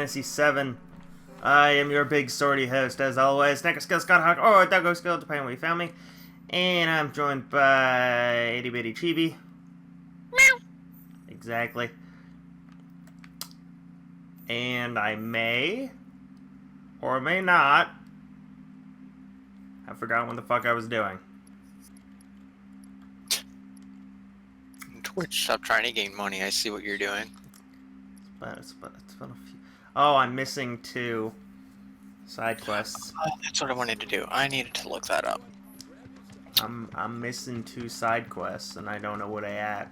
Fantasy VII. I am your big swordy host, as always, Necker Skill, Scottahawk, or Doggo Skill, depending on where you found me. And I'm joined by Itty Bitty Chibi. Meow. Exactly. And I may, or may not, have forgotten what the fuck I was doing. Twitch, stop trying to gain money. I see what you're doing. It's been a few... Oh, I'm missing 2 side quests. That's what I wanted to do. I needed to look that up. I'm missing 2 side quests, and I don't know where they at.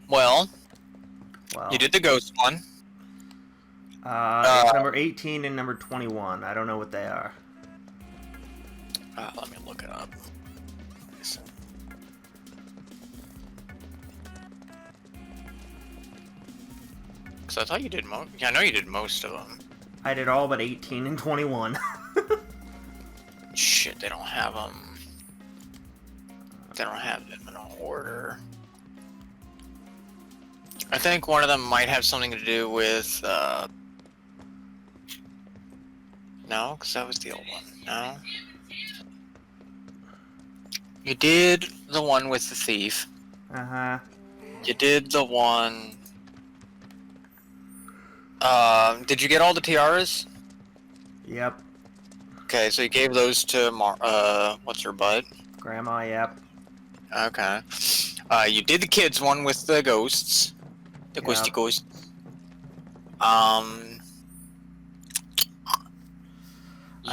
Well, Well, you did the ghost one. it's number 18 and number 21. I don't know what they are. Let me look it up. Because I thought you did most. Yeah, I know you did most of them. I did all but 18 and 21. Shit, they don't have them. They don't have them in order. I think one of them might have something to do with, no, because that was the old one. No. You did the one with the thief. Uh-huh. You did the one... did you get all the tiaras? Yep. Okay, so you gave those to what's her butt? Grandma, yep. Okay. You did the kids one with the ghosts. The ghosty Yep. ghosts. I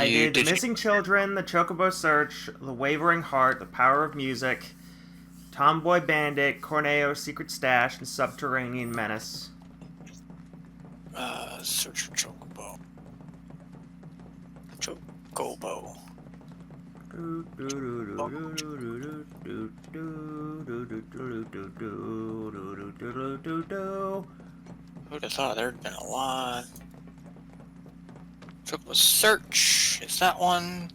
did the Missing Children, the Chocobo Search, the Wavering Heart, the Power of Music, Tomboy Bandit, Corneo's Secret Stash, and Subterranean Menace. Search for Chocobo. Chocobo. Who'd have thought there'd been a lot? Chocobo Search. Is that one?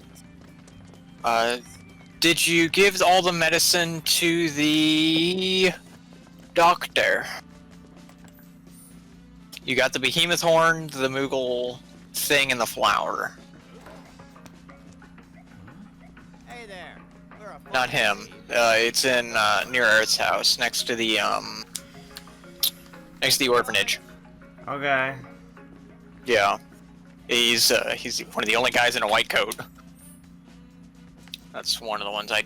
Did you give all the medicine to the doctor? You got the behemoth horn, the Moogle thing, and the flower. Hey there. Not him. It's in near Earth's house, next to the orphanage. Okay. Yeah, he's one of the only guys in a white coat. That's one of the ones I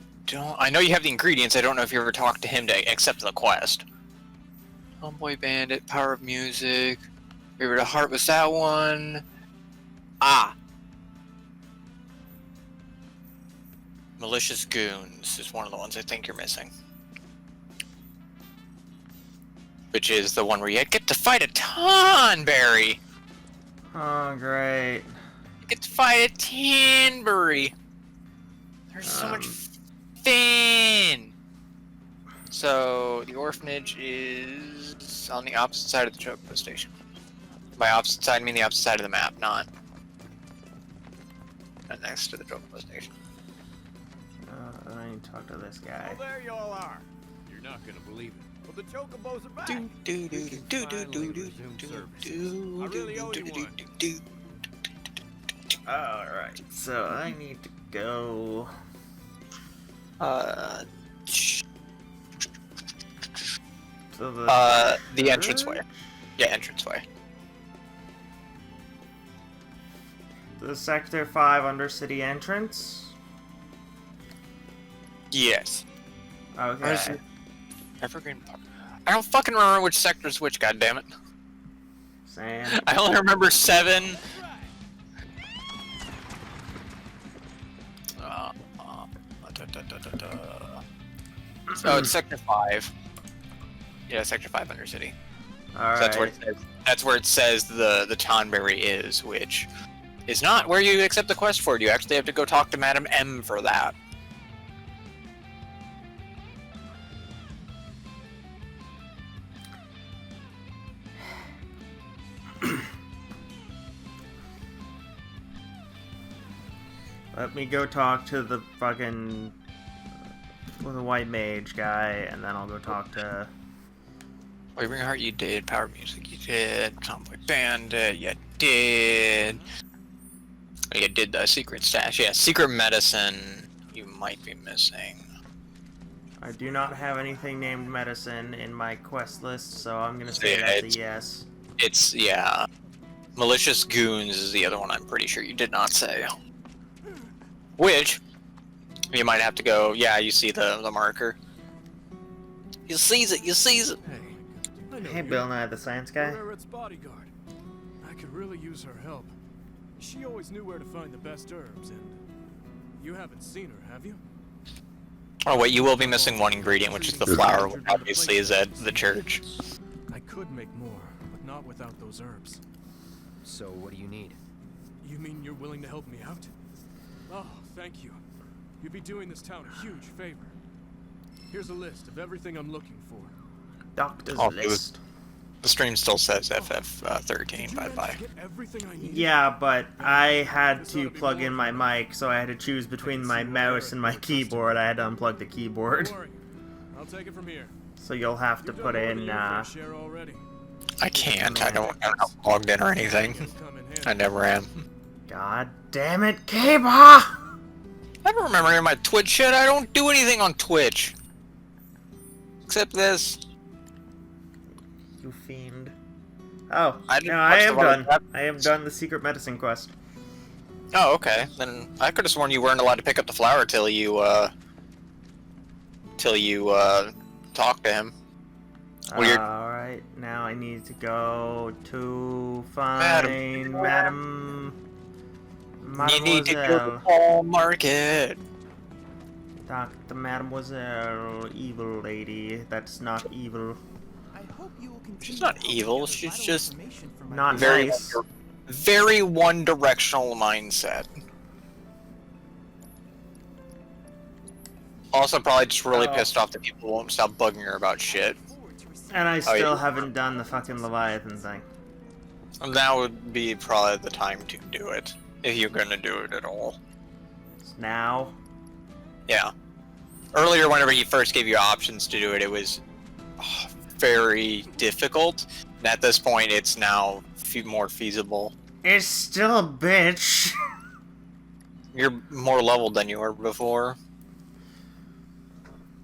know you have the ingredients. I don't know if you ever talked to him to accept the quest. Homeboy Bandit, Power of Music. River to Heart was that one. Malicious Goons is one of the ones I think you're missing. Which is the one where you get to fight a Tonberry. Oh, great. You get to fight a Tanberry. There's so much fun. So the orphanage is on the opposite side of the Chocobo station. By opposite side, I mean the opposite side of the map, not next to the Chocobo station. I need to talk to this guy. Well, there you all are. You're not gonna believe it. Well, the Chocobos are back. I really owe you one. Alright, so I need to go... to the entranceway. Yeah, entranceway. The Sector 5 Undercity entrance? Yes. Okay. Evergreen Park. I don't fucking remember which sector's which, goddammit. Same. I only remember 7. So it's Sector 5. Yeah, Sector 5 Undercity. Alright. So that's where it says the Tonberry is, which is not where you accept the quest for. You actually have to go talk to Madam M for that. Let me go talk to the fucking... with the white mage guy, and then I'll go talk to Wavering Heart, you did. Power Music, you did. Tomboy Bandit, you did. You did the Secret Stash. Yeah, Secret Medicine, you might be missing. I do not have anything named medicine in my quest list, so I'm gonna say that's a yes. It's, yeah. Malicious Goons is the other one I'm pretty sure you did not say. Which, you might have to go, yeah, you see the marker. You sees it, you sees it. Hey, Bill Nye the Science Guy. Parrot's bodyguard. I could really use her help. She always knew where to find the best herbs, and you haven't seen her, have you? Oh wait, you will be missing one ingredient, which is the flour, which obviously is at the church. I could make more, but not without those herbs. So what do you need? You mean you're willing to help me out? Oh, thank you. You'd be doing this town a huge favor. Here's a list of everything I'm looking for. Doctor's Oh, list. The stream still says FF13, bye-bye. Yeah, but I had to plug in my mic, so I had to choose between my mouse and my keyboard. I had to unplug the keyboard. I'll take it from here. So you'll have to put in, I can't, I'm not logged in or anything. I never am. God damn it, Kaba! I don't remember in my Twitch shit, I don't do anything on Twitch. Except this. You fiend. Oh, I am done. I am done the secret medicine quest. Oh, okay. Then I could have sworn you weren't allowed to pick up the flower till you talk to him. Weird. Alright, now I need to go to find Madam You need to go to Mademoiselle. the Paul Market. Dr. Mademoiselle, evil lady. That's not evil. She's not evil, she's just Not very, nice. very one-directional mindset. Also, probably just really pissed off that people won't stop bugging her about shit. And I still haven't done the fucking Leviathan thing. And that would be probably the time to do it, if you're gonna do it at all. Now? Yeah. Earlier, whenever he first gave you options to do it, it was very difficult. And at this point, it's now more feasible. It's still a bitch. You're more leveled than you were before.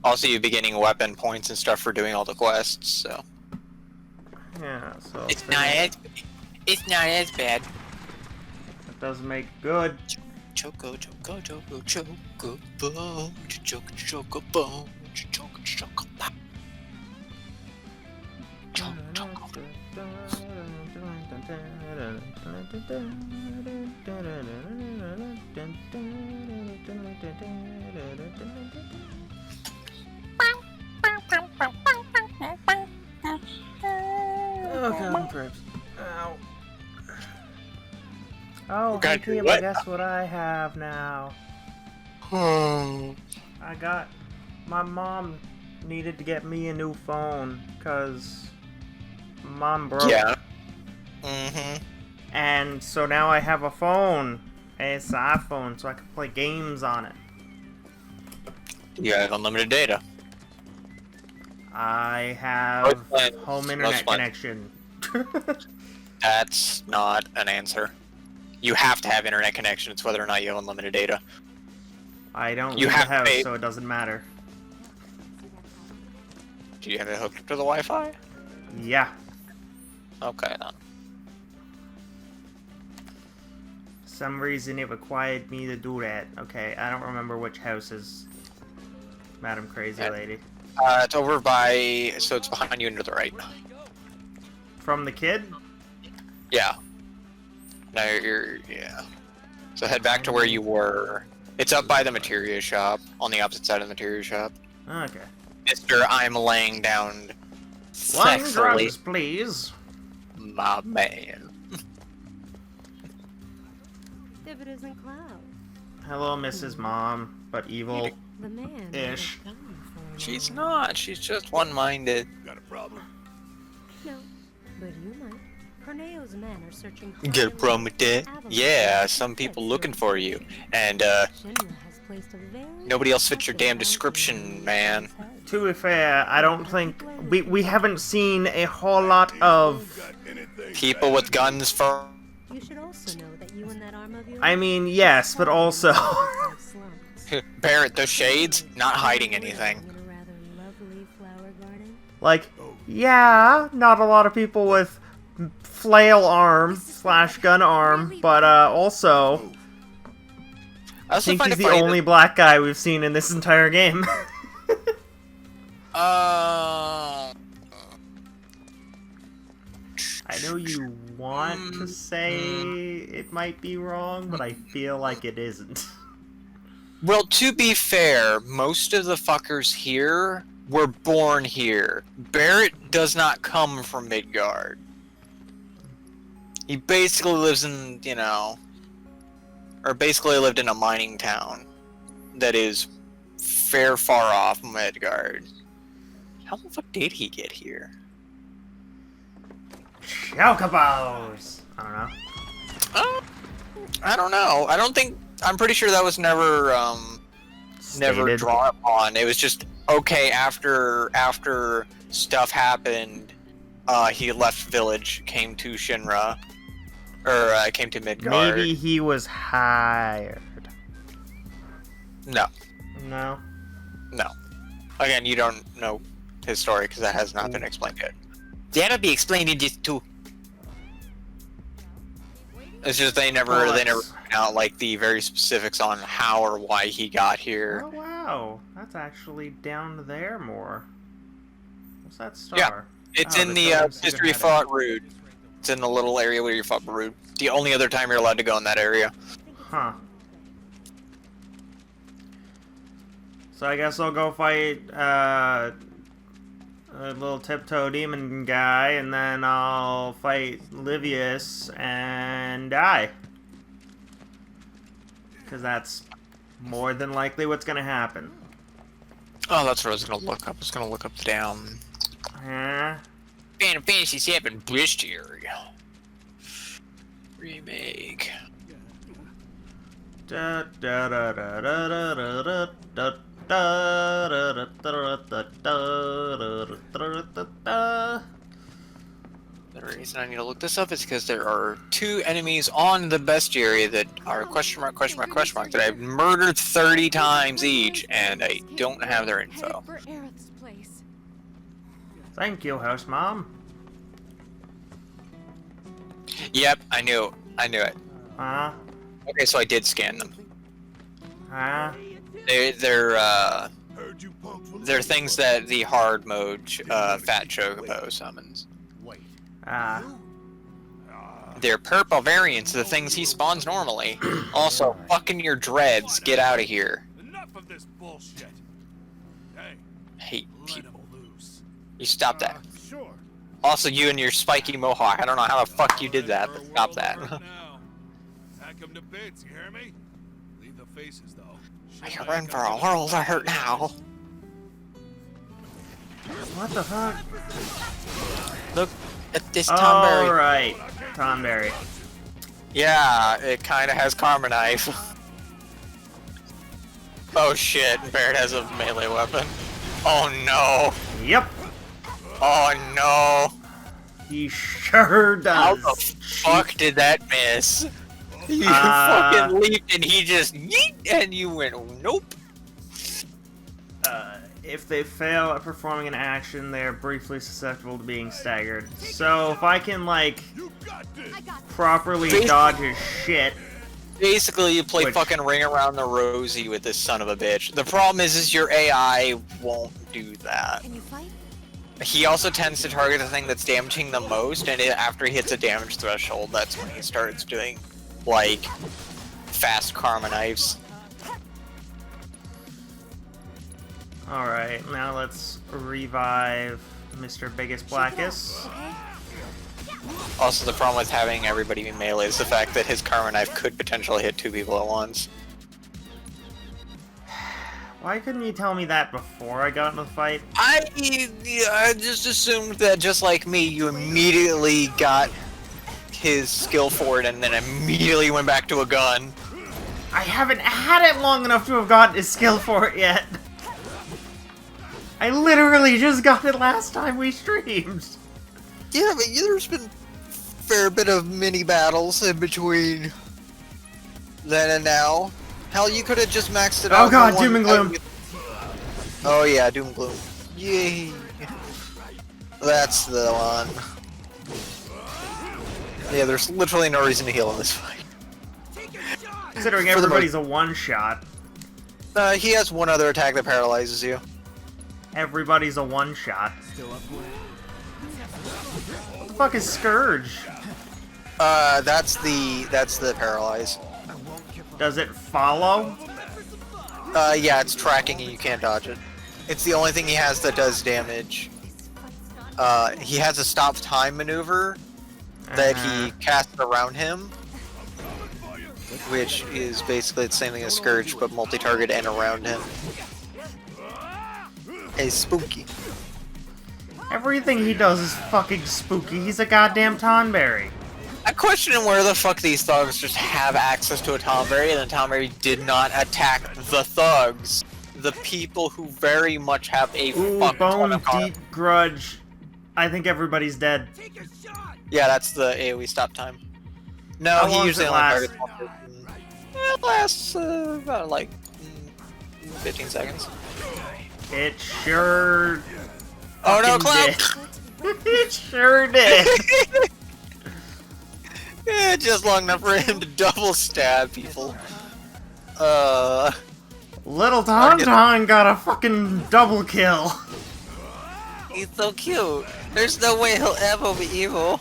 Also, you'll be getting weapon points and stuff for doing all the quests, so... Yeah, so... It's not as bad. It does make good. Choco, choco, choco, choco, bone, choco, choco, bone, choco, choco, bone. Choco, choco. Oh, trips. Ow. Oh, God, hey, Kim, what? guess what I have now? I got... My mom needed to get me a new phone, cause... Mom broke. Yeah. Mm-hmm. And so now I have a phone. And it's an iPhone, so I can play games on it. You have unlimited data. I have home internet fun. connection. That's not an answer. You have to have internet connection. It's whether or not you have unlimited data. I don't You leave the have house, to- so it doesn't matter. Do you have it hooked up to the Wi-Fi? Yeah. Okay, then. Some reason it required me to do that. Okay, I don't remember which house is Madam Crazy Lady. It's over by... So it's behind you and to the right. From the kid? Yeah. No, yeah. So head back to where you were. It's up by the materia shop, on the opposite side of the materia shop. Okay. Mister, I'm laying down One sexually. drugs, please. My man. Dividends and clouds. Hello, Mrs. Mom, but evil. The man. Ish. She's not. She's just one-minded. Got a problem? No, but you might. Corneo's men are searching. Get a problem with that? Yeah, some people looking for you. And, Shinra has placed a very Nobody else fits your damn protective description, boundary on man. his head. To be fair, I don't think we haven't seen a whole lot of. People with guns for. You should also know that you and that arm of yours I mean, yes, but also. have slumps. Barrett, those shades, not hiding anything. In a rather lovely flower garden. Like, yeah, not a lot of people with flail arm / gun arm, but also, I I also think find he's it the funny only black guy we've seen in this entire game. that, I know you want to say it might be wrong, but I feel like it isn't. well, to be fair, most of the fuckers here were born here. Barrett does not come from Midgard. He basically lives in, you know, or basically lived in a mining town that is fair far off Midgard. How the fuck did he get here? Chocobos! I don't know. I don't know. I don't think. I'm pretty sure that was never never Stated. drawn upon. It was just okay after stuff happened. He left village, came to Shinra, or came to Midgard. Maybe he was hired. No, No. no. Again, you don't know his story because that has not been explained yet. That'll be explained in this too. It's just they never point out like the very specifics on how or why he got here. Oh wow, that's actually down there more. What's that star? Yeah, it's in the history of fought Rude. It's in the little area where you fought Rude. The only other time you're allowed to go in that area. Huh. So I guess I'll go fight a little tiptoe demon guy, and then I'll fight Livius and die. Because that's more than likely what's gonna happen. Oh, that's what I was gonna look up. I was gonna look up the down. Huh? Final Fantasy VII Bestiary remake. Da da da da da da da da da da. The reason I need to look this up is because there are 2 enemies on the bestiary that are question mark that I've murdered 30 times each, and I don't have their info. Thank you, house mom. Yep, I knew it. Huh? Okay, so I did scan them. Huh? They're things that the hard mode Fat Chocobo summons. Ah. They're purple variants of the things he spawns normally. Also, fucking your dreads, get out of here. Enough of this bullshit. Hey, Hate let people. him loose. You stop that. Sure. Also, you and your spiky mohawk. I don't know how the fuck you did that, but stop that. Pack him to bits, you hear me? Leave the faces though. You're in for a world of hurt now. What the fuck? Look at this Tomberry. Alright, Tomberry. Yeah, it kinda has Karma Knife. Oh shit, Barrett has a melee weapon. Oh no. Yep, Oh no. he sure How does. the fuck did that miss? You Uh, fucking leaped and he just yeet and you went nope. If they fail at performing an action, they are briefly susceptible to being staggered. So if I can, like, properly dodge his shit... Basically, you play Which- fucking Ring Around the Rosie with this son of a bitch. The problem is your AI won't do that. Can you fight? He also tends to target the thing that's damaging the most, and after he hits a damage threshold, that's when he starts doing, like, fast Karma Knives. Alright, now let's revive Mr. Biggest Blackest. Also, the problem with having everybody be melee is the fact that his Karma Knife could potentially hit 2 people at once. Why couldn't you tell me that before I got into the fight? I just assumed that, just like me, you immediately got his skill for it and then immediately went back to a gun. I haven't had it long enough to have gotten a skill for it yet. I literally just got it last time we streamed. Yeah, but there's been a fair bit of mini battles in between then and now. Hell, you could have just maxed it out. Oh god, for Doom and Gloom. Oh yeah, Doom and Gloom. Yay. That's the one. Yeah, there's literally no reason to heal in this fight. Considering everybody's a one-shot. He has one other attack that paralyzes you. Everybody's a one-shot. What the fuck is Scourge? That's the paralyze. Does it follow? Yeah, it's tracking and you can't dodge it. It's the only thing he has that does damage. He has a stop time maneuver that he casts around him, which is basically the same thing as Scourge, but multi-target and around him. It's spooky. Everything he does is fucking spooky. He's a goddamn Tonberry. I question where the fuck these thugs just have access to a Tonberry, and the Tonberry did not attack the thugs. The people who very much have a Ooh, fuck ton bone of con- deep grudge. I think everybody's dead. Yeah, that's the AoE stop time. No, How he long usually does it only last? targets one person. It lasts about like 15 seconds. It sure Oh no, fucking Cloud! did. It sure did. Yeah, just long enough for him to double stab people. Little Tauntaun got a fucking double kill. He's so cute. There's no way he'll ever be evil.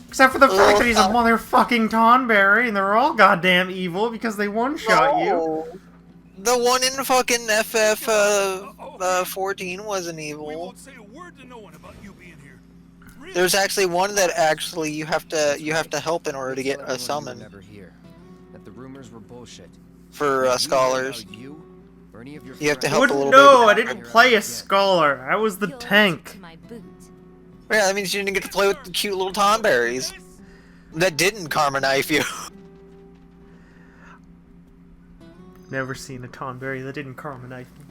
Except for the fact that he's a motherfucking Tonberry, and they're all goddamn evil because they one-shot you. The one in fucking FF 14 wasn't We evil. won't say a word to no one about you being here. There's actually one that actually you have to help in order to get a summon Never here. That the rumors were bullshit. for scholars. You, or any of your You have to friends. help a Wouldn't little know, bit. I didn't play a scholar. I was the He'll tank. to my boot. Yeah, that means you didn't get to play with the cute little Tonberries that didn't karma knife you. Never seen a Tonberry that didn't karma knife me.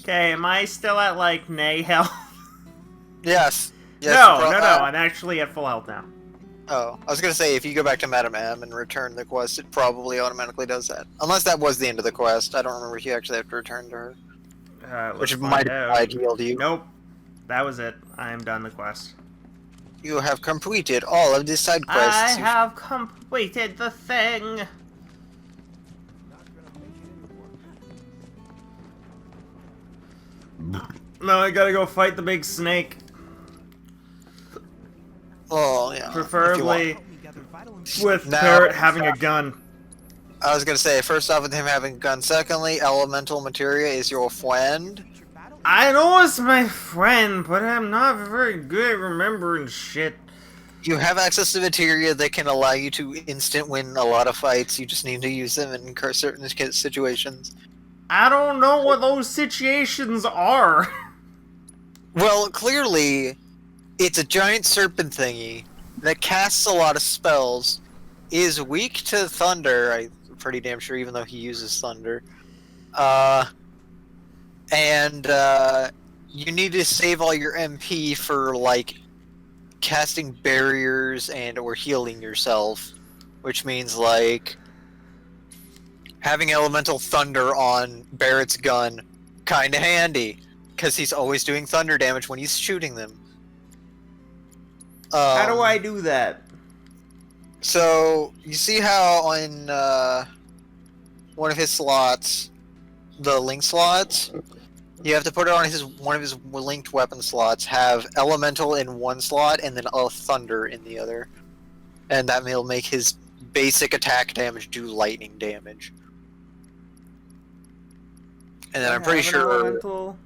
Okay, am I still at like nay health? Yes. Yes. No, I'm actually at full health now. Oh, I was gonna say, if you go back to Madame M and return the quest, it probably automatically does that. Unless that was the end of the quest. I don't remember if you actually have to return to her. Which Let's might find have out. ideal to you. Nope. That was it. I am done the quest. You have completed all of the side quests. I have completed the thing. No, I gotta go fight the big snake. Oh, yeah. if you Preferably want. with Now- Parrot having a gun. I was gonna say, first off with him having a gun. Secondly, elemental materia is your friend. I know it's my friend, but I'm not very good at remembering shit. You have access to materia that can allow you to instant win a lot of fights. You just need to use them in certain situations. I don't know what those situations are. Well, clearly, it's a giant serpent thingy that casts a lot of spells, is weak to thunder, I'm pretty damn sure, even though he uses thunder. And you need to save all your MP for, like, casting barriers and or healing yourself, which means, like, having elemental thunder on Barrett's gun, kinda handy, because he's always doing thunder damage when he's shooting them. How do I do that? So, you see how on one of his slots, the link slots, you have to put it on one of his linked weapon slots, have elemental in one slot and then thunder in the other. And that will make his basic attack damage do lightning damage. And then I'm pretty sure... Elemental.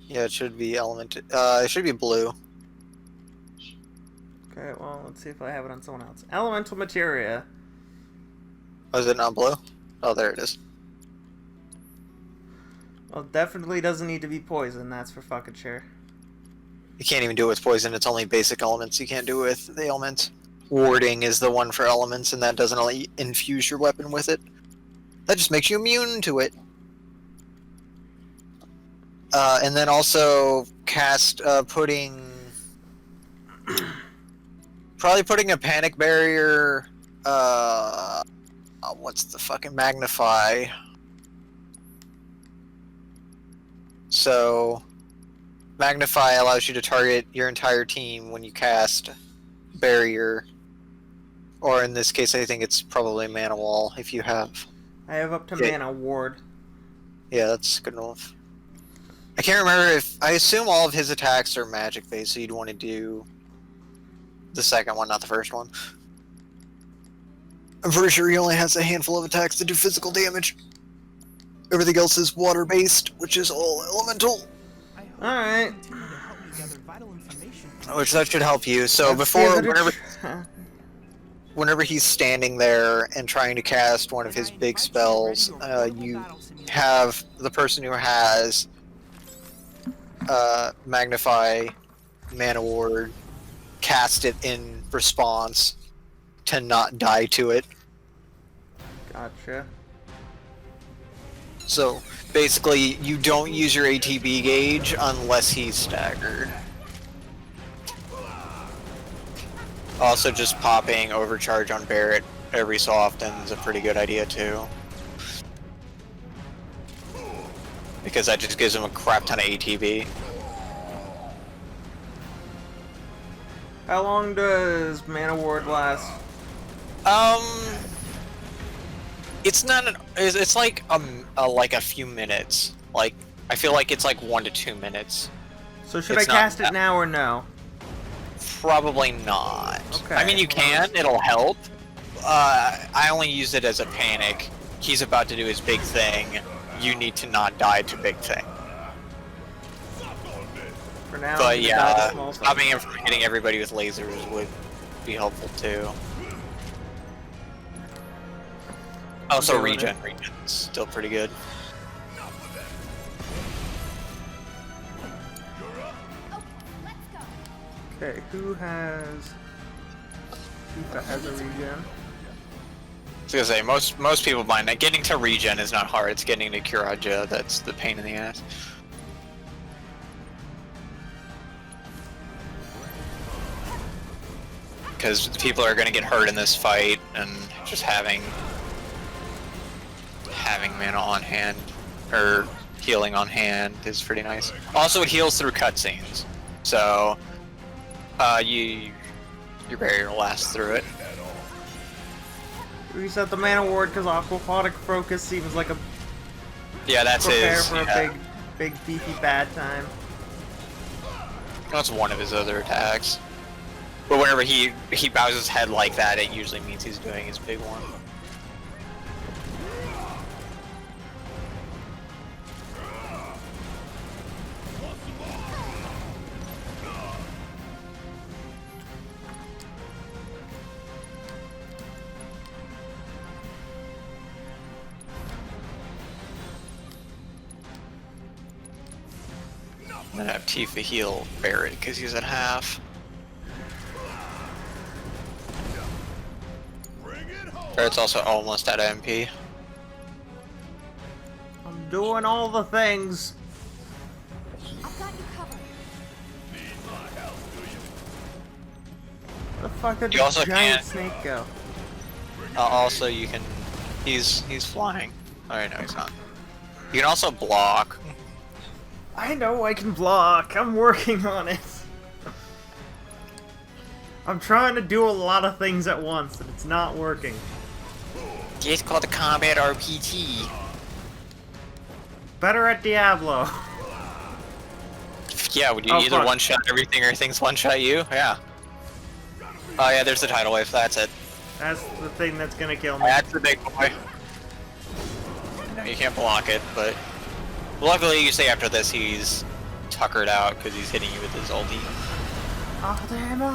Yeah, it should be it should be blue. Okay, well, let's see if I have it on someone else. Elemental materia. Oh, is it not blue? Oh, there it is. Well, definitely doesn't need to be poison, that's for fucking sure. You can't even do it with poison. It's only basic elements. You can't do it with the elements. Warding is the one for elements, and that doesn't only infuse your weapon with it. That just makes you immune to it. And then also cast probably putting a panic barrier. What's the fucking magnify? So, magnify allows you to target your entire team when you cast barrier, or in this case, I think it's probably mana wall if you have. I have up to mana ward. Yeah, that's good enough. I can't remember if I assume all of his attacks are magic based, so you'd want to do the second one, not the first one. I'm pretty sure he only has a handful of attacks to do physical damage. Everything else is water-based, which is all elemental. Alright. Which that should help you. So whenever he's standing there and trying to cast one of his big spells, you have the person who has Magnify, Mana Ward, cast it in response to not die to it. Gotcha. So basically, you don't use your ATB gauge unless he's staggered. Also, just popping overcharge on Barrett every so often is a pretty good idea too. Because that just gives him a crap ton of ATB. How long does Mana Ward last? It's not an. It's like a few minutes. Like I feel like it's like 1 to 2 minutes. So should I cast it now or no? Probably not. Okay. I mean, you can. It'll help. I only use it as a panic. He's about to do his big thing. You need to not die to big thing. For now. But yeah, stopping him from hitting everybody with lasers would be helpful too. Also, regen. Regen's still pretty good. Okay, who has... Tifa has a regen. I was gonna say, most people find that getting to regen is not hard, it's getting to Curaja that's the pain in the ass. Because people are gonna get hurt in this fight, and just having mana on hand, or healing on hand is pretty nice. Also, it heals through cutscenes, so your barrier lasts through it. Reset the Mana Ward because Aquaponic Focus seems like a that's prepare his. for a big beefy bad time. That's one of his other attacks. But whenever he bows his head like that, it usually means he's doing his big one. I'm gonna have Tifa heal Barrett because he's at half. Barrett's also almost at MP. I'm doing all the things. I've got you covered. Where the fuck did You the also giant can't- snake go? Also, you can. He's flying. Alright, no, he's not. You can also block. I know I can block. I'm working on it. I'm trying to do a lot of things at once, and it's not working. It's called a combat RPG. Better at Diablo. Yeah, would you either fuck. one-shot everything or things one-shot you? Yeah. Oh yeah, there's the tidal wave, that's it. That's the thing that's gonna kill me. That's the big boy. No, you can't block it, but... Luckily, you say after this he's tuckered out because he's hitting you with his ulti. Oh, damn it.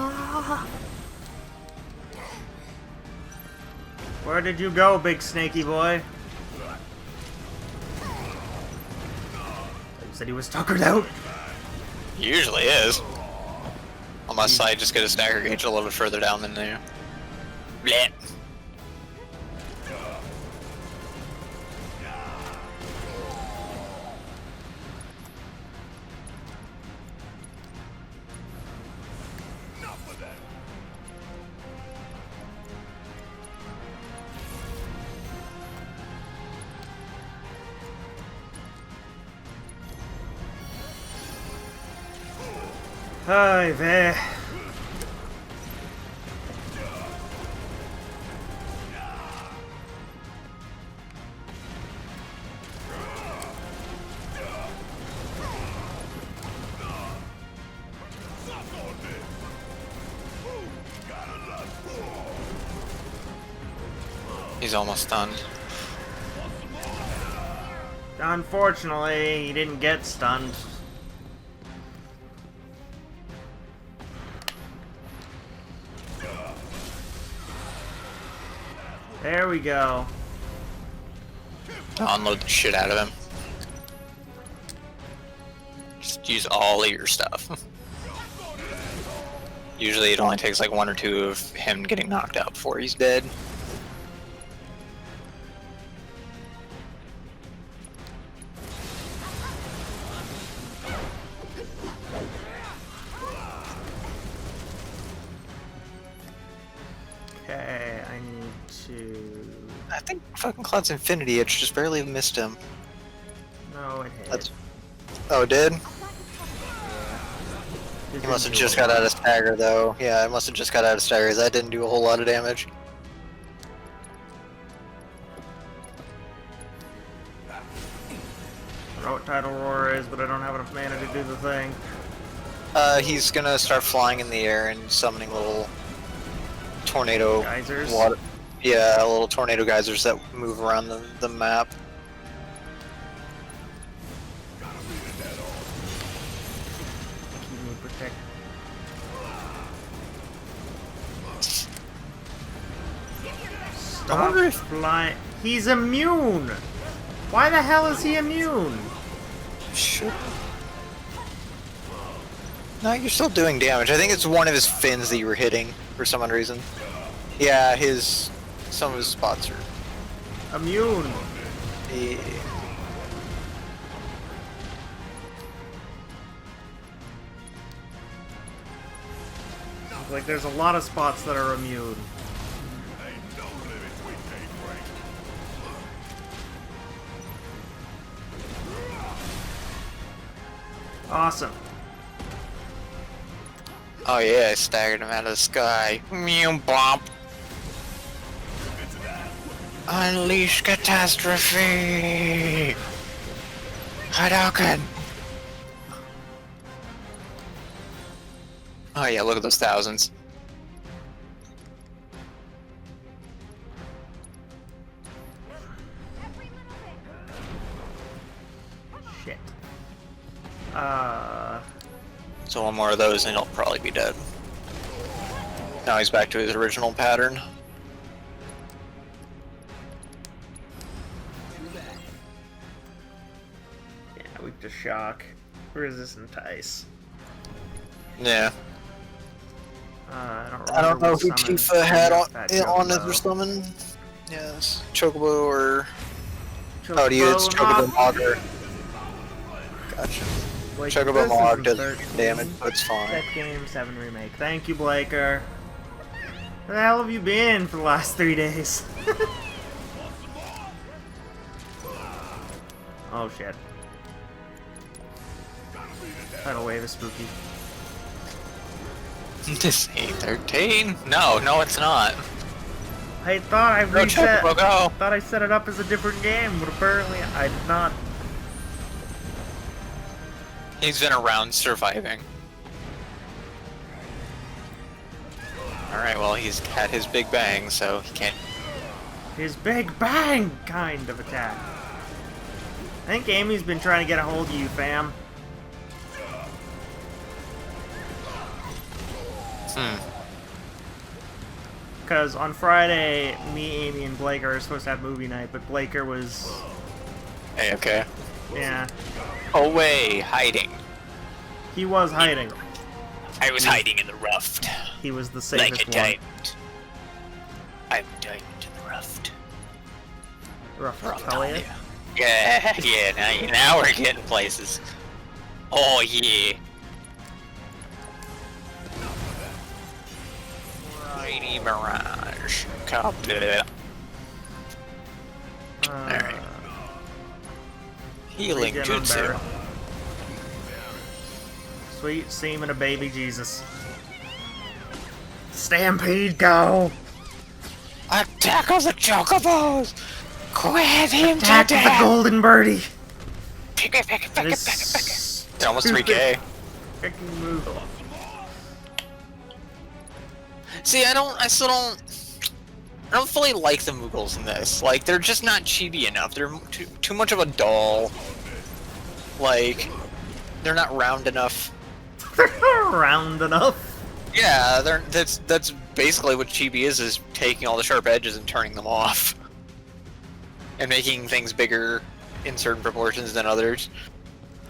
Where did you go, big snaky boy? You said he was tuckered out? He usually is. Unless I just get a stagger gauge a little bit further down than there. Blech. Hi there. He's almost done. Unfortunately, he didn't get stunned. There we go. Unload the shit out of him. Just use all of your stuff. Usually it only takes like 1 or 2 of him getting knocked out before he's dead. Okay, I need to... I think fucking Cloud's Infinity Edge just barely missed him. No, it hit. That's... Oh, it did? He must have just got out of stagger though. Yeah, I must have just got out of stagger. That didn't do a whole lot of damage. I don't know what Tidal Roar is, but I don't have enough mana to do the thing. He's gonna start flying in the air and summoning little tornado Geysers? water. Yeah, little tornado geysers that move around the map. Keep me protect. Stop wonder if- flying. He's immune! Why the hell is he immune? Shit. No, you're still doing damage. I think it's one of his fins that you were hitting for some odd reason. Yeah, some of his spots are. Immune! Yeah. Like, there's a lot of spots that are immune. Awesome. Oh yeah, I staggered him out of the sky. Mew bump. Unleash catastrophe. Hadouken. Oh yeah, look at those thousands. Shit. So one more of those and he'll probably be dead. Now he's back to his original pattern. Yeah, weak to shock. Resistant to ice. Yeah. I don't know what who summon Tifa had on that his Chocobo. summon. Yes. Chocobo or... Oh, do you use Chocobo Mogger? Gotcha. Blake, Chocobo this Mog isn't does 13. damage, but it's fine. Set Game 7 Remake. Thank you, Blaker. Where the hell have you been for the last 3 days? Oh shit. Tidal Wave is spooky. This ain't 13? No, it's not. I thought I Go reset. Chocobo, go! Thought I set it up as a different game, but apparently I did not. He's been around surviving. Alright, well, he's had his big bang, so he can't... His Big Bang kind of attack. I think Amy's been trying to get a hold of you, fam. Because on Friday, me, Amy, and Blake are supposed to have movie night, but Blaker was... Hey, okay. Yeah. Away, hiding. He was hiding. I was hiding in the raft. He was the Like safest a one. diamond. I'm a diamond in the raft. Raphtalia? Yeah, now we're getting places. Oh, yeah. Mighty Mirage. Come to Alright. Healing Regen on Jutsu. Barret. Sweet semen of baby Jesus. Stampede, go! Attack of the Chocobos! Quit him Attack to the death! golden birdie! Pick it, pick it, pick it, This pick it, pick it. It's almost 3K. Freaking move. See, I still don't fully like the Moogles in this. Like, they're just not chibi enough. They're too much of a doll. Like, they're not round enough. They're not round enough. Yeah, that's basically what chibi is taking all the sharp edges and turning them off. And making things bigger in certain proportions than others.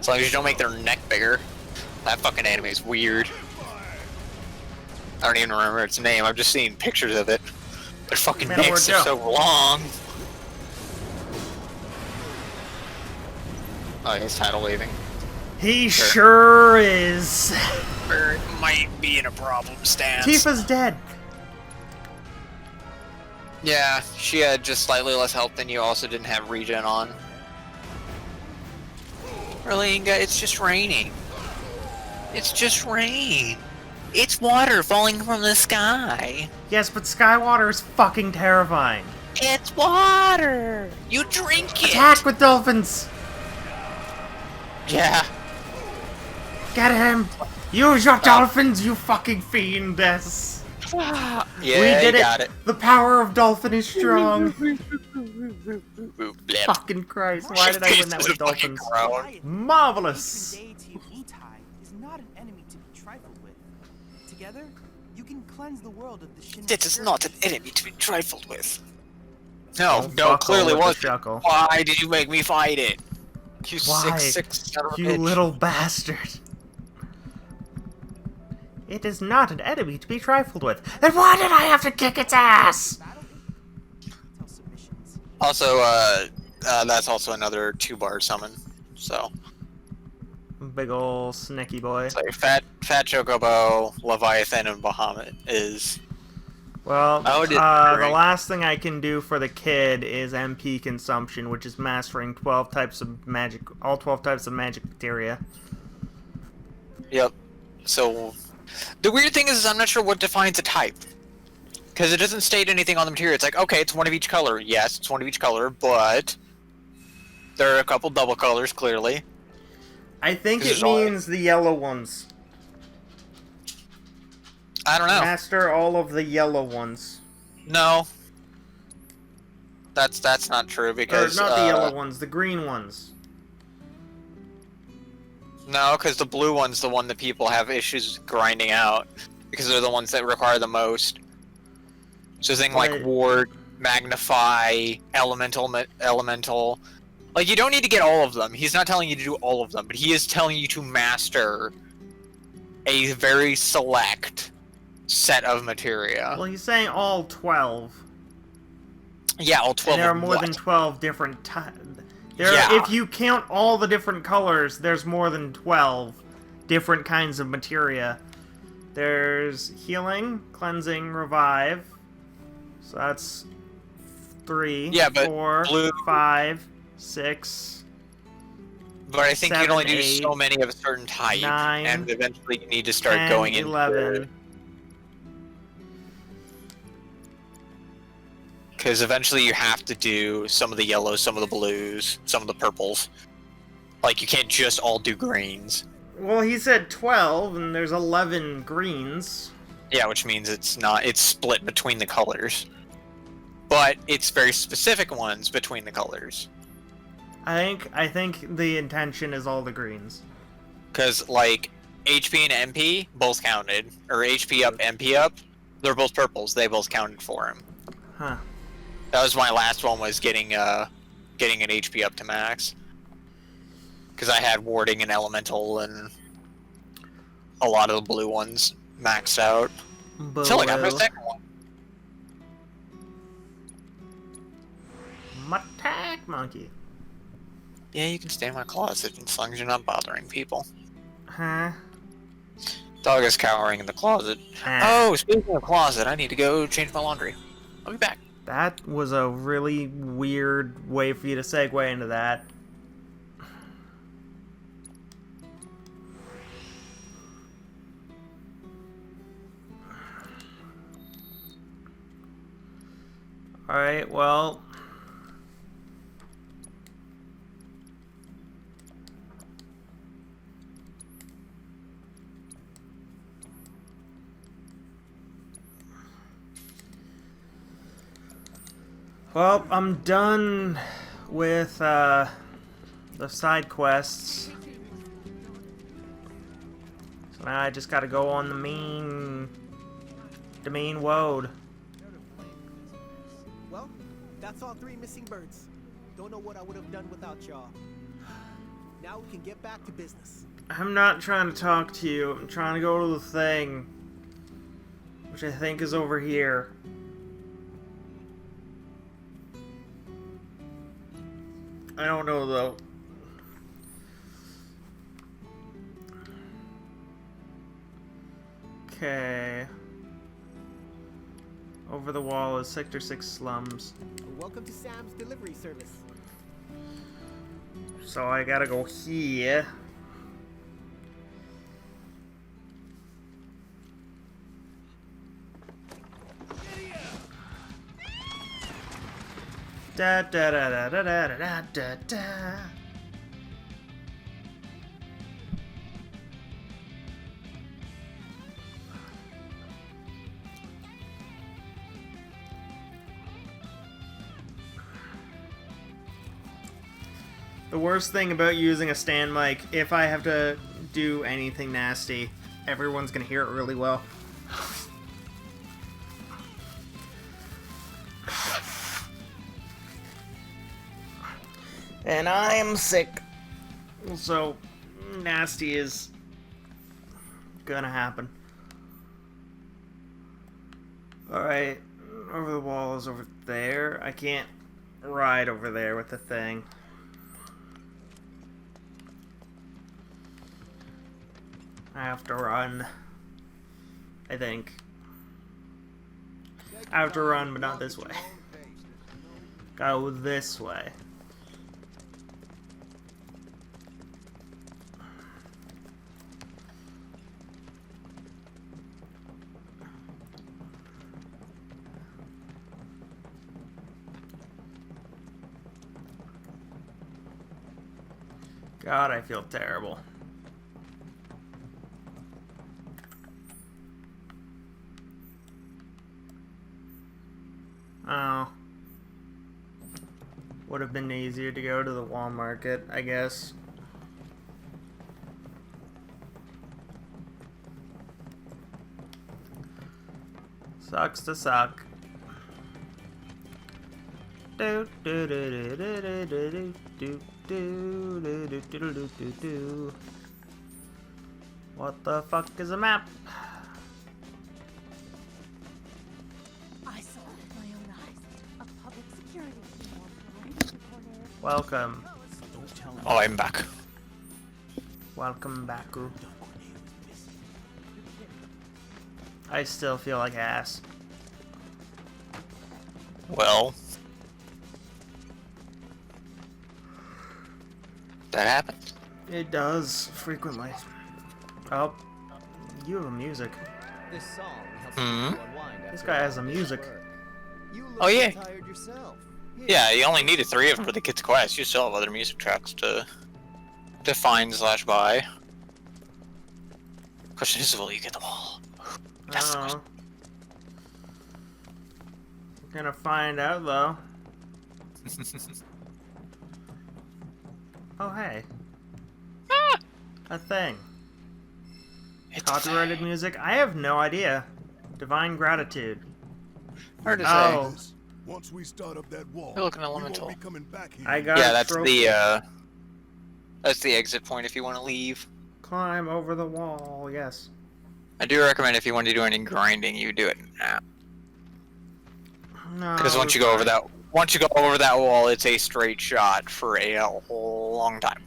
As long as you don't make their neck bigger. That fucking anime is weird. I don't even remember its name, I've just seen pictures of it. Their fucking Man, necks we're are so long. Oh, he's tidal waving. He sure is. Or it might be in a problem stance. Tifa's dead. Yeah, she had just slightly less health than you, also didn't have regen on. Really, Inga, it's just raining. It's just rain. It's water falling from the sky. Yes, but Skywater is fucking terrifying. It's water! You drink it! Attack with dolphins! Yeah. Get him! Use your dolphins, you fucking fiendess! Yeah, We did you got it. The power of dolphin is strong. Blip. Fucking Christ, why did I win that Pieces with of fucking dolphins? ground. Marvelous! Is not an enemy to be trifled with. Together, you can cleanse the world of the Shin. This is not an enemy to be trifled with. No, Don't no, fuck clearly with the wasn't. shuckle. Why did you make me fight it? You Why? sick son of a You bitch. little bastard. It is not an enemy to be trifled with. Then why did I have to kick its ass? Also, that's also another 2-bar summon. So, Big ol' snicky boy. it's like Fat Chocobo, Leviathan, and Bahamut is. Well, Oh, it is the right. last thing I can do for the kid is MP consumption, which is mastering 12 types of magic, all 12 types of magic materia. Yep. So, the weird thing is I'm not sure what defines a type. Because it doesn't state anything on the material. It's like, okay, it's one of each color. Yes, it's one of each color, but there are a couple double colors, clearly. I think This it is all- means the yellow ones. I don't know. Master all of the yellow ones. No. That's not true, Or because... not the yellow ones, the green ones. No, because the blue one's the one that people have issues grinding out. Because they're the ones that require the most. So things like Right. Ward, Magnify, Elemental... Like, you don't need to get all of them. He's not telling you to do all of them, but he is telling you to master a very select set of materia. Well, he's saying all 12. Yeah, all 12 And there are of more what? than 12 different types. Yeah. If you count all the different colors, there's more than 12 different kinds of materia. There's healing, cleansing, revive. So that's 3, Yeah, but 4, blue- 5, 6. But I think you can 7, only do 8, so many of a certain type, 9, and eventually you need to start 10, going into 11. because eventually you have to do some of the yellows, some of the blues, some of the purples. Like, you can't just all do greens. Well, he said 12, and there's 11 greens. Yeah, which means it's split between the colors. But it's very specific ones between the colors. I think the intention is all the greens. Because, like, HP and MP both counted. Or HP up, MP up, they're both purples. They both counted for him. Huh. That was my last one, was getting an HP up to max. Because I had warding and elemental and... a lot of the blue ones maxed out. Until I got my Blue. second one. Attack monkey. Yeah, you can stay in my closet as long as you're not bothering people. Huh? Dog is cowering in the closet. Ah. Oh, speaking of closet, I need to go change my laundry. I'll be back. That was a really weird way for you to segue into that. Alright, well... Well, I'm done with the side quests. So now I just gotta go on the main road. Well, that's all 3 missing birds. Don't know what I would have done without y'all. Now we can get back to business. I'm not trying to talk to you. I'm trying to go to the thing, which I think is over here. I don't know though. Okay. Over the wall is Sector 6 slums. Welcome to Sam's delivery service. So I gotta go here. Da da da da da da da da da. The worst thing about using a stand mic, if I have to do anything nasty, everyone's gonna hear it really well. And I am sick. So, nasty is gonna happen. Alright, over the wall is over there. I can't ride over there with the thing. I have to run. I think. I have to run, but not this way. Go this way. God, I feel terrible. Oh. Would have been easier to go to the Wall Market, I guess. Sucks to suck. Do do do do do do do do do do do do do do. What the fuck is a map? I saw it with my own eyes. A public security team. Welcome. Oh, I'm back. Welcome back. I still feel like ass. Well, that happens. It does frequently. Oh, you have a music. This song helps Mhm. people unwind This after guy a has a long day at music. work. You look Oh, yeah. tired yourself. Here, Yeah, you only needed 3 of them for the Kids Quest. You still have other music tracks to find/buy. Question is, will you get them all? That's the question. We're gonna find out though. Oh hey. A thing. It's Copyrighted fine. music? I have no idea. Divine Gratitude. Hard to Oh. say. Once we start up that wall, You're looking we elemental. won't be coming back here. I got Yeah, a that's trophy. the exit point if you want to leave. Climb over the wall, yes. I do recommend if you want to do any grinding, you do it now. No, Because once you go over that wall, it's a straight shot for a whole long time.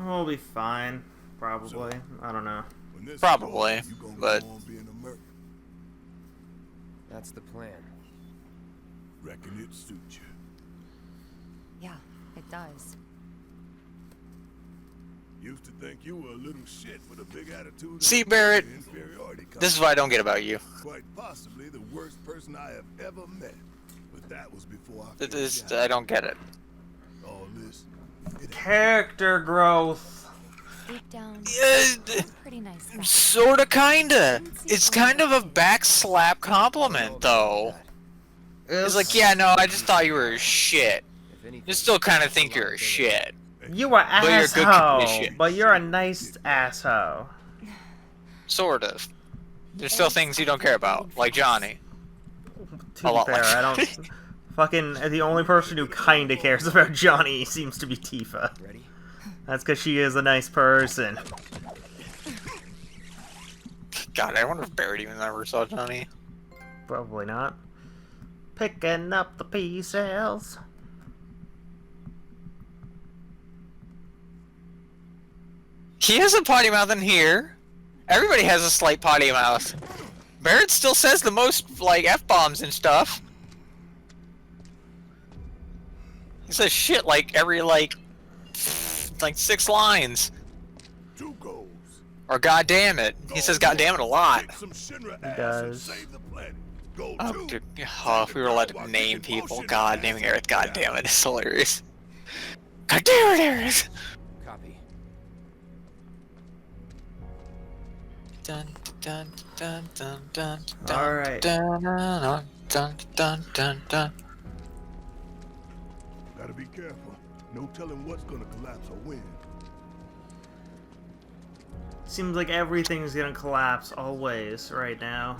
We'll be fine. Probably. I don't know. When this is Probably, over, you gonna but- go on being a merc. That's the plan. Reckon it suits you. Yeah, it does. Used to think you were a little shit with a big attitude. and See, a Barrett, inferiority This is what I don't get about you. quite possibly the worst person I have ever met. But that was before I This, figured I out don't get it. all this. It Character growth. Deep down, Yeah, you're a pretty nice guy. sorta, kinda. It's kind of a backslap compliment, though. It's like, yeah, no, I just thought you were shit. If anything, You still kind of think you're a shit. You were But you're a good asshole, condition. but you're a nice asshole. Sort of. There's still things you don't care about, like Johnny. To be lot fair, like I don't. Fucking the only person who kinda cares about Johnny seems to be Tifa. ready? That's because she is a nice person. God, I wonder if Barrett even ever saw Johnny. Probably not. Picking up the pieces. He has a potty mouth in here. Everybody has a slight potty mouth. Barrett still says the most, like, F-bombs and stuff. He says shit, like, every, like 6 lines. two goals. Or God damn it. He says God damn it a lot. Kick some Shinra He ass does. and save the planet. Goal Oh, two. dude. Oh, if we were allowed to name people, God, naming Aerith, God damn it, is hilarious. God damn it, Aerith! Copy. Dun dun dun dun dun dun. Alright. Dun dun dun dun dun dun. Gotta be careful. No telling what's gonna collapse or when. Seems like everything's gonna collapse always right now.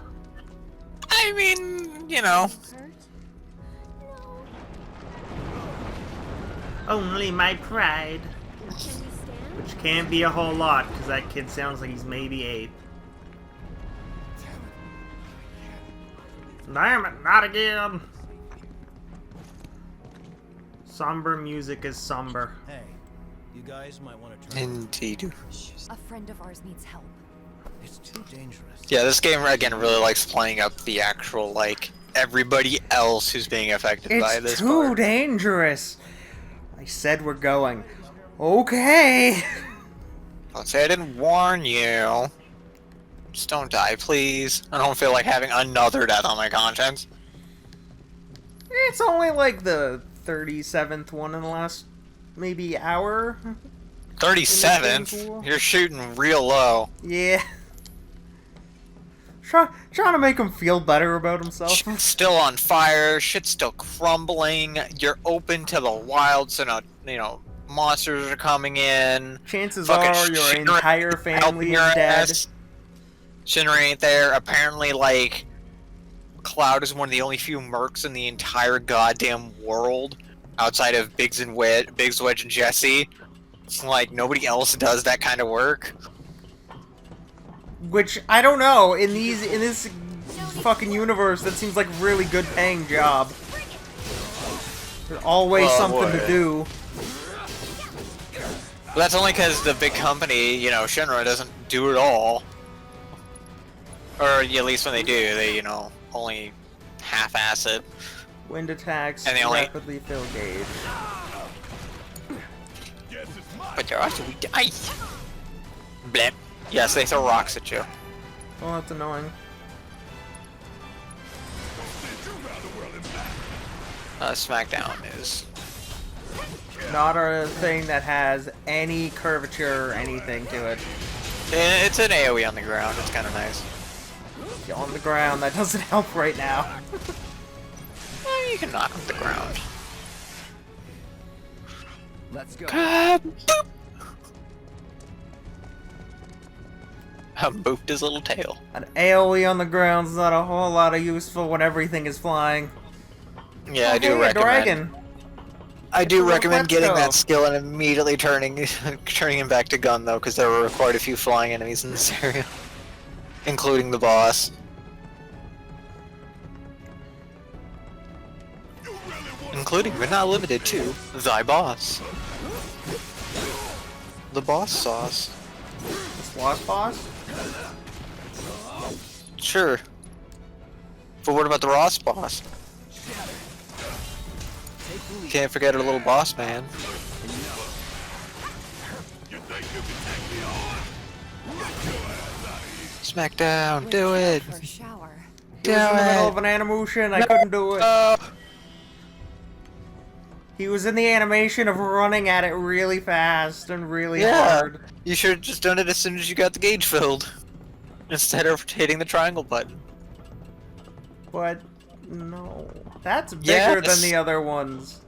I mean, you know. Hurt? No. Only my pride. Can we stand? Which can't be a whole lot, because that kid sounds like he's maybe 8. Damn it, not again! Somber music is somber. Hey, you guys might want to turn. Indeed. A friend of ours needs help. It's too dangerous. Yeah, this game again really likes playing up the actual, like, everybody else who's being affected by this It's too part. dangerous! I said we're going. Okay! Don't say I didn't warn you. Just don't die, please. I don't feel like having another death on my conscience. It's only like the 37th one in the last maybe hour. 37th? You're shooting real low. Yeah. Trying to make him feel better about himself. Shit's still on fire, shit's still crumbling, you're open to the wild, so now, you know, monsters are coming in. Chances Fucking are your Shinra entire helping family your is dead. ass. Shinra ain't there. Apparently, like, Cloud is one of the only few mercs in the entire goddamn world, outside of Biggs, Wedge, and Jesse. Like, nobody else does that kind of work. Which, I don't know, in this fucking universe, that seems like a really good paying job. There's always Oh, something boy. to do. But that's only because the big company, you know, Shinra doesn't do it all. Or at least when they do, they, you know, only half-ass it. Wind attacks And they only- rapidly fill gauge. Guess it's my But they're also weak to ice. Blip. Yes, they throw rocks at you. Oh, that's annoying. SmackDown is. Not a thing that has any curvature or anything to it. It's an AoE on the ground. It's kind of nice. On the ground, that doesn't help right now. Well, you can knock off the ground. Let's go. Boop. Booped his little tail. An AoE on the ground's not a whole lot of useful when everything is flying. Yeah, Oh, I do hey, a recommend. dragon. I It's a do little recommend pet getting that stove. skill and immediately turning him back to gun though, because there were quite a few flying enemies in this area, including the boss. Including, but not limited to, thy boss. The boss sauce. Lost boss? Sure. But what about the Ross boss? Can't forget our little boss man. Smackdown, do it! For a shower. He was in the middle of an animation, I couldn't do it. He was in the animation of running at it really fast and really hard. You should have just done it as soon as you got the gauge filled. Instead of hitting the triangle button. But, no. That's bigger than the other ones.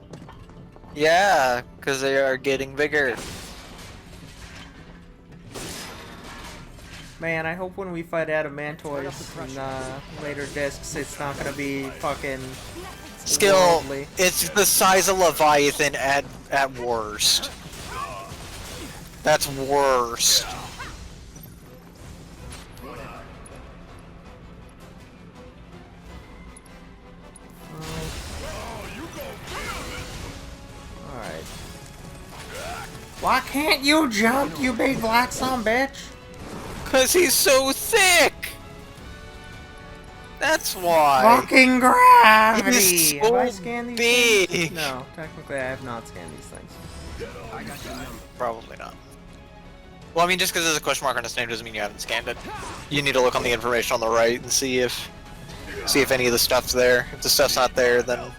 Yeah, because they are getting bigger. Man, I hope when we fight Adamantoids in later discs, it's not gonna be fucking Skill, worldly. it's the size of Leviathan at worst. That's worst. Alright. Why can't you jump, you big black son bitch? Cause he's so thick! That's why! Fucking gravity! He's so Have I scanned these big. things? No, technically I have not scanned these things. Probably not. Well, I mean, just because there's a question mark on his name doesn't mean you haven't scanned it. You need to look on the information on the right and see if any of the stuff's there. If the stuff's not there, then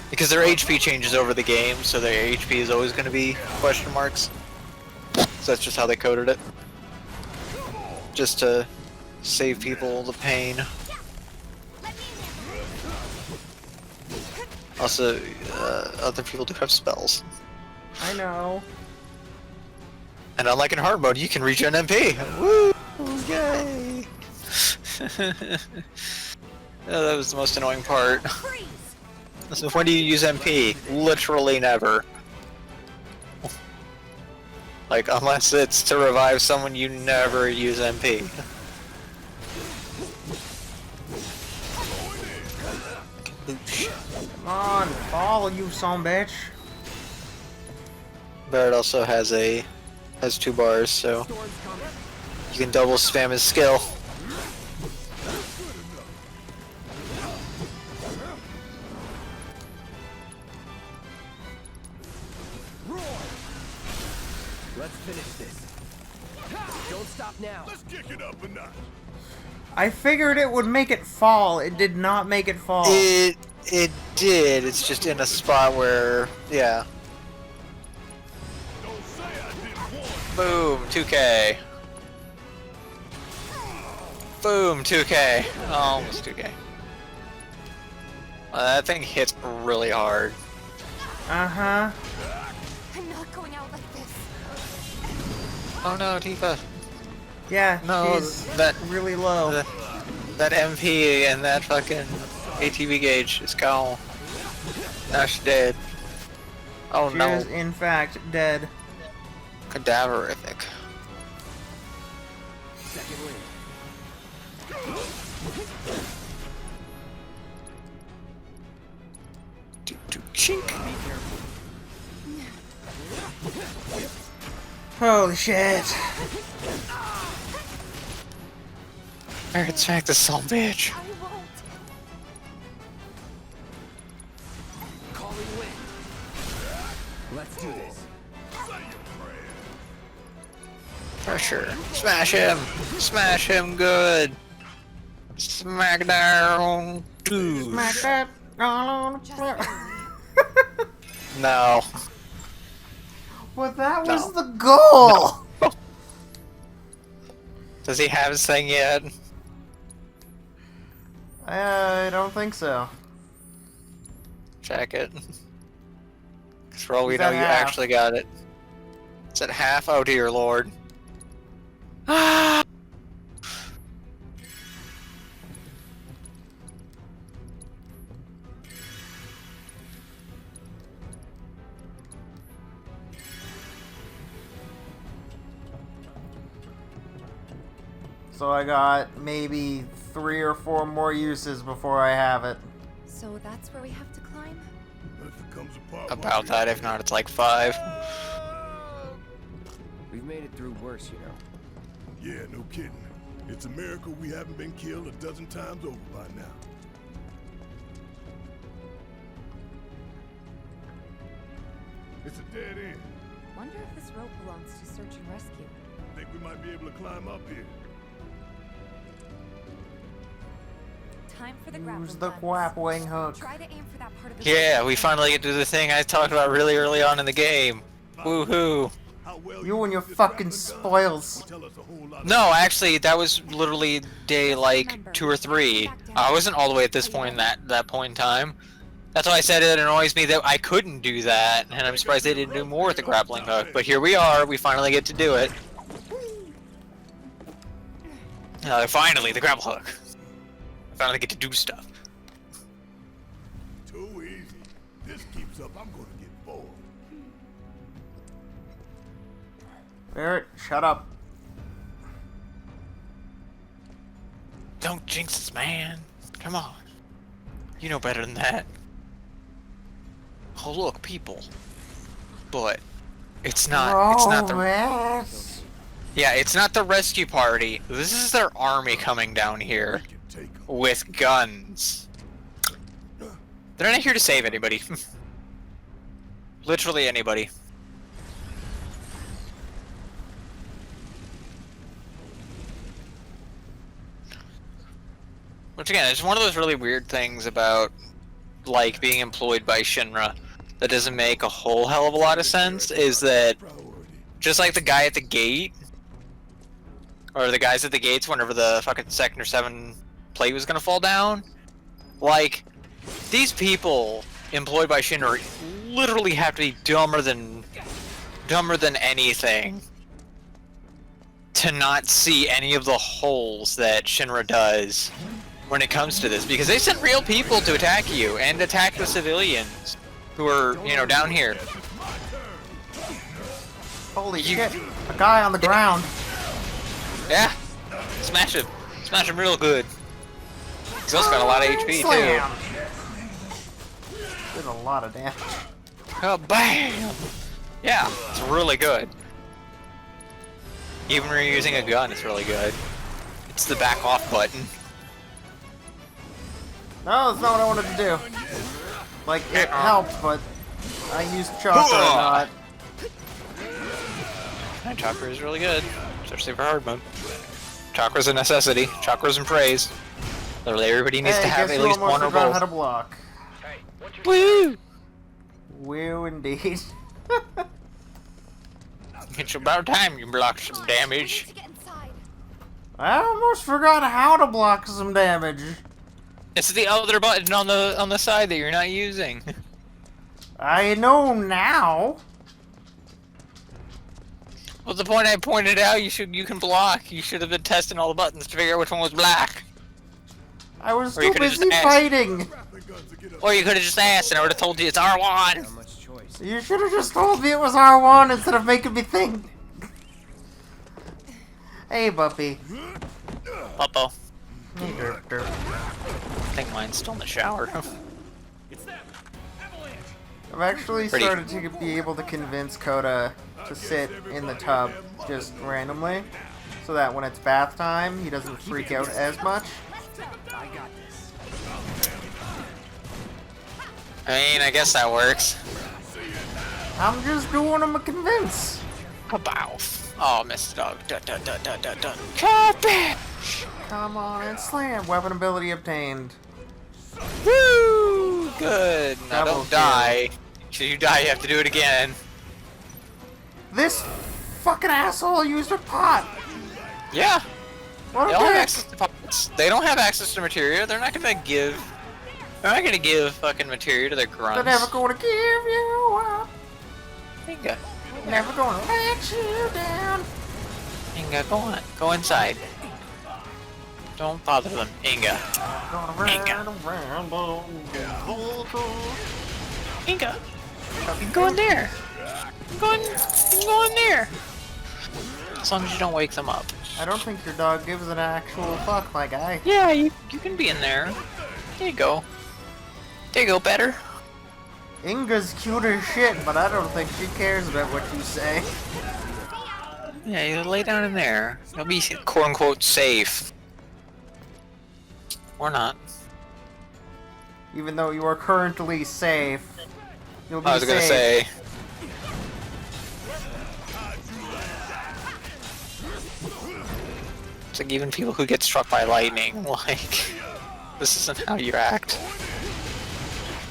because their HP changes over the game, so their HP is always going to be question marks. So that's just how they coded it. Just to save people the pain. Also, other people do have spells. I know. And unlike in hard mode, you can regen MP! Woo! Yay! Oh, that was the most annoying part. So when do you use MP? Literally never. Like, unless it's to revive someone, you never use MP. Come on, fall, you son bitch. Barrett also has 2 bars, so you can double spam his skill. Let's finish this. Don't stop now. Let's kick it up a notch. I figured it would make it fall. It did not make it fall. It did. It's just in a spot where, yeah. Don't say I didn't warn you. Boom, 2K. Boom, 2K. Oh, almost 2K. That thing hits really hard. Uh-huh. I'm not going out like this. Oh no, Tifa. Yeah, No, she's that really low. that MP and that fucking ATV gauge is gone. Now she's dead. Oh She no. is, in fact, dead. Cadaverific. Second wind. Chink. Holy shit. Alright, smack this son of a bitch. I won't. Calling wind. Let's do this. Pressure. Smash him! Smash him good! Smackdown! Dude. Smack that all on the Just floor. No. But that was No. the goal! Does he have his thing yet? I don't think so. Check it. Because for all we He's know, at you half. actually got it. It's at half? Oh dear lord. So I got maybe 3 or 4 more uses before I have it. So that's where we have to climb? If it comes apart, About that, if not, it's like 5. We've made it through worse, you know. Yeah, no kidding. It's a miracle we haven't been killed a dozen times over by now. It's a dead end. Wonder if this rope belongs to search and rescue. Think we might be able to climb up here. Time for the grappling Use the guns. grappling hook. Try to aim for that part of the Yeah, we finally get to the thing I talked about really early on in the game. Woohoo. How well You and your use this fucking grappling gun spoils. will tell us a whole lot No, actually, that was literally day like 2 or 3. I wasn't all the way at this point in that point in time. That's why I said it annoys me that I couldn't do that, and I'm surprised they didn't do more with the grappling hook. But here we are, we finally get to do it. Finally, the grapple hook. I finally get to do stuff. Too easy. This keeps up, I'm gonna get bored. Barrett, shut up. Don't jinx us, man. Come on. You know better than that. Oh look, people. But it's not the Romance. Yeah, it's not the rescue party. This is their army coming down here We can take 'em. with guns. They're not here to save anybody. Literally anybody. Which again, it's one of those really weird things about like being employed by Shinra that doesn't make a whole hell of a lot of sense, is that Priority. just like the guy at the gate, or the guys at the gates whenever the fucking Sector 7 plate was gonna fall down, like, these people employed by Shinra literally have to be dumber than anything to not see any of the holes that Shinra does when it comes to this, because they sent real people to attack you and attack the civilians who are, you know, down here. Holy shit. A guy on the ground. Yeah, smash him real good. He's also got a lot of HP Slam. too. Did a lot of damage. Oh, bam! Yeah, it's really good. Even when you're using a gun, it's really good. It's the back off button. No, that's not what I wanted to do. Like, it helped, but I used chakra not. And chakra is really good, especially for hard mode. Chakra's a necessity. Chakra's in praise. Literally everybody needs to have guess at you least almost one or forgot how both. to block. Woo! Woo, indeed. It's about time you block some damage. To get inside. I almost forgot how to block some damage. It's the other button on the side that you're not using. I know now. Well, the point I pointed out, you can block. You should have been testing all the buttons to figure out which one was black. I was Or you too could've busy just asked. fighting. Grappling guns to get us. Or you could have just asked and I would have told you it's R1. Not much choice. You should have just told me it was R1 instead of making me think. Hey, Buffy. Uh-oh. Hey, derp, derp. I think mine's still in the shower. I've actually Pretty. started to be able to convince Coda to sit in the tub just randomly, so that when it's bath time, he doesn't freak out as much. I got this. I mean, I guess that works. I'm just doing him a convince. Kabow. Oh, missed dog. Dun, dun, dun, dun, dun, dun. Cabbage! Come on and slam. Weapon ability obtained. Woo! Good. Now Double don't kill. die. If you die, you have to do it again. This fucking asshole used a pot. Yeah. What They a don't have dick. access to pots. They don't have access to materia. They're not gonna give fucking materia to their grunts. They're never gonna give you up. Inga. Never gonna let you down. Inga, go on. Go inside. Don't bother them. Inga. Gonna run Inga. around on the Inga. You can go in there. You can go in there. As long as you don't wake them up. I don't think your dog gives an actual fuck, my guy. Yeah, you can be in there. There you go. There you go, better. Inga's cute as shit, but I don't think she cares about what you say. Yeah, you lay down in there. You'll be quote-unquote safe. Or not. Even though you are currently safe, you'll be I was gonna safe. say. It's like even people who get struck by lightning, like, this isn't how you act.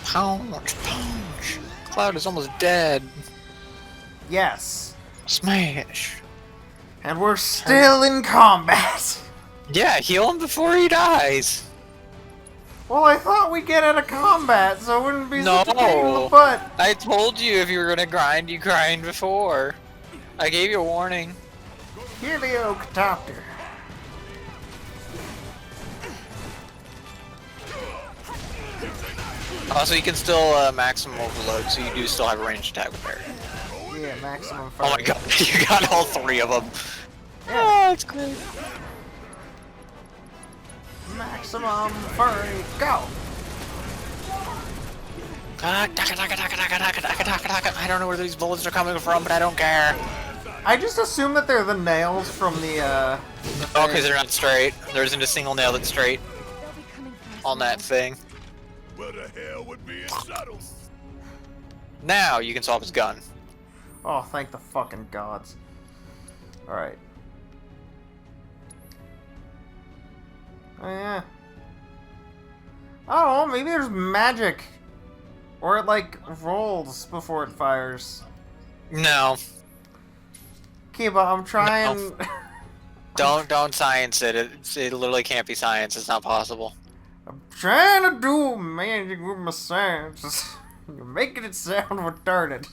Punch, punch. Cloud is almost dead. Yes. Smash. And we're still in combat. Yeah, heal him before he dies. Well, I thought we'd get out of combat, so it wouldn't be No. such a pain in the butt. I told you if you were gonna grind, you grind before. I gave you a warning. Heliocopter. Also, you can still maximum overload, so you do still have a ranged attack with Barry. Yeah, maximum Oh fire. my god, you got all three of them. Yeah. Oh, that's great. Maximum furry, go! I don't know where these bullets are coming from, but I don't care. I just assume that they're the nails from the Oh, because they're not straight. There isn't a single nail that's straight They'll be coming for us on that thing. Where the hell would be a shuttle? Now you can solve his gun. Oh, thank the fucking gods. Alright. Oh, yeah. I don't know, maybe there's magic. Or it, like, rolls before it fires. No. Kiba, I'm trying... Don't science it. It literally can't be science. It's not possible. I'm trying to do magic with my science. You're making it sound retarded.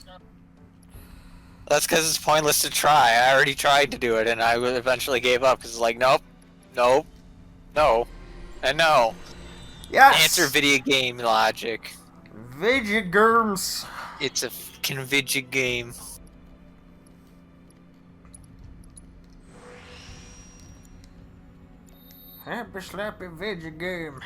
That's because it's pointless to try. I already tried to do it, and I eventually gave up because it's like, nope, nope, no, and no. Yes! Answer video game logic. Vigigurms. It's a fucking video game. Happy slappy veggie game.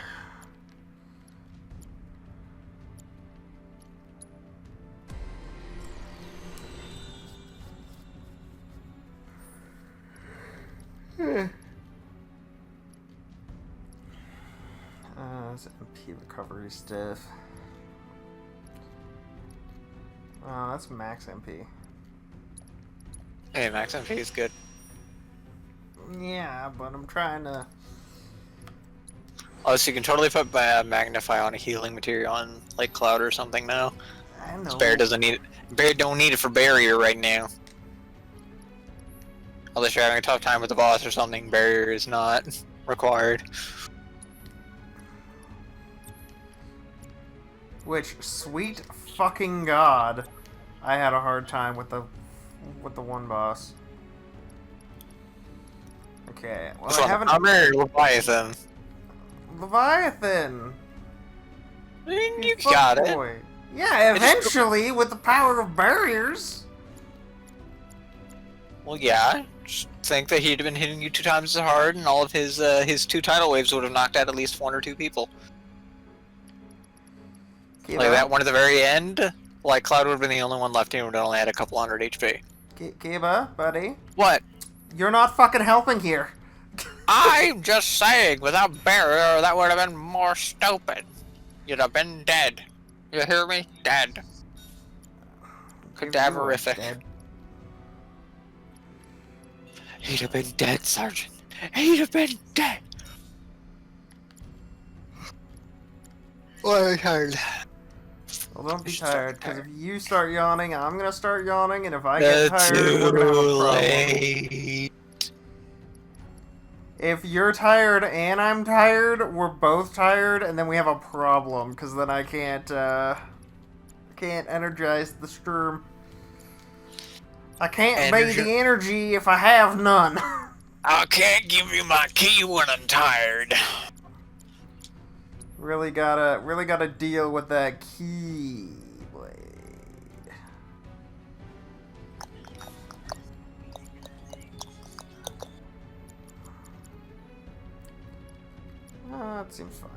That's MP recovery stuff. Oh, that's max MP. Hey, Max MP is good. Yeah, but I'm trying to... Oh, so you can totally put Magnify on a healing material on like Cloud or something now. I know. Bear doesn't need it. Bear don't need it for barrier right now. Unless you're having a tough time with the boss or something, barrier is not required. Which, sweet fucking god, I had a hard time with the one boss. Okay, well I haven't... Leviathan. Leviathan! You got it. Boy. Yeah, eventually, with the power of barriers. Well, yeah. Just think that he'd have been hitting you 2 times as hard, and all of his 2 tidal waves would have knocked out at least 1 or 2 people. Kiba, Like that one at the very end, like Cloud would have been the only one left, and would only had a couple hundred HP. Kiba, buddy, What? you're not fucking helping here. I'm just saying, without barrier, that would have been more stupid. You'd have been dead. You hear me? Dead. Cadaverific. Dead. He'd have been dead, Sergeant. He'd have been dead. Oh, I'm tired. Well, don't be Just tired, because if tired. you start yawning, I'm gonna start yawning, and if I get tired, we're gonna have a Too problem. late. If you're tired and I'm tired, we're both tired, and then we have a problem, because then I can't energize the sturm. I can't be the energy if I have none. I can't give you my key when I'm tired. Really gotta deal with that key blade. that seems fine.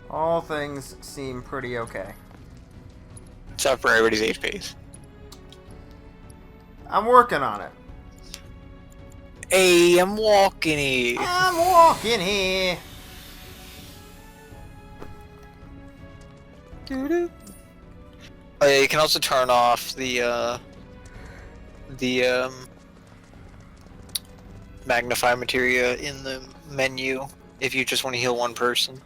All things seem pretty okay. Except for everybody's HPs. I'm working on it. Hey, I'm walking here. I'm walking here. Oh yeah, you can also turn off the magnify materia in the menu if you just want to heal one person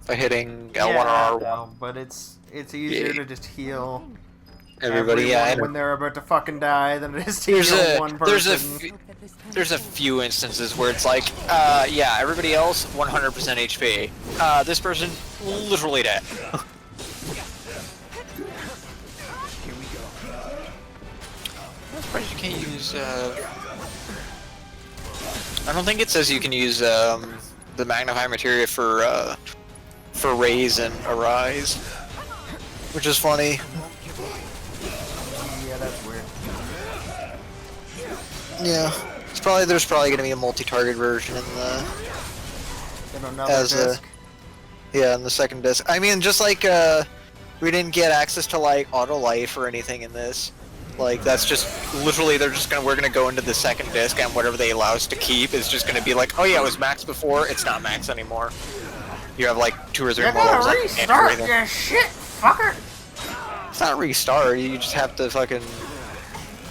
by hitting L1 or R1. No, but it's easier to just heal Everybody, yeah. when they're about to fucking die than it is to heal one person. There's a few instances where it's like, yeah, everybody else 100% HP. This person literally dead. I'm surprised you can't use. I don't think it says you can use the magnify materia for raise and arise, which is funny. Yeah, that's weird. Yeah, there's probably gonna be a multi-target version in the In another disc. Yeah, in the second disc. I mean, just like we didn't get access to like auto life or anything in this. Like that's just literally we're gonna go into the second disc and whatever they allow us to keep is just gonna be like, oh yeah, it was max before, it's not max anymore. You have like 2 or 3 more levels. You gotta restart your shit, fucker. It's not restart. You just have to fucking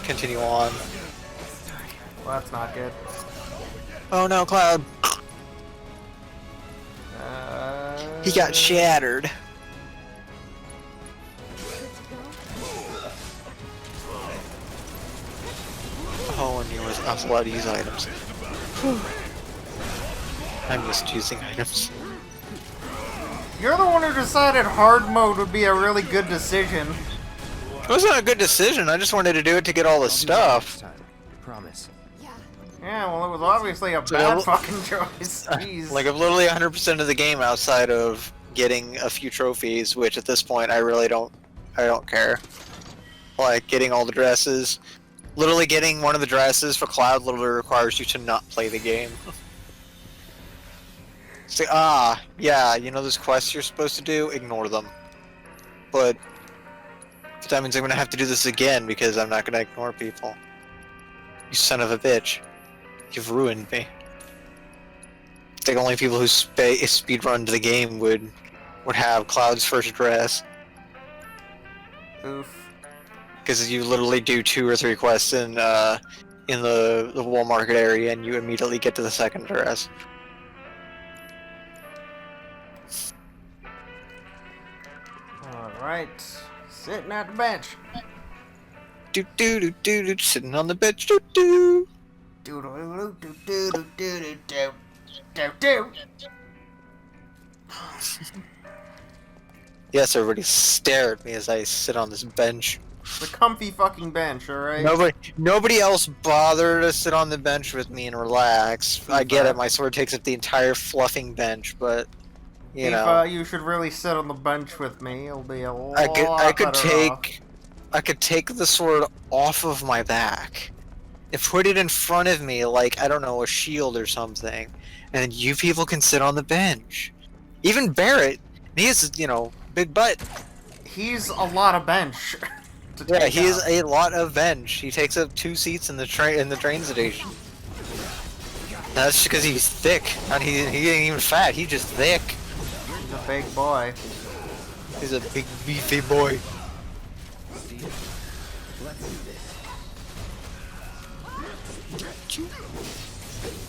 continue on. Well, that's not good. Oh no, Cloud. He got shattered. Oh, and he was not allowed to use items. I missed using items. You're the one who decided hard mode would be a really good decision. It wasn't a good decision. I just wanted to do it to get all the stuff. Promise. Yeah, well, it was obviously a bad fucking choice. Jeez. Like, I'm literally 100% of the game outside of getting a few trophies, which at this point I really don't care. Like, getting all the dresses. Literally getting one of the dresses for Cloud literally requires you to not play the game. It's like, yeah, you know those quests you're supposed to do? Ignore them. But that means I'm gonna have to do this again because I'm not gonna ignore people. You son of a bitch. You've ruined me. It's like only people who speedrun the game would have Cloud's first dress. Oof. Because you literally do 2 or 3 quests in the wool market area and you immediately get to the second dress. Alright. Sitting at the bench. Sitting on the bench. Do do. Yes, everybody stare at me as I sit on this bench. It's a comfy fucking bench, alright? Nobody else bother to sit on the bench with me and relax. I get it, my sword takes up the entire fluffing bench, but you know. You should really sit on the bench with me. It'll be a lot I could better off. I could take the sword off of my back and put it in front of me like, I don't know, a shield or something. And you people can sit on the bench. Even Barrett, he has, you know, big butt. He's a lot of bench. Yeah, he is a lot of bench. He takes up 2 seats in the train station. That's because he's thick. And he ain't even fat, he's just thick. He's a big boy. He's a big beefy boy.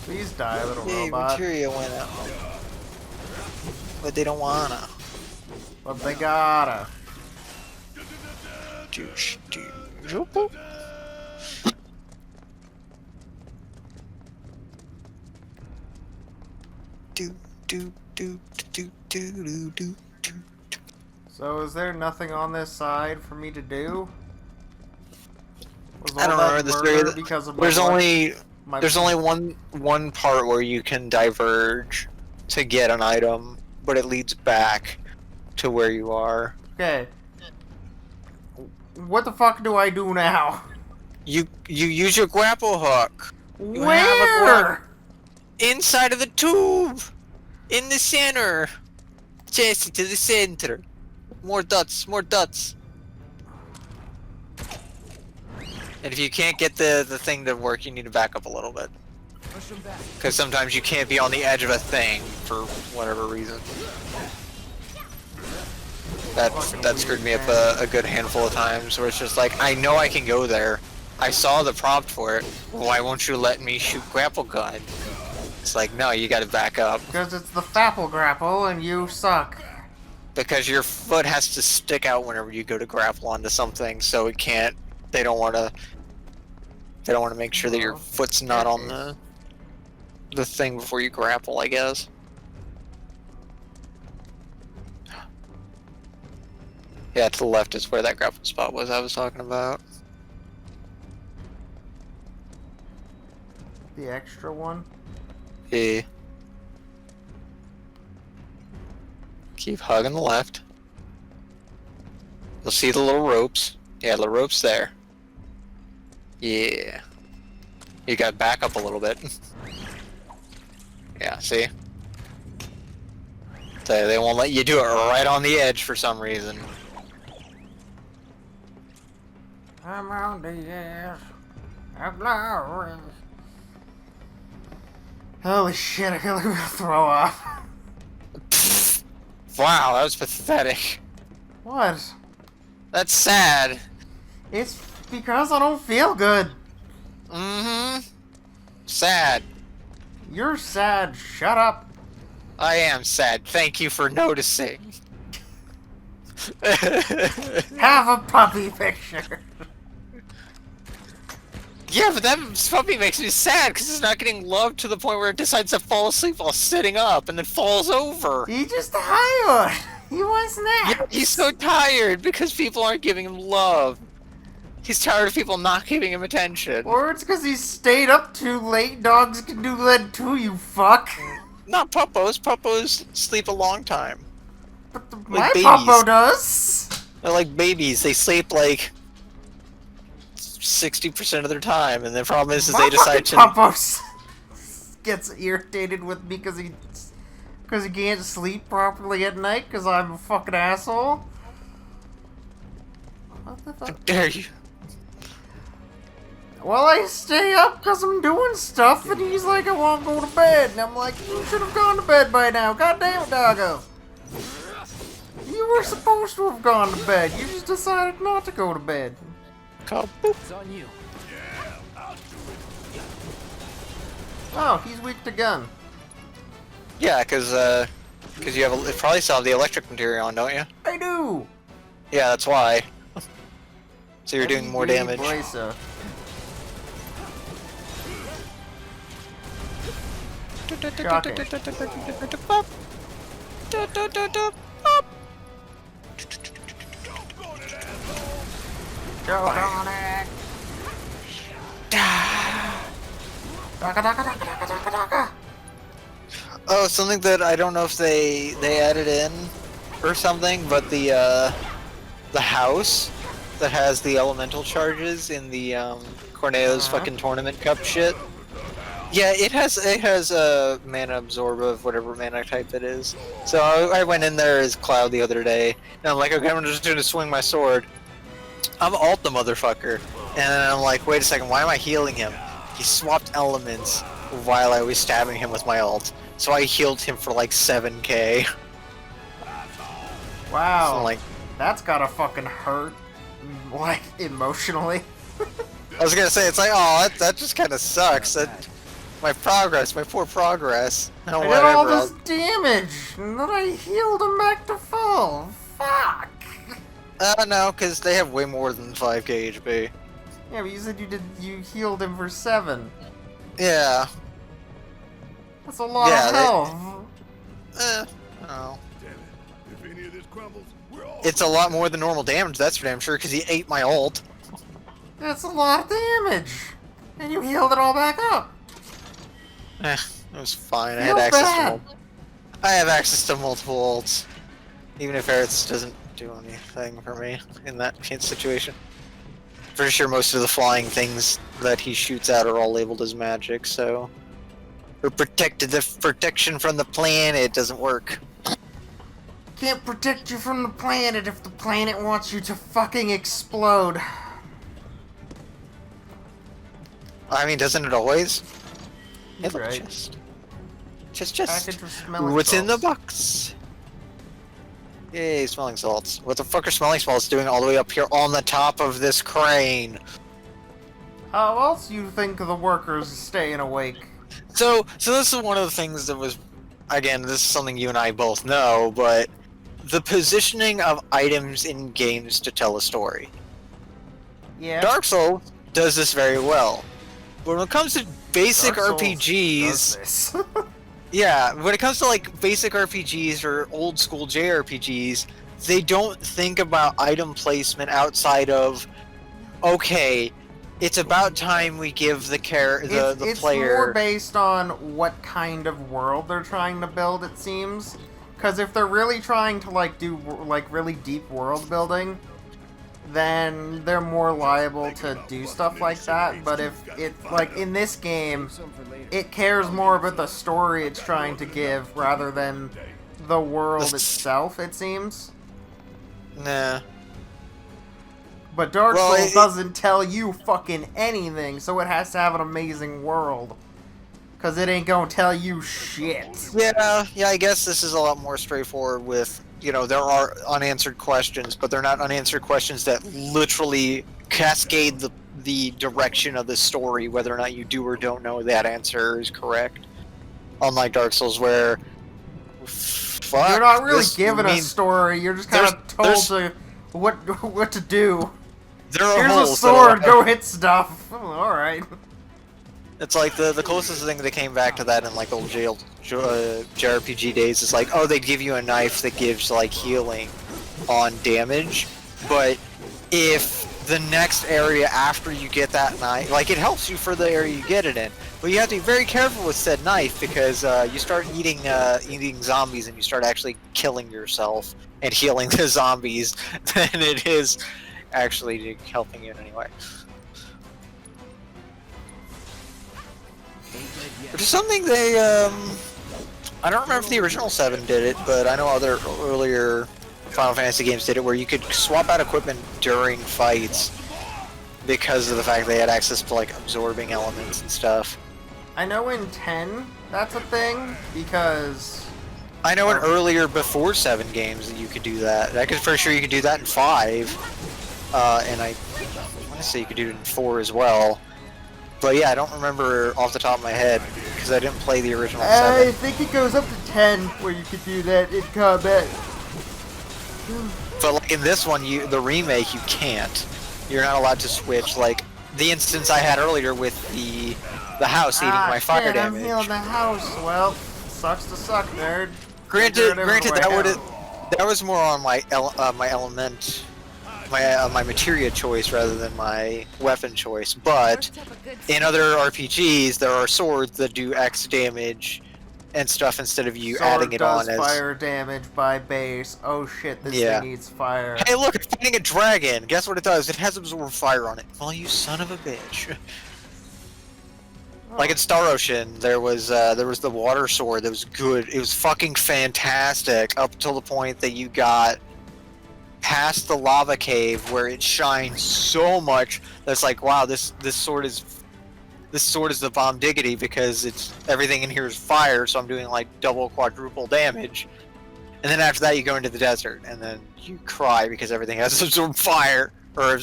Please die, little Hey, robot. materia went out. But they don't wanna. But they gotta. Douche. So is there nothing on this side for me to do? I don't remember this area. Because of There's only one part where you can diverge to get an item, but it leads back to where you are. Okay. What the fuck do I do now? You use your grapple hook. You have a Where? inside of the tube. In the center. Jesse, to the center. More dots, more dots. And if you can't get the thing to work, you need to back up a little bit. Because sometimes you can't be on the edge of a thing for whatever reason. That screwed me up a good handful of times, where it's just like, I know I can go there. I saw the prompt for it. Why won't you let me shoot grapple gun? It's like, no, you gotta back up. Because it's the Fapple grapple and you suck. Because your foot has to stick out whenever you go to grapple onto something, so it can't. They don't want to make sure that your foot's not on the thing before you grapple, I guess. Yeah, to the left is where that grapple spot was I was talking about. The extra one? Yeah. Keep hugging the left. You'll see the little ropes. Yeah, the rope's there. Yeah. You got back up a little bit. Yeah, see? So they won't let you do it right on the edge for some reason. I'm on the edge of glory. Holy shit, I feel like I'm gonna throw up. Wow, that was pathetic. What? That's sad. It's because I don't feel good. Mm-hmm. Sad. You're sad, shut up. I am sad. Thank you for noticing. Have a puppy picture. Yeah, but that puppy makes me sad because it's not getting loved to the point where it decides to fall asleep while sitting up and then falls over. He just tired. He wants snacks. Yeah, he's so tired because people aren't giving him love. He's tired of people not giving him attention. Or it's because he stayed up too late. Dogs can do that too, you fuck. Not puppos. Puppos sleep a long time. But Like my babies. puppo does. They're like babies. They sleep like 60% of their time, and the problem is My they decide to. puppo gets irritated with me because he can't sleep properly at night because I'm a fucking asshole. What the How fuck? dare you? Well, I stay up because I'm doing stuff, and he's like, I won't go to bed. And I'm like, you should have gone to bed by now. God damn it, doggo. You were supposed to have gone to bed. You just decided not to go to bed. Boop. It's on you. Oh, he's weak to gun. Yeah, because you have it probably still have the electric material on, don't you? I do. Yeah, that's why. So you're doing more damage. Bracer. Shocking. Go on it. Daka, daka, daka, daka, daka, daka. Oh, something that I don't know if they added in or something, but the house that has the elemental charges in the Corneo's fucking tournament cup shit. Yeah, it has a mana absorb of whatever mana type it is. So I went in there as Cloud the other day, and I'm like, okay, I'm just gonna swing my sword. I'm ult the motherfucker, and then I'm like, wait a second, why am I healing him? He swapped elements while I was stabbing him with my ult, so I healed him for like 7k. Wow. So, like, that's gotta fucking hurt, like, emotionally. I was gonna say, it's like, oh, that just kind of sucks. That my poor progress. I did all this damage, and then I healed him back to full. Fuck. No, because they have way more than 5k HP. Yeah, but you said you healed him for 7. Yeah. That's a lot of health. Oh. Damn it. If any of this crumbles, we're all It's a lot more than normal damage, that's for damn sure, because he ate my ult. That's a lot of damage. And you healed it all back up. It was fine. I Feel had access bad. to I have access to multiple ults. Even if Eretz doesn't do anything for me in that situation. pretty sure most of the flying things that he shoots out are all labeled as magic, so... For protection from the planet doesn't work. Can't protect you from the planet if the planet wants you to fucking explode. I mean, doesn't it always? You're Look, right. Just. Package with smelling What's in the salts. box? Yay, smelling salts. What the fuck are smelling salts doing all the way up here on the top of this crane? How else you think the workers staying awake? So this is one of the things that was, again, this is something you and I both know, but the positioning of items in games to tell a story. Yeah. Dark Souls does this very well. But when it comes to basic Dark Souls RPGs, does this. yeah, when it comes to like basic RPGs or old school JRPGs, they don't think about item placement outside of, okay, it's about time we give the player. It's more based on what kind of world they're trying to build, it seems. Because if they're really trying to like do like really deep world building, then they're more liable to do stuff like that. But if it like in this game, it cares more about the story it's trying to give rather than the world itself, it seems. Nah. But Dark Well, Souls doesn't tell you fucking anything, so it has to have an amazing world. Because it ain't gonna tell you shit. Yeah, I guess this is a lot more straightforward with, you know, there are unanswered questions, but they're not unanswered questions that literally cascade the direction of the story, whether or not you do or don't know that answer is correct. Unlike Dark Souls where... Fuck, You're not really given a story, you're just kind of told there's- to what to do. There are Here's a holes that sword, are- go hit stuff. Oh, alright. It's like the closest thing that came back to that in like old JRPG days is like, oh, they give you a knife that gives like healing on damage, but if the next area after you get that knife, like it helps you for the area you get it in, but you have to be very careful with said knife because you start eating zombies and you start actually killing yourself and healing the zombies than it is actually helping you in any way. Which is something they, I don't remember if the original 7 did it, but I know other earlier Final Fantasy games did it, where you could swap out equipment during fights because of the fact they had access to, like, absorbing elements and stuff. I know in 10, that's a thing, because... I know in earlier, before 7 games, that you could do that. I could for sure you could do that in 5, and I want to say you could do it in 4 as well. But yeah, I don't remember off the top of my head, because I didn't play the original 7. I think it goes up to 10, where you could do that in combat. But like in this one, the remake, you can't. You're not allowed to switch. Like the instance I had earlier with the house eating my fire shit, damage. I'm healing the house. Well, sucks to suck, nerd. Granted, Figure it that was more on my my materia choice rather than my weapon choice. But in other RPGs, there are swords that do X damage and stuff instead of you adding it on as fire damage by base. Oh shit, this thing needs fire. Hey, look, it's fighting a dragon. Guess what it does? It has absorb fire on it. Well, you son of a bitch. Like in Star Ocean, there was the water sword that was good. It was fucking fantastic up until the point that you got past the lava cave where it shines so much that's like, wow, this sword is the bomb diggity because it's everything in here is fire, so I'm doing like double, quadruple damage. And then after that, you go into the desert, and then you cry because everything has absorbed fire, or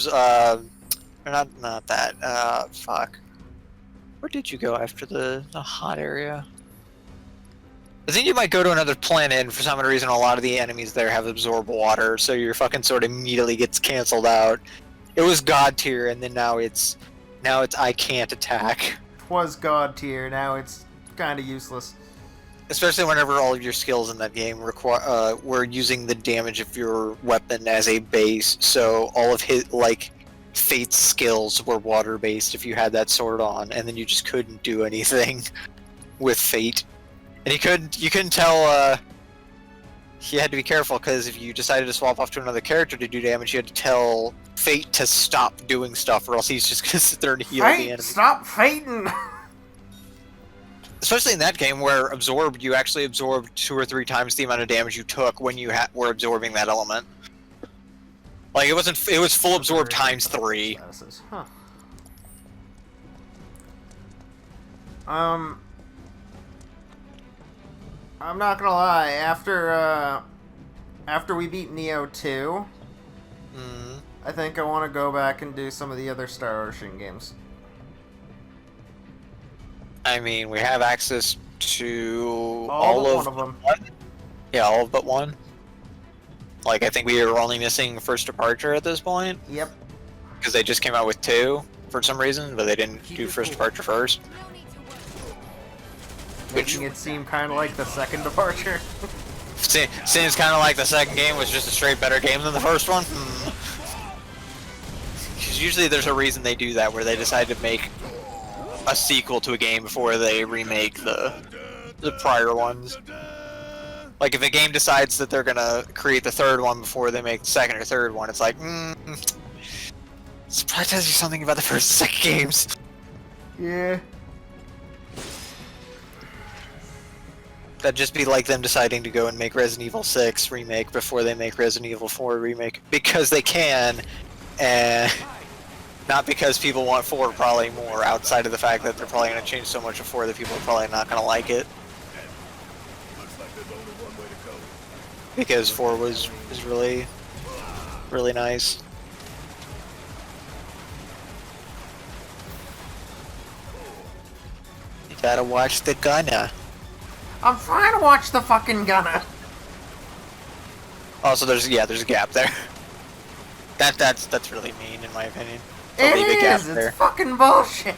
not that. Fuck. Where did you go after the hot area? I think you might go to another planet, and for some reason, a lot of the enemies there have absorbed water, so your fucking sword immediately gets canceled out. It was God tier, and then now it's I can't attack. Was God tier, now it's kind of useless. Especially whenever all of your skills in that game were using the damage of your weapon as a base, so all of his, like, Fate's skills were water-based if you had that sword on, and then you just couldn't do anything with Fate. And you couldn't tell, you had to be careful because if you decided to swap off to another character to do damage, you had to tell Fate to stop doing stuff, or else he's just gonna sit there and heal the Fate, enemy. stop fating! Especially in that game where absorbed, you actually absorbed 2 or 3 times the amount of damage you took when you were absorbing that element. Like it wasn't. It was full absorb times 3. Huh. I'm not gonna lie. After we beat Neo 2, I think I want to go back and do some of the other Star Ocean games. I mean, we have access to All but of one of them. one. Yeah, all but one. Like, I think we were only missing First Departure at this point. Yep. Because they just came out with 2 for some reason, but they didn't do First Departure first. Making it seem kind of like the second Departure. Seems kind of like the second game was just a straight better game than the first one. Because usually there's a reason they do that, where they decide to make a sequel to a game before they remake the prior ones. Like if a game decides that they're gonna create the third one before they make the second or third one, it's like, this probably tells you something about the first and second games. Yeah. That'd just be like them deciding to go and make Resident Evil 6 remake before they make Resident Evil 4 remake. Because they can, and not because people want 4 probably more, outside of the fact that they're probably going to change so much of 4 that people are probably not going to like it. Because 4 was really, really nice. You gotta watch the gunna. I'm trying to watch the fucking gunna. Also, there's a gap there. That's really mean in my opinion. To It leave a gap is. there. It's fucking bullshit.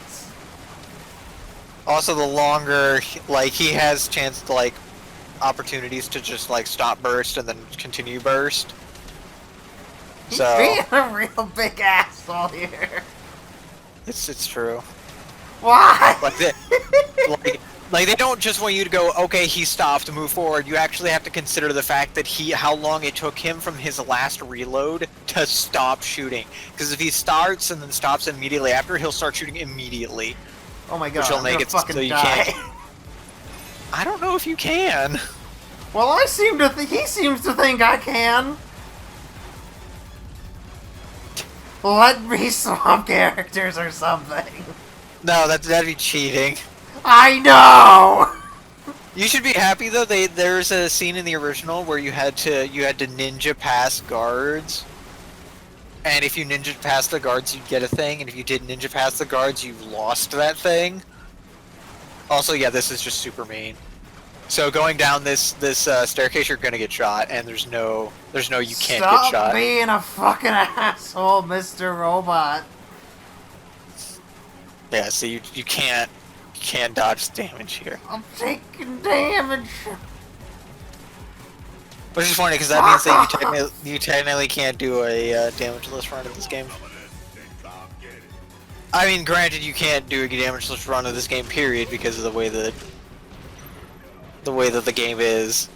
Also, the longer, like, he has chance to, like, opportunities to just, like, stop burst and then continue burst. He's So being a real big asshole here. it's true. Why? Like they don't just want you to go, okay, he stopped, move forward. You actually have to consider the fact that how long it took him from his last reload to stop shooting. Because if he starts and then stops immediately after, he'll start shooting immediately. Oh my god, Which will I'm make gonna it fucking so you die. can't. I don't know if you can. Well, he seems to think I can. Let me swap characters or something. No, that'd be cheating. I know. You should be happy though. There's a scene in the original where you had to ninja past guards, and if you ninja past the guards, you'd get a thing, and if you didn't ninja past the guards, you lost that thing. Also, yeah, this is just super mean. So going down this staircase, you're gonna get shot, and there's no you can't get shot. Stop being a fucking asshole, Mr. Robot. Yeah, so you can't dodge damage here. I'm taking damage. Which is funny because that means that you technically can't do a damageless run of this game. I mean, granted, you can't do a damageless run of this game, period, because of the way that the game is.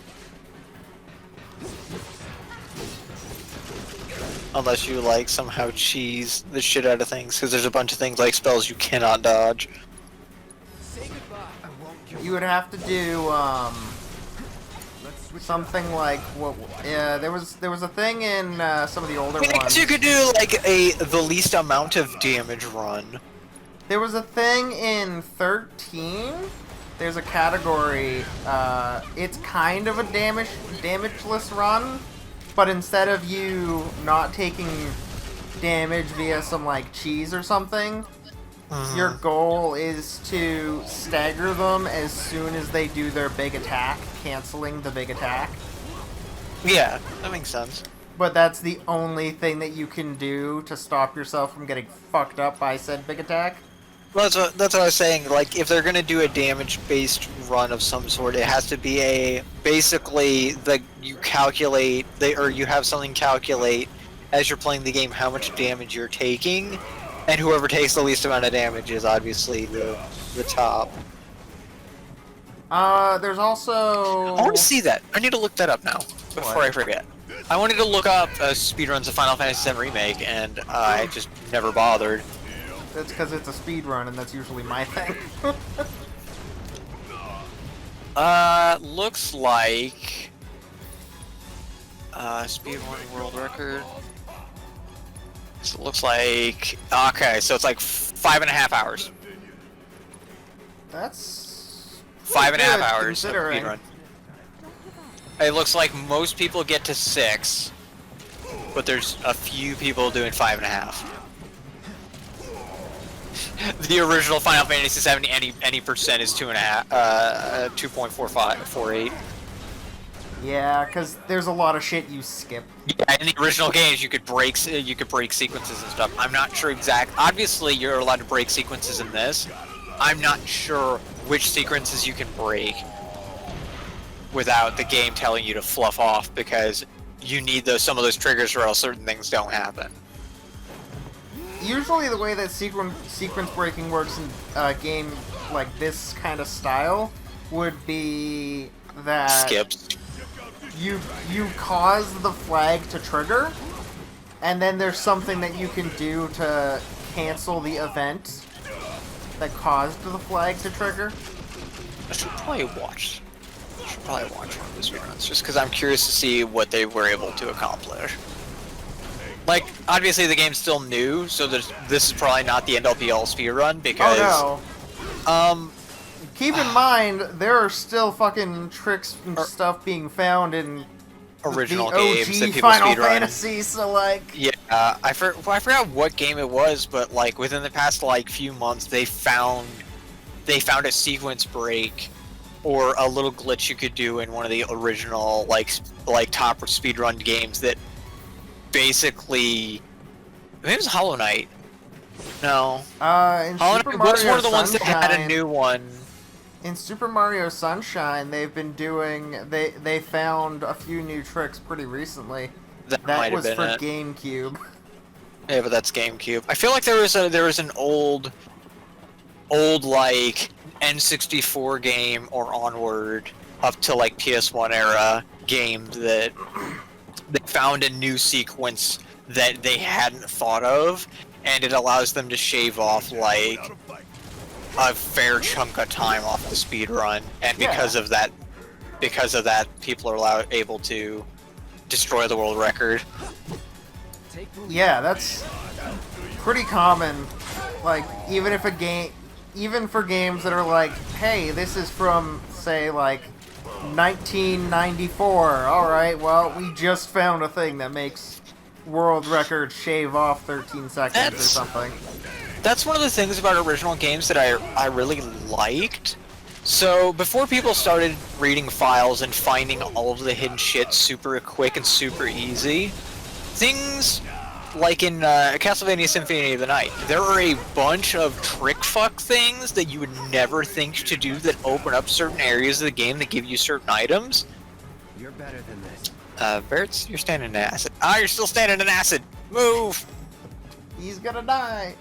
Unless you like somehow cheese the shit out of things, because there's a bunch of things like spells you cannot dodge. You would have to do something like what? Yeah, there was a thing in some of the older I guess ones. you could do like the least amount of damage run. There was a thing in 13. There's a category. It's kind of a damageless run, but instead of you not taking damage via some like cheese or something, your goal is to stagger them as soon as they do their big attack, canceling the big attack. Yeah, that makes sense. But that's the only thing that you can do to stop yourself from getting fucked up by said big attack. Well, that's what I was saying. Like, if they're gonna do a damage-based run of some sort, it has to be basically you calculate or you have something calculate as you're playing the game how much damage you're taking, and whoever takes the least amount of damage is obviously the top. There's also... I want to see that. I need to look that up now before I forget. I wanted to look up speedruns of Final Fantasy VII Remake, and I just never bothered. That's because it's a speed run, and that's usually my thing. Looks like speedrun world record. So it looks like okay, so it's like 5.5 hours. That's 5.5 good, hours of considering. speedrun. It looks like most people get to 6, but there's a few people doing 5.5. The original Final Fantasy VII, any percent is 2.5, 2.4548. Yeah, because there's a lot of shit you skip. Yeah, in the original games, you could break sequences and stuff. I'm not sure exact. Obviously, you're allowed to break sequences in this. I'm not sure which sequences you can break without the game telling you to fluff off, because you need some of those triggers or else certain things don't happen. Usually the way that sequence breaking works in a game like this kind of style would be that Skips. you cause the flag to trigger, and then there's something that you can do to cancel the event that caused the flag to trigger. I should probably watch one of these reruns, just because I'm curious to see what they were able to accomplish. Like, obviously the game's still new, so this is probably not the end-all be-all speedrun, because... Oh no. Keep in mind, there are still fucking tricks and stuff being found in original the games OG that people Final speedrun. Fantasy, so like... Yeah, I forgot what game it was, but like within the past like few months, they found a sequence break or a little glitch you could do in one of the original like top speedrun games that basically, I think it was Hollow Knight. No. In Hollow Super Knight was Mario one of the ones that had a Sunshine- new one. In Super Mario Sunshine, they've been doing... They found a few new tricks pretty recently. That That might have was been for it. GameCube. Yeah, but that's GameCube. I feel like there was an old like N64 game or onward up to like PS1 era game that they found a new sequence that they hadn't thought of, and it allows them to shave off like a fair chunk of time off the speed run, and because of that, people are able to destroy the world record. Yeah, that's pretty common. Like, even for games that are like, hey, this is from, say, like, 1994. Alright, well, we just found a thing that makes world record shave off 13 seconds or something. That's one of the things about original games that I really liked. So, before people started reading files and finding all of the hidden shit super quick and super easy, things like in Castlevania Symphony of the Night, there are a bunch of trick fuck things that you would never think to do that open up certain areas of the game that give you certain items. You're better than this. Bertz, you're standing in acid. Ah, you're still standing in acid! Move! He's gonna die.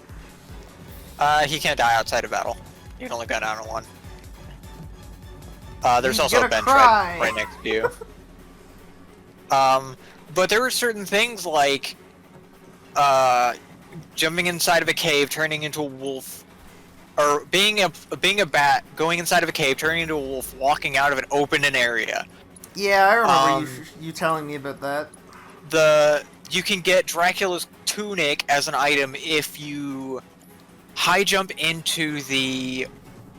He can't die outside of battle. You can only go down to one. There's He's also a gonna bench cry. right next to you. But there were certain things like jumping inside of a cave, turning into a wolf, or being a bat, going inside of a cave, turning into a wolf, walking out of an open area. Yeah, I remember you telling me about that. You can get Dracula's tunic as an item if you high jump into the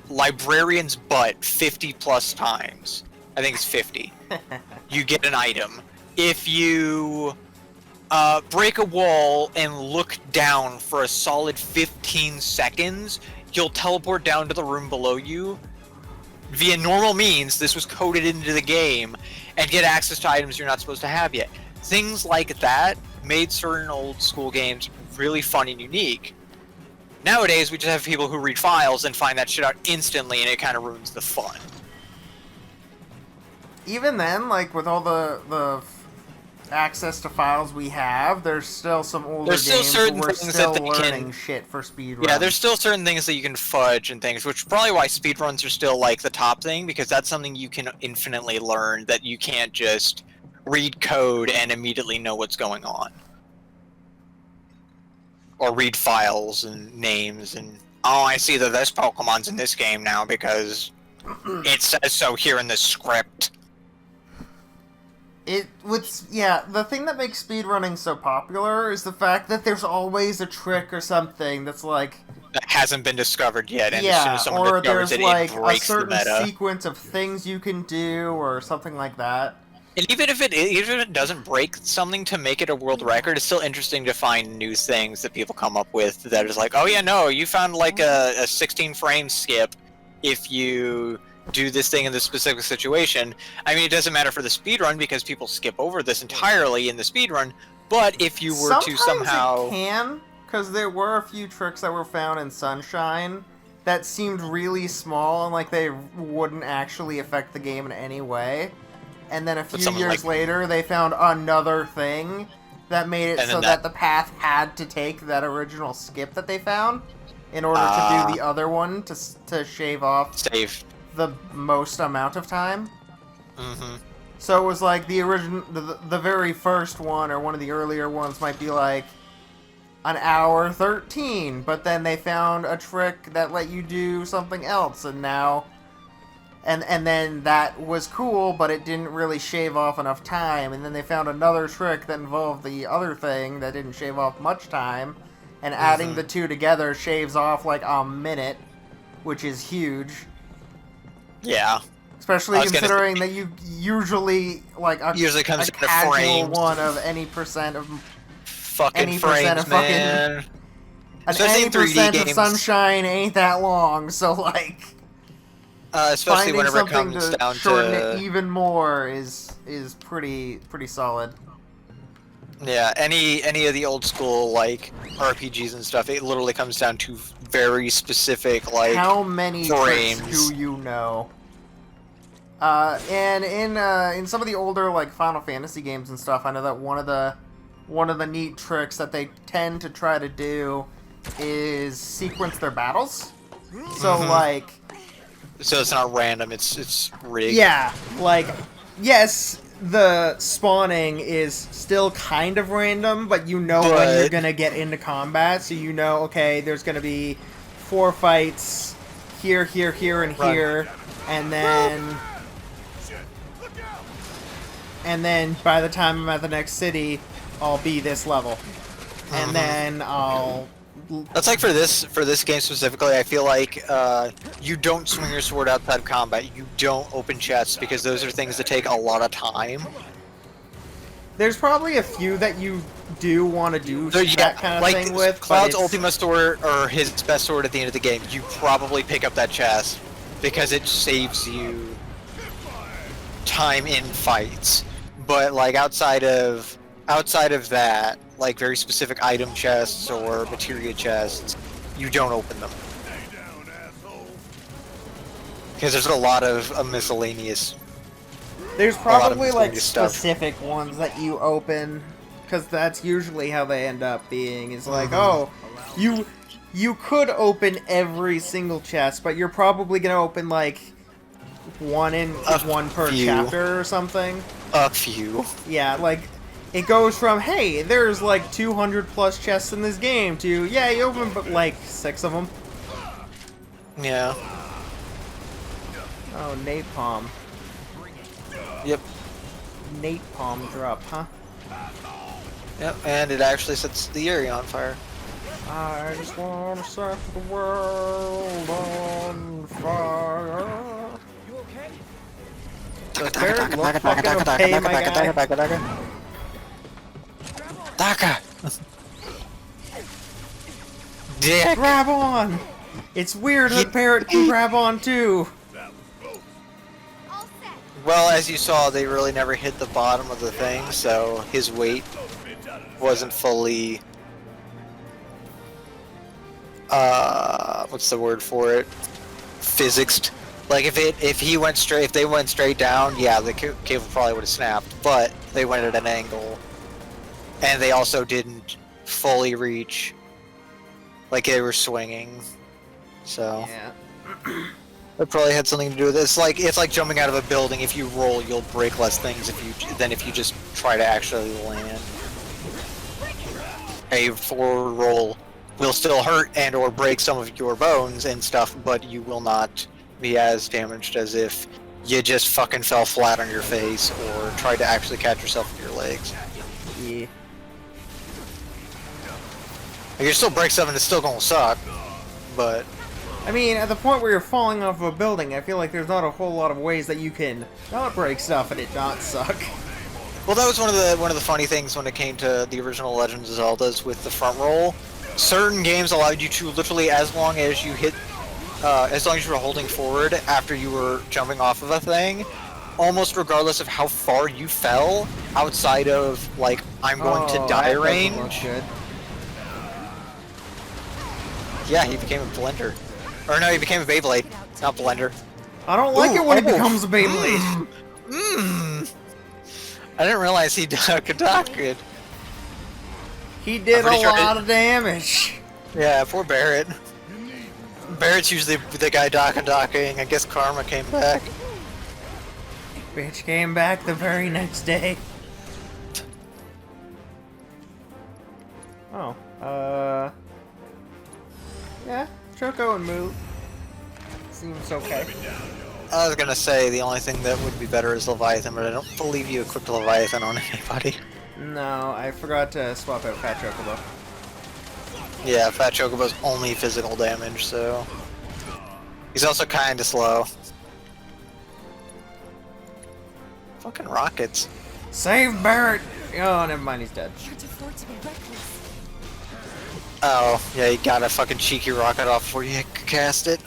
librarian's butt 50 plus times. I think it's 50. You get an item. If you break a wall and look down for a solid 15 seconds, you'll teleport down to the room below you via normal means. This was coded into the game, and get access to items you're not supposed to have yet. Things like that made certain old school games really fun and unique. Nowadays, we just have people who read files and find that shit out instantly, and it kind of ruins the fun. Even then, like, with all the access to files we have, there's still some older There's still games certain where we're things still that they learning can- shit for speedruns. Yeah, there's still certain things that you can fudge and things, which is probably why speedruns are still like the top thing, because that's something you can infinitely learn that you can't just read code and immediately know what's going on. Or read files and names and, oh, I see that this Pokemon's in this game now because it says so here in the script. The thing that makes speedrunning so popular is the fact that there's always a trick or something that's like... That hasn't been discovered yet, and as soon as someone or discovers there's it, like it a breaks the certain meta. sequence of things you can do or something like that. And even if it doesn't break something to make it a world record, it's still interesting to find new things that people come up with that is like, oh yeah, no, you found like a 16 frame skip if you do this thing in this specific situation. I mean, it doesn't matter for the speedrun because people skip over this entirely in the speedrun, but if you were to somehow... Sometimes it can, because there were a few tricks that were found in Sunshine that seemed really small and like they wouldn't actually affect the game in any way. And then a few years later, they found another thing that made it so that the path had to take that original skip that they found in order to do the other one to shave off the most amount of time. Mm-hmm. So it was like the very first one, or one of the earlier ones, might be like an hour 13, but then they found a trick that let you do something else, and now... And then that was cool, but it didn't really shave off enough time. And then they found another trick that involved the other thing that didn't shave off much time. And adding the two together shaves off like a minute, which is huge. Yeah. Especially considering that you usually, like, usually comes a casual one of any percent of... Fucking any frames, percent of man. Any percent of Sunshine ain't that long, so, like... especially finding whenever it something comes to down shorten to it even more is pretty solid. Yeah, any of the old school like RPGs and stuff, it literally comes down to very specific like how many frames tricks do you know? And in some of the older like Final Fantasy games and stuff, I know that one of the neat tricks that they tend to try to do is sequence their battles. So like. So it's not random, it's rigged. Yeah, like, yes, the spawning is still kind of random, but you know when you're gonna get into combat, so you know, okay, there's gonna be 4 fights here, here, here, and here, and then... And then by the time I'm at the next city, I'll be this level. And then I'll... That's like for this game specifically, I feel like you don't swing your sword outside of combat. You don't open chests because those are things that take a lot of time. There's probably a few that you do want to do that kind of thing with. Cloud's Ultima sword or his best sword at the end of the game, you probably pick up that chest because it saves you time in fights. But like outside of that, like very specific item chests or materia chests, you don't open them. Because there's a lot of miscellaneous. There's probably like specific ones that you open, because that's usually how they end up being. Is like, oh, you could open every single chest, but you're probably gonna open like one per chapter or something. A few. Yeah, like. It goes from, hey, there's like 200 plus chests in this game, to, yeah, you open but like 6 of them. Yeah. Oh, napalm. Yep. Napalm drop, huh? Yep, and it actually sets the area on fire. I just want to set the world on fire. You okay? Does Barrett look fucking okay, my guy? Daka! Dick! Grab on! It's weird that Parrot can grab on too. Well, as you saw, they really never hit the bottom of the thing, so his weight wasn't fully... what's the word for it? Physicsed. Like if they went straight down, yeah, the cable probably would have snapped. But They went at an angle. And they also didn't fully reach. Like they were swinging. So Yeah. it probably had something to do with it. It's like jumping out of a building. If you roll, you'll break less things than if you just try to actually land. A forward roll will still hurt and or break some of your bones and stuff, but you will not be as damaged as if you just fucking fell flat on your face or tried to actually catch yourself with your legs. Yeah. You still break stuff and it's still gonna suck, but I mean, at the point where you're falling off a building, I feel like there's not a whole lot of ways that you can not break stuff and it not suck. well, that was one of the funny things when it came to the original Legends of Zelda's with the front roll. Certain games allowed you to literally, as long as you were holding forward after you were jumping off of a thing, almost regardless of how far you fell, outside of like I'm going to die range. Good. Yeah, he became a blender. Or no, he became a Beyblade, not blender. I don't like Ooh, it when it oh. becomes a Beyblade. I didn't realize he could. He did a pretty sure lot of damage. Yeah, poor Barrett. Barrett's usually the guy docking. I guess Karma came back. Bitch came back the very next day. Oh, yeah, Choco and Moo. Seems okay. I was gonna say the only thing that would be better is Leviathan, but I don't believe you equipped Leviathan on anybody. No, I forgot to swap out Fat Chocobo. Yeah, Fat Chocobo's only physical damage, so... He's also kinda slow. Fucking rockets. Save Barrett! Oh, never mind, he's dead. Can't afford to be reckless. Oh, yeah, you got a fucking cheeky rocket off before you could cast it.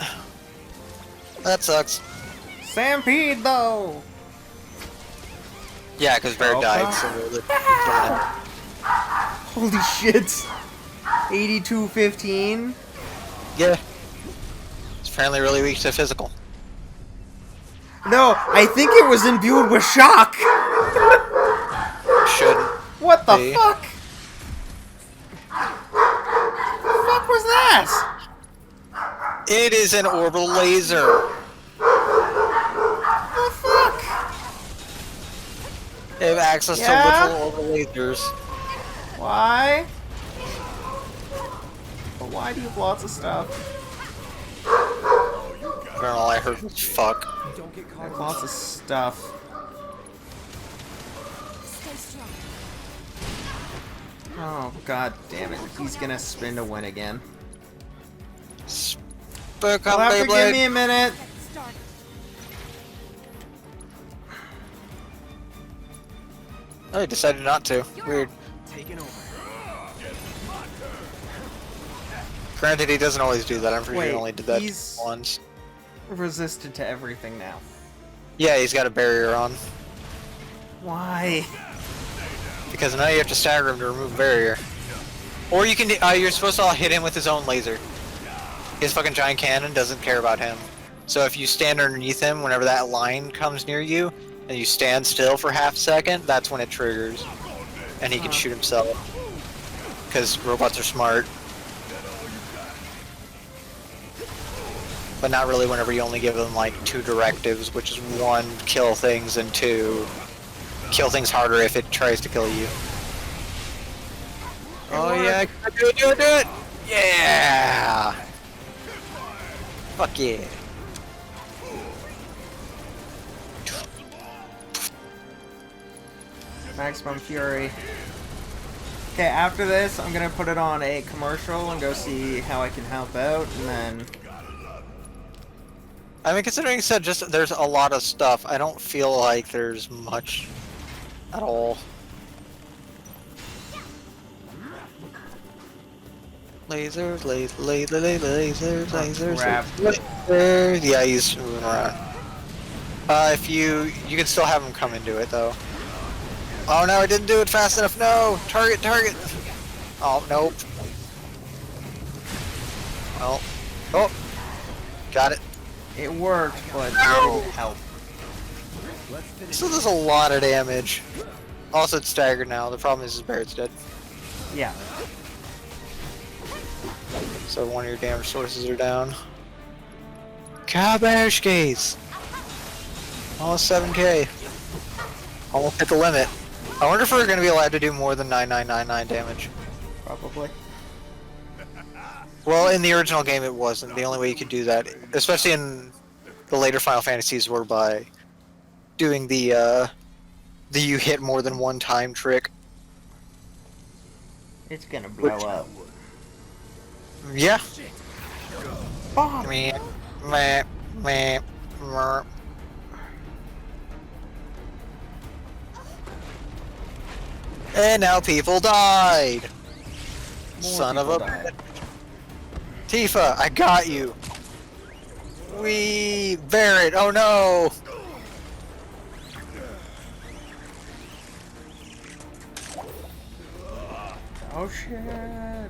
That sucks. Stampede, though! Yeah, because Barrett died, so we're Holy shit! 82-15? yeah. It's apparently really weak to physical. No, I think it was imbued with shock! Shouldn't. What the be. fuck? The fuck was that? It is an orbital laser. The fuck? They have access Yeah? to literal orbital lasers. Why? But why do you have lots of stuff? I don't know, all I heard was fuck. Don't get I caught. have lots of stuff. Stay strong. Oh, god damn it. He's gonna spin to win again. Spook You'll on have to give me Beyblade. a minute. Get started. Oh, he decided not to. Weird. Taking over. Granted, he doesn't always do that. I'm pretty sure Wait, he only did that he's- once. Resistant to everything now. Yeah, he's got a barrier on. Why? Because now you have to stagger him to remove the barrier. Or you can, you're supposed to hit him with his own laser. His fucking giant cannon doesn't care about him. So if you stand underneath him whenever that line comes near you, and you stand still for half a second, that's when it triggers. And he can shoot himself. Because robots are smart. But not really whenever you only give them like 2 directives, which is 1, kill things, and 2, kill things harder if it tries to kill you. Oh yeah, do it! Yeah! Fuck yeah. Maximum Fury. Okay, after this, I'm gonna put it on a commercial and go see how I can help out, and then... I mean, considering you said just there's a lot of stuff, I don't feel like there's much at all. Lasers, lasers. Crap. Lasers. Yeah, he's moving around. If you can still have him come into it though. Oh no, I didn't do it fast enough. No, target. Oh nope. Oh, got it. It worked, but it No! didn't help. So there's a lot of damage. Also, it's staggered now. The problem is Barrett's dead. Yeah. So one of your damage sources are down. Cabbage gates! Almost 7k. Almost hit the limit. I wonder if we're going to be allowed to do more than 9999 damage. Probably. Well, in the original game it wasn't. The only way you could do that, especially in the later Final Fantasies, were by doing the you hit more than one time trick. It's gonna blow up. Yeah. Bomb! Meh, meh, meh, meh. And now people died! Son of a bitch. Tifa, I got you! Barrett, oh no! Oh shit!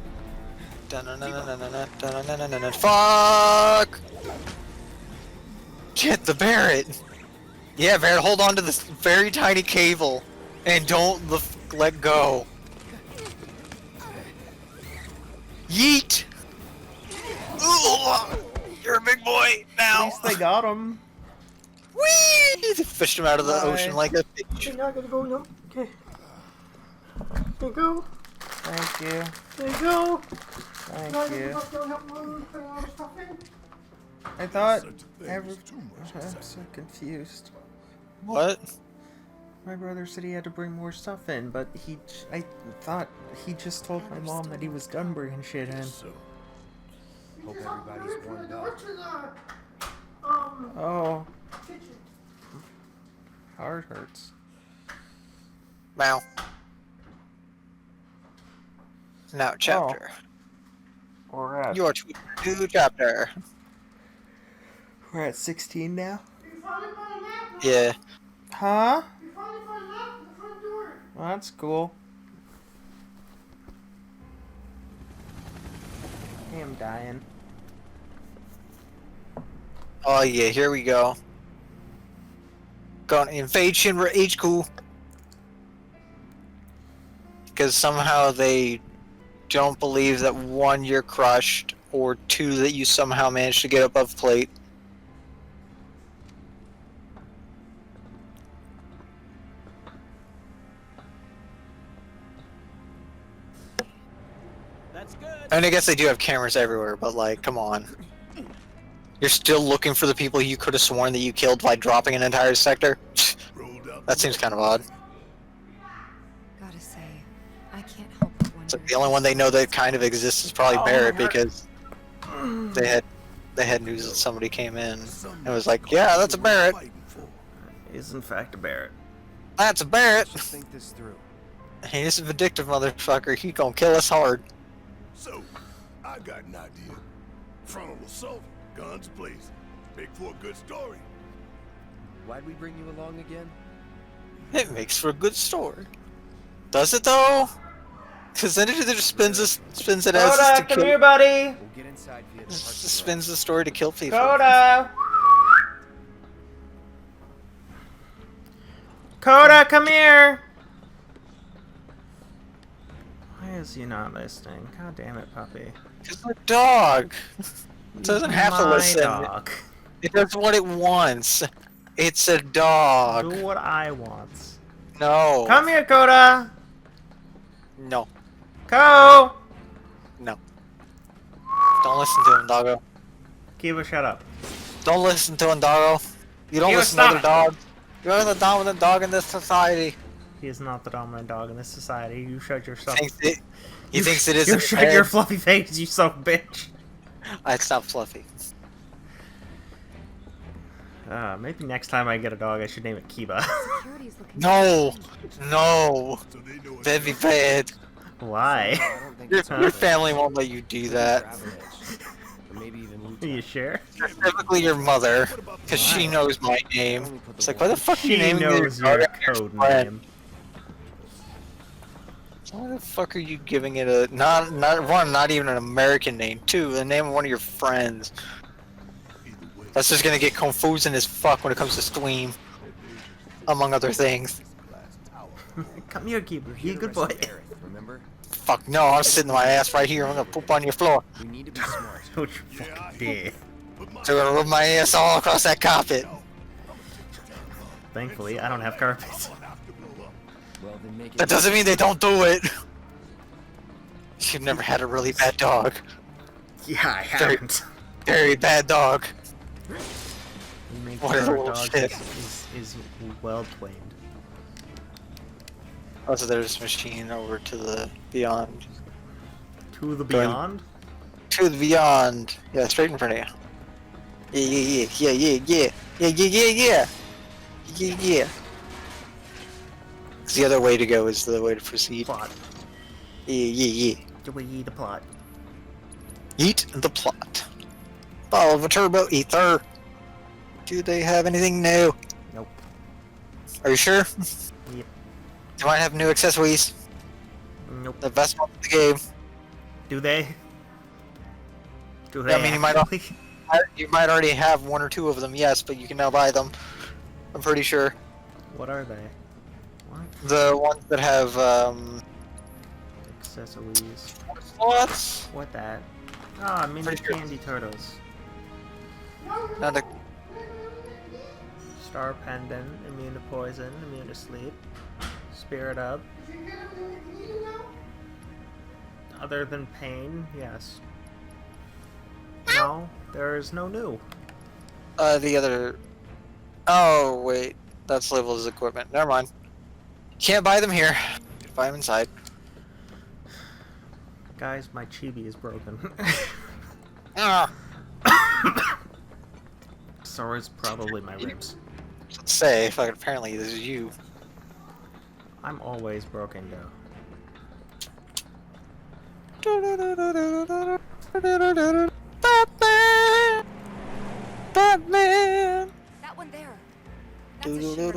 Fuck! Get the Barrett! Yeah, Barrett, hold on to this very tiny cable and don't let go. Yeet! Ooh, you're a big boy At now. least they got him. Whee! They fished him out of the ocean like a fish. You're not gonna go, no? Okay. There you go. Thank you. There you go. Thank you. I thought I'm so confused. What? My brother said he had to bring more stuff in, but I thought he just told my mom that he was done bringing shit in. Hope everybody's warmed up. Oh. Heart hurts. Wow. Now chapter. We're at, Your new chapter. we're at 16 now? Yeah. Huh? Well, that's cool. I am dying. Oh yeah, here we go. Gonna invade Shinra HQ. Because somehow they don't believe that one, you're crushed, or two, that you somehow managed to get above plate. That's good. I mean, I guess they do have cameras everywhere, but like, come on. You're still looking for the people you could have sworn that you killed by dropping an entire sector? That seems kind of odd. Gotta say, I can't help but wonder. So the only one they know that kind of exists is probably Barrett, because they had news that somebody came in and was like, yeah, that's a Barrett. Is in fact a Barrett. That's a Barrett. Let's think this through. He's a vindictive motherfucker. He gonna kill us hard. So, I got an idea. Frontal assault, guns blazing. Make for a good story. Why'd we bring you along again? It makes for a good story. Does it though? Because then it just spins it as Coda, to come kill. here, buddy. We'll get inside via the Just parking spins the story to kill people. Coda. Coda, come here. Why is he not listening? God damn it, puppy. It's a dog. It doesn't have to My listen. dog. It does what it wants. It's a dog. Do what I want. No. Come here, Coda. No. Co. No. Don't listen to him, doggo. Kiva, shut up. Don't listen to him, doggo. You don't Kiva, listen to other stop. dogs. You're the dominant dog in this society. He is not the dominant dog in this society. You shut yourself. He thinks it is. You shut your fluffy face, you son of a bitch. It's not fluffy. Maybe next time I get a dog, I should name it Kiba. Security's looking No. No. So they know That'd be bad. Why? I don't think Your, it's your family won't let you do that. Or maybe even Are loot. you sure? Specifically your mother, because she knows my name. It's like, why the fuck are you She naming knows your your dog after code friend? name. Why the fuck are you giving it a not even an American name? Two, the name of one of your friends. That's just gonna get confusing as fuck when it comes to Steam, among other things. Come here, keeper. Here You to good boy. rescue Aerith, remember? Fuck no, I'm sitting my ass right here. I'm gonna poop on your floor. We need to be smart. Don't you fucking dare. So I'm gonna rub my ass all across that carpet. Thankfully, I don't have carpet. Well, then make it. That doesn't mean they don't do it. You've never had a really bad dog. Yeah, I haven't. Very bad dog. You make What a sure our little dog shit. is well trained. Also, there's a machine over to the beyond. To the Go ahead. beyond? To the beyond. Yeah, straight in front of you. Yeah. Yeah. The other way to go is the way to proceed. Plot. Yeah. Do we eat the plot? Eat the plot. Follow the turbo ether. Do they have anything new? Nope. Are you sure? Yep. They might have new accessories. Nope. The best one in the game. Do they? Do they? Yeah, I mean, actually? you might already have one or two of them, yes, but you can now buy them. I'm pretty sure. What are they? What? The ones that have, Accessories. slots? What that? Ah, mini Pretty sure. candy turtles. Not the Star pendant, immune to poison, immune to sleep. Spirit up. Other than pain, yes. No, there is no new. the other. Oh wait, that's labeled as equipment. Never mind. Can't buy them here. You can buy them inside. Guys, my chibi is broken. Ah, So it's probably my ribs. let's say, fucking apparently this is you. I'm always broken though. Batman. That one there. That's a shimmer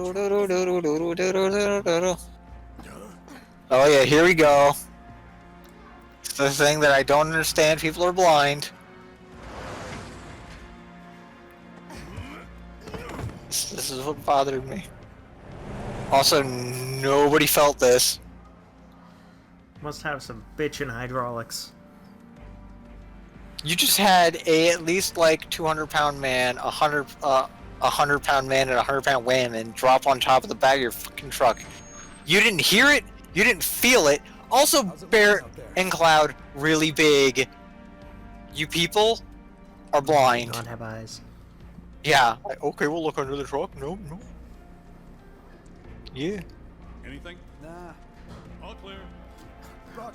truck. Oh yeah, here we go. It's the thing that I don't understand. People are blind. This is what bothered me. Also, nobody felt this. Must have some bitchin' hydraulics. You just had at least like 200-pound man, a 100-pound man, and a 100-pound woman drop on top of the back of your fucking truck. You didn't hear it. You didn't feel it. Also, Bear and Cloud, really big. You people are blind. Don't have eyes. Yeah. Okay, we'll look under the truck. No. Yeah. Anything? Nah. All clear.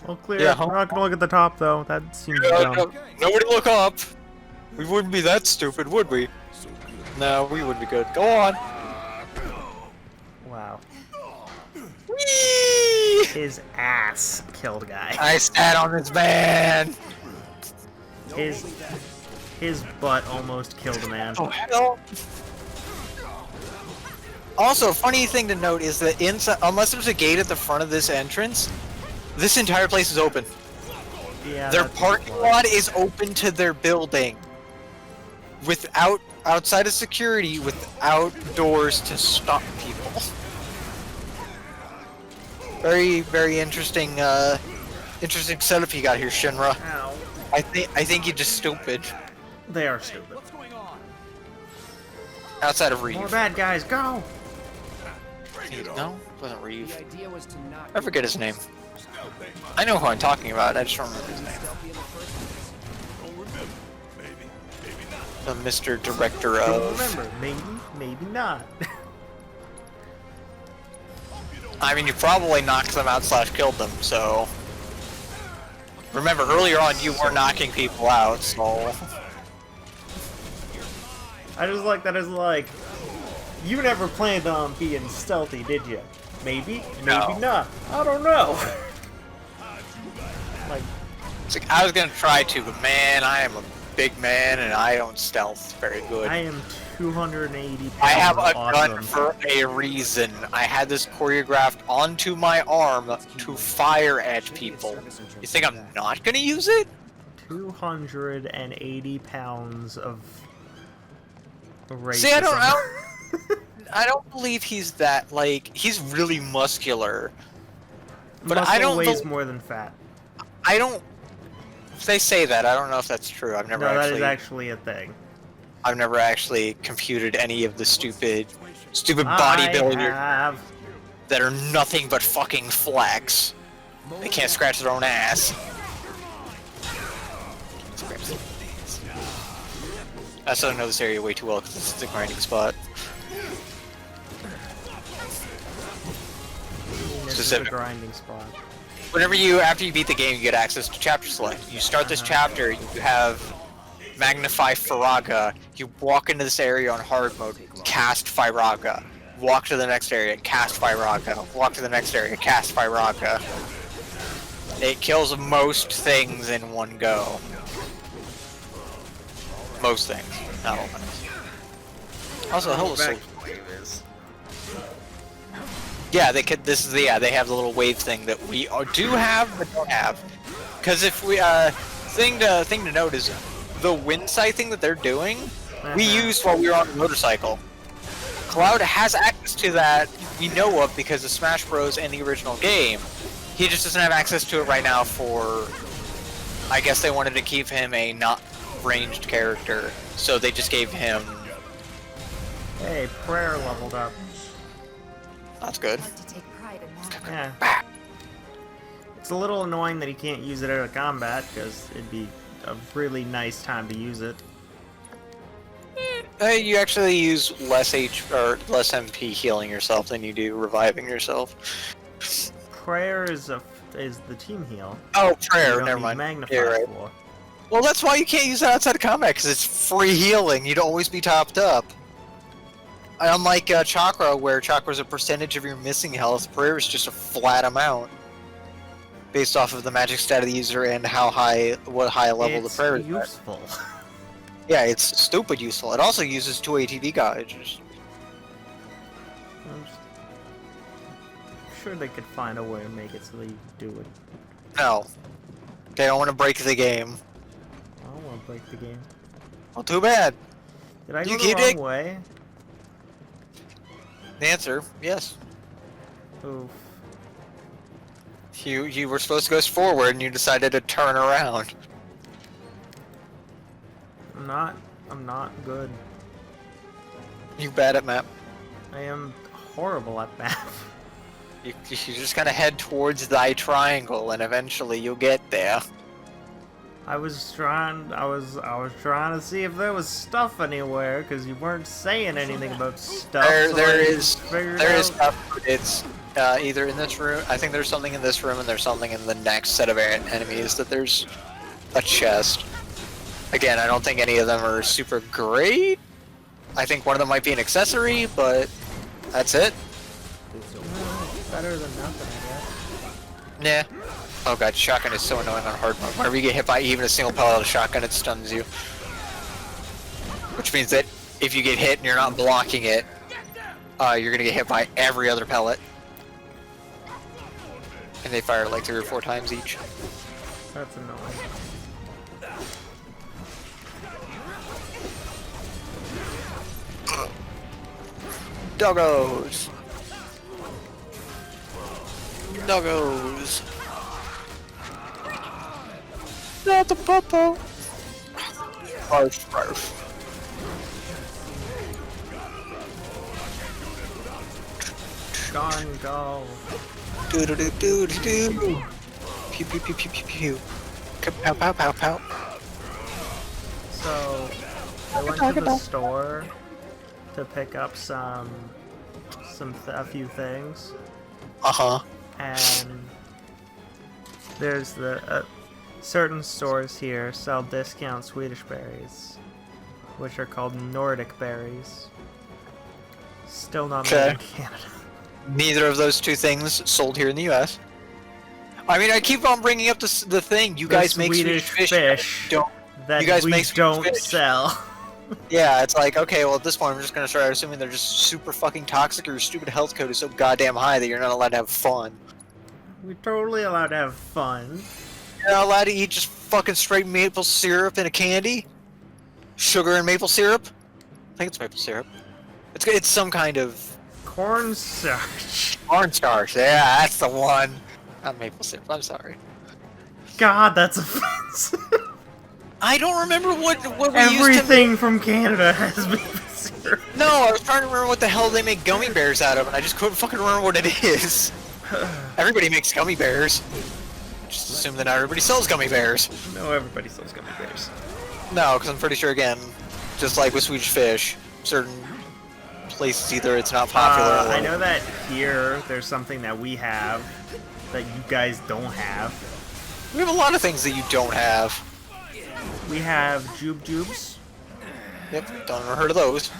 Well, clear. Yeah, We're not gonna look at the top though. That seems No, dumb. nobody look up. We wouldn't be that stupid, would we? No, we wouldn't be good. Go on. Wow. Whee! His ass killed a guy. I sat on this man. His butt almost killed a man. Oh hell. Also, funny thing to note is that inside, unless there's a gate at the front of this entrance, this entire place is open. Yeah. Their that's parking why. lot is open to their building. Outside of security, without doors to stop people. Very, very interesting, interesting setup you got here, Shinra. Ow. I think you're just stupid. They are stupid. What's going on? Outside of More Reeve. bad guys, go! No, it wasn't Reeve. The idea was to not. I forget his name. I know who I'm talking about, I just don't remember his name. Stealthy in the first place. Don't remember. Maybe not. The Mr. Director Don't of... remember, maybe not. I mean, you probably knocked them out / killed them, so... Remember, earlier on you were knocking people out, so... I just like that as like, you never planned on being stealthy, did you? Maybe, maybe No. not. I don't know. Like, It's like, I was gonna try to, but man, I am a big man and I don't stealth very good. I am 280 pounds. I have a awesome. gun for a reason. I had this choreographed onto my arm to fire at people. You think I'm not gonna use it? 280 pounds of racism. See, I don't don't believe he's that, like, he's really muscular. But Muscle I don't weighs bel- more than fat. I don't. They say that. I don't know if that's true. I've never No, that actually. is actually a thing. I've never actually computed any of the stupid I bodybuilders have. that are nothing but fucking flex. They can't scratch their own ass. I still know this area way too well because it's a grinding spot. This is a Specific. grinding spot. After you beat the game, you get access to chapter select. You start this chapter, you have Magnify Firaga. You walk into this area on hard mode, cast Firaga. Walk to the next area, cast Firaga. Walk to the next area, cast Firaga. It kills most things in one go. Most things, not all things. Also, hello, so yeah, they could. This is the they have the little wave thing that we do have but don't have. Because if we thing to note is the wind sight thing that they're doing. We used while we were on the motorcycle. Cloud has access to that we know of because of Smash Bros. And the original game. He just doesn't have access to it right now for. I guess they wanted to keep him a not ranged character, so they just gave him. Hey, prayer leveled up. That's good. Like to take pride in that. Yeah. It's a little annoying that he can't use it out of combat, because it'd be a really nice time to use it. You actually use less less MP healing yourself than you do reviving yourself. Prayer is the team heal. Oh, You prayer. don't Never need mind. Magnify You're right. for. Well, that's why you can't use it outside of combat, because it's free healing. You'd always be topped up. Unlike Chakra, where Chakra is a percentage of your missing health, prayer is just a flat amount. Based off of the magic stat of the user and what high level the prayer is It's at. useful. Yeah, it's stupid useful. It also uses 2 ATB gauges. I'm sure they could find a way to make it so that you can do it. No. They don't want to break the game. I don't want to break the game. Well, too bad. Did I You go the keep wrong it? way? The answer, yes. Oof. You were supposed to go forward and you decided to turn around. I'm not good. You bad at map. I am horrible at math. You just kind of head towards thy triangle and eventually you'll get there. I was trying to see if there was stuff anywhere, because you weren't saying anything about stuff. There so is stuff. It's either in this room. I think there's something in this room, and there's something in the next set of enemies. That there's a chest. Again, I don't think any of them are super great. I think one of them might be an accessory, but that's it. Better than nothing, I guess. Nah. Oh god, shotgun is so annoying on hard mode. Whenever you get hit by even a single pellet of shotgun, it stuns you. Which means that if you get hit and you're not blocking it, you're gonna get hit by every other pellet. And they fire like 3 or 4 times each. That's annoying. Doggos! Doggos! Not the popo! Arf, arf. Gone, go. Do do do do do do. Pew pew pew pew pew pew. Pow pow pow pow. So, I went to the store to pick up a few things, and there's certain stores here sell discount Swedish berries, which are called Nordic berries. Still not made in Canada. Neither of those two things sold here in the US. I mean, I keep on bringing up the thing. You guys make Swedish fish. Don't. That You guys we make Swedish don't fish. sell. Yeah, it's like, okay, well at this point I'm just gonna start assuming they're just super fucking toxic or your stupid health code is so goddamn high that you're not allowed to have fun. We're totally allowed to have fun. You're not allowed to eat just fucking straight maple syrup in a candy? Sugar and maple syrup? I think it's maple syrup. It's some kind of Cornstarch. cornstarch. Yeah, that's the one. Not maple syrup. I'm sorry. God, that's offensive. I don't remember what we used to. Everything from Canada has maple syrup. No, I was trying to remember what the hell they make gummy bears out of, and I just couldn't fucking remember what it is. Everybody makes gummy bears. Just assume that not everybody sells gummy bears. No, everybody sells gummy bears. No, because I'm pretty sure, again, just like with Swedish Fish, certain places either it's not popular or... I know that here there's something that we have that you guys don't have. We have a lot of things that you don't have. We have Jube Jubes. Yep, don't ever heard of those.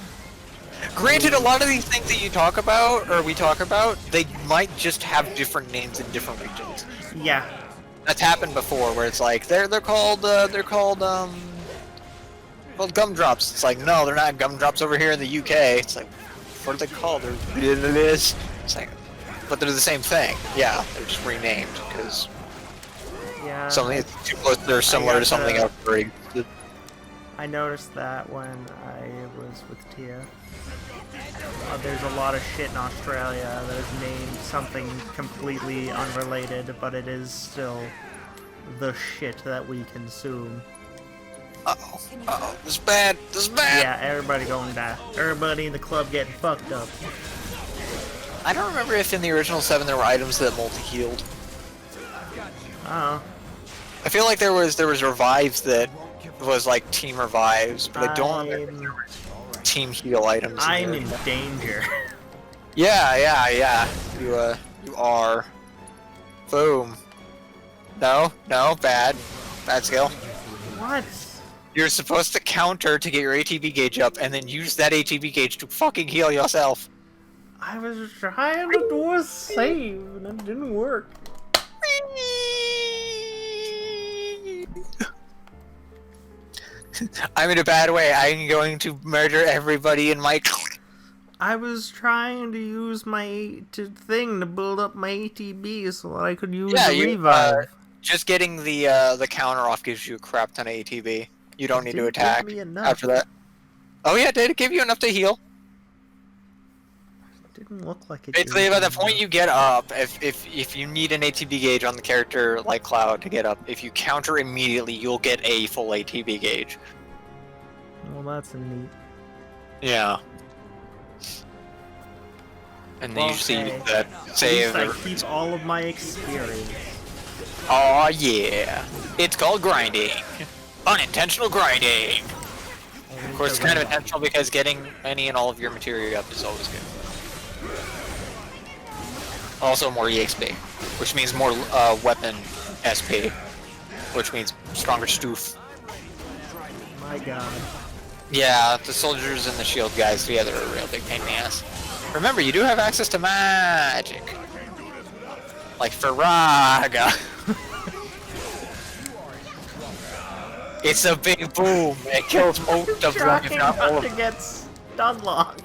Granted, a lot of these things that you talk about, or we talk about, they might just have different names in different regions. Yeah. That's happened before, where it's like they're called gumdrops. It's like, no, they're not gumdrops over here in the UK. It's like, what are they called? It's like, but they're the same thing. Yeah, they're just renamed because something is too close. They're similar to something else. I noticed that when I was with Tia. There's a lot of shit in Australia that is named something completely unrelated, but it is still the shit that we consume. Uh-oh. Uh-oh. This is bad. This is bad. Yeah, everybody going to die. Everybody in the club getting fucked up. I don't remember if in the original 7 there were items that multi-healed. Oh. I feel like there was revives that was like team revives, but I don't remember team heal items. I'm in danger. Yeah. You are. Boom. No, bad skill. What? You're supposed to counter to get your ATB gauge up, and then use that ATB gauge to fucking heal yourself. I was trying to do a save, and it didn't work. I'm in a bad way. I'm going to murder everybody in my... I was trying to use my thing to build up my ATB so that I could use the revive. Just getting the counter off gives you a crap ton of ATB. You don't need to attack after that. Oh yeah, did it give you enough to heal? Didn't look like it. Basically, by the point you get up, if you need an ATB gauge on the character like Cloud to get up, if you counter immediately, you'll get a full ATB gauge. Well, that's neat. Yeah. And then you see that save. At least I keep all of my experience. Oh yeah, it's called grinding. Unintentional grinding. Of course, it's kind of intentional because getting any and all of your material up is always good. Also more EXP, which means more weapon SP, which means stronger stoof. My god. Yeah, the soldiers and the shield guys together are a real big pain in the ass. Remember, you do have access to magic. Like Faraga. It's a big boom. It kills most of them, if not all of them. To get stun locked.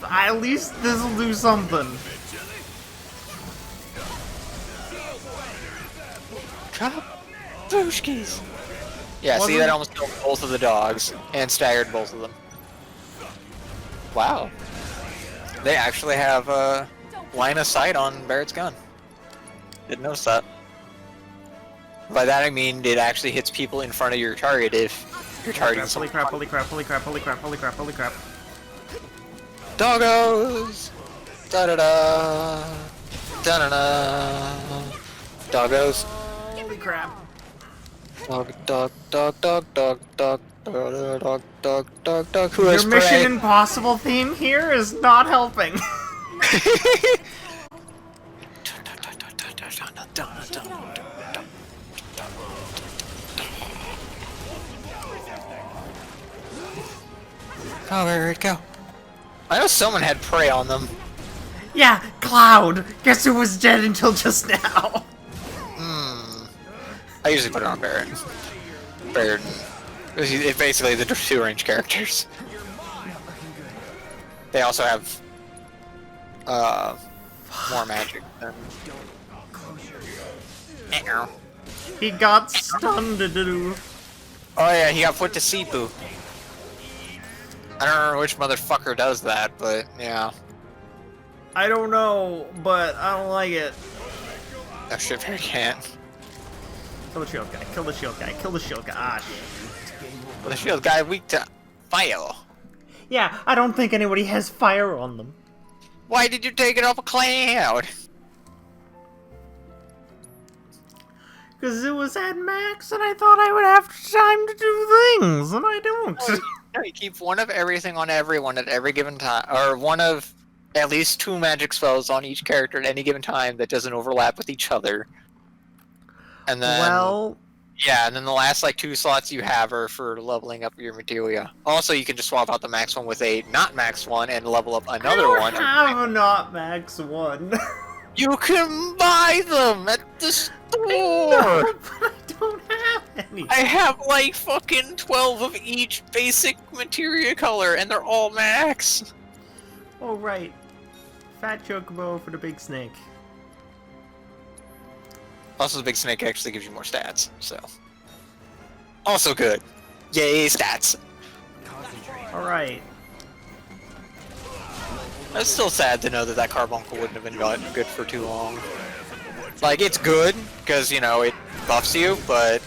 At least this'll do something. Booshkies. Yeah, see, that almost killed both of the dogs and staggered both of them. Wow. They actually have line of sight on Barrett's gun. Didn't notice that. By that I mean it actually hits people in front of your target if you're targeting someone. Holy crap. Doggos! Da-da-da! Da-da-da! Doggos! Holy crap. Dog. Who has Your Mission prey? Impossible theme here is not helping. Oh, where'd it go? I know someone had prey on them. Yeah, Cloud! Guess who was dead until just now? I usually put it on Barrett. Barrett. It's basically the two range characters. They also have more magic than... He got stunned. Oh yeah, he got put to Sipu. I don't remember which motherfucker does that, but yeah. I don't know, but I don't like it. No shit, I can't. Kill the shield guy. Kill the shield guy. Kill the shield guy. Ah, shit. Well, the shield guy weak to fire. Yeah, I don't think anybody has fire on them. Why did you take it off a cloud? Because it was at max, and I thought I would have time to do things, and I don't. You keep one of everything on everyone at every given time, or one of at least 2 magic spells on each character at any given time that doesn't overlap with each other. And then, Well, yeah, and then the last like 2 slots you have are for leveling up your materia. Also, you can just swap out the max one with a not max one and level up another one. I have a not max one. You can buy them at the store. No, but I don't have any. I have like fucking 12 of each basic materia color, and they're all max. Oh right, fat chocobo for the big snake. Also, the big snake actually gives you more stats, so also good. Yay, stats. All right. It's still sad to know that that carbuncle wouldn't have been good for too long. Like, it's good, because, you know, it buffs you, but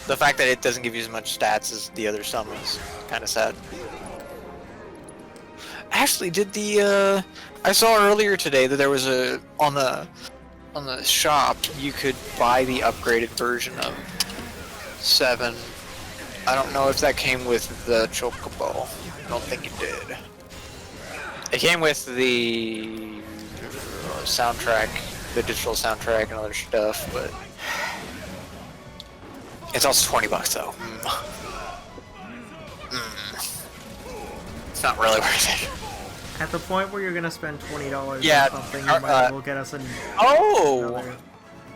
the fact that it doesn't give you as much stats as the other summons kind of sad. Actually, did the, I saw earlier today that there was a, on the shop, you could buy the upgraded version of 7. I don't know if that came with the Chocobo. I don't think it did. It came with the soundtrack, the digital soundtrack and other stuff, but it's also $20 though. It's not really worth it. At the point where you're gonna spend $20 Yeah, on something, you might as well get us an. Oh! Another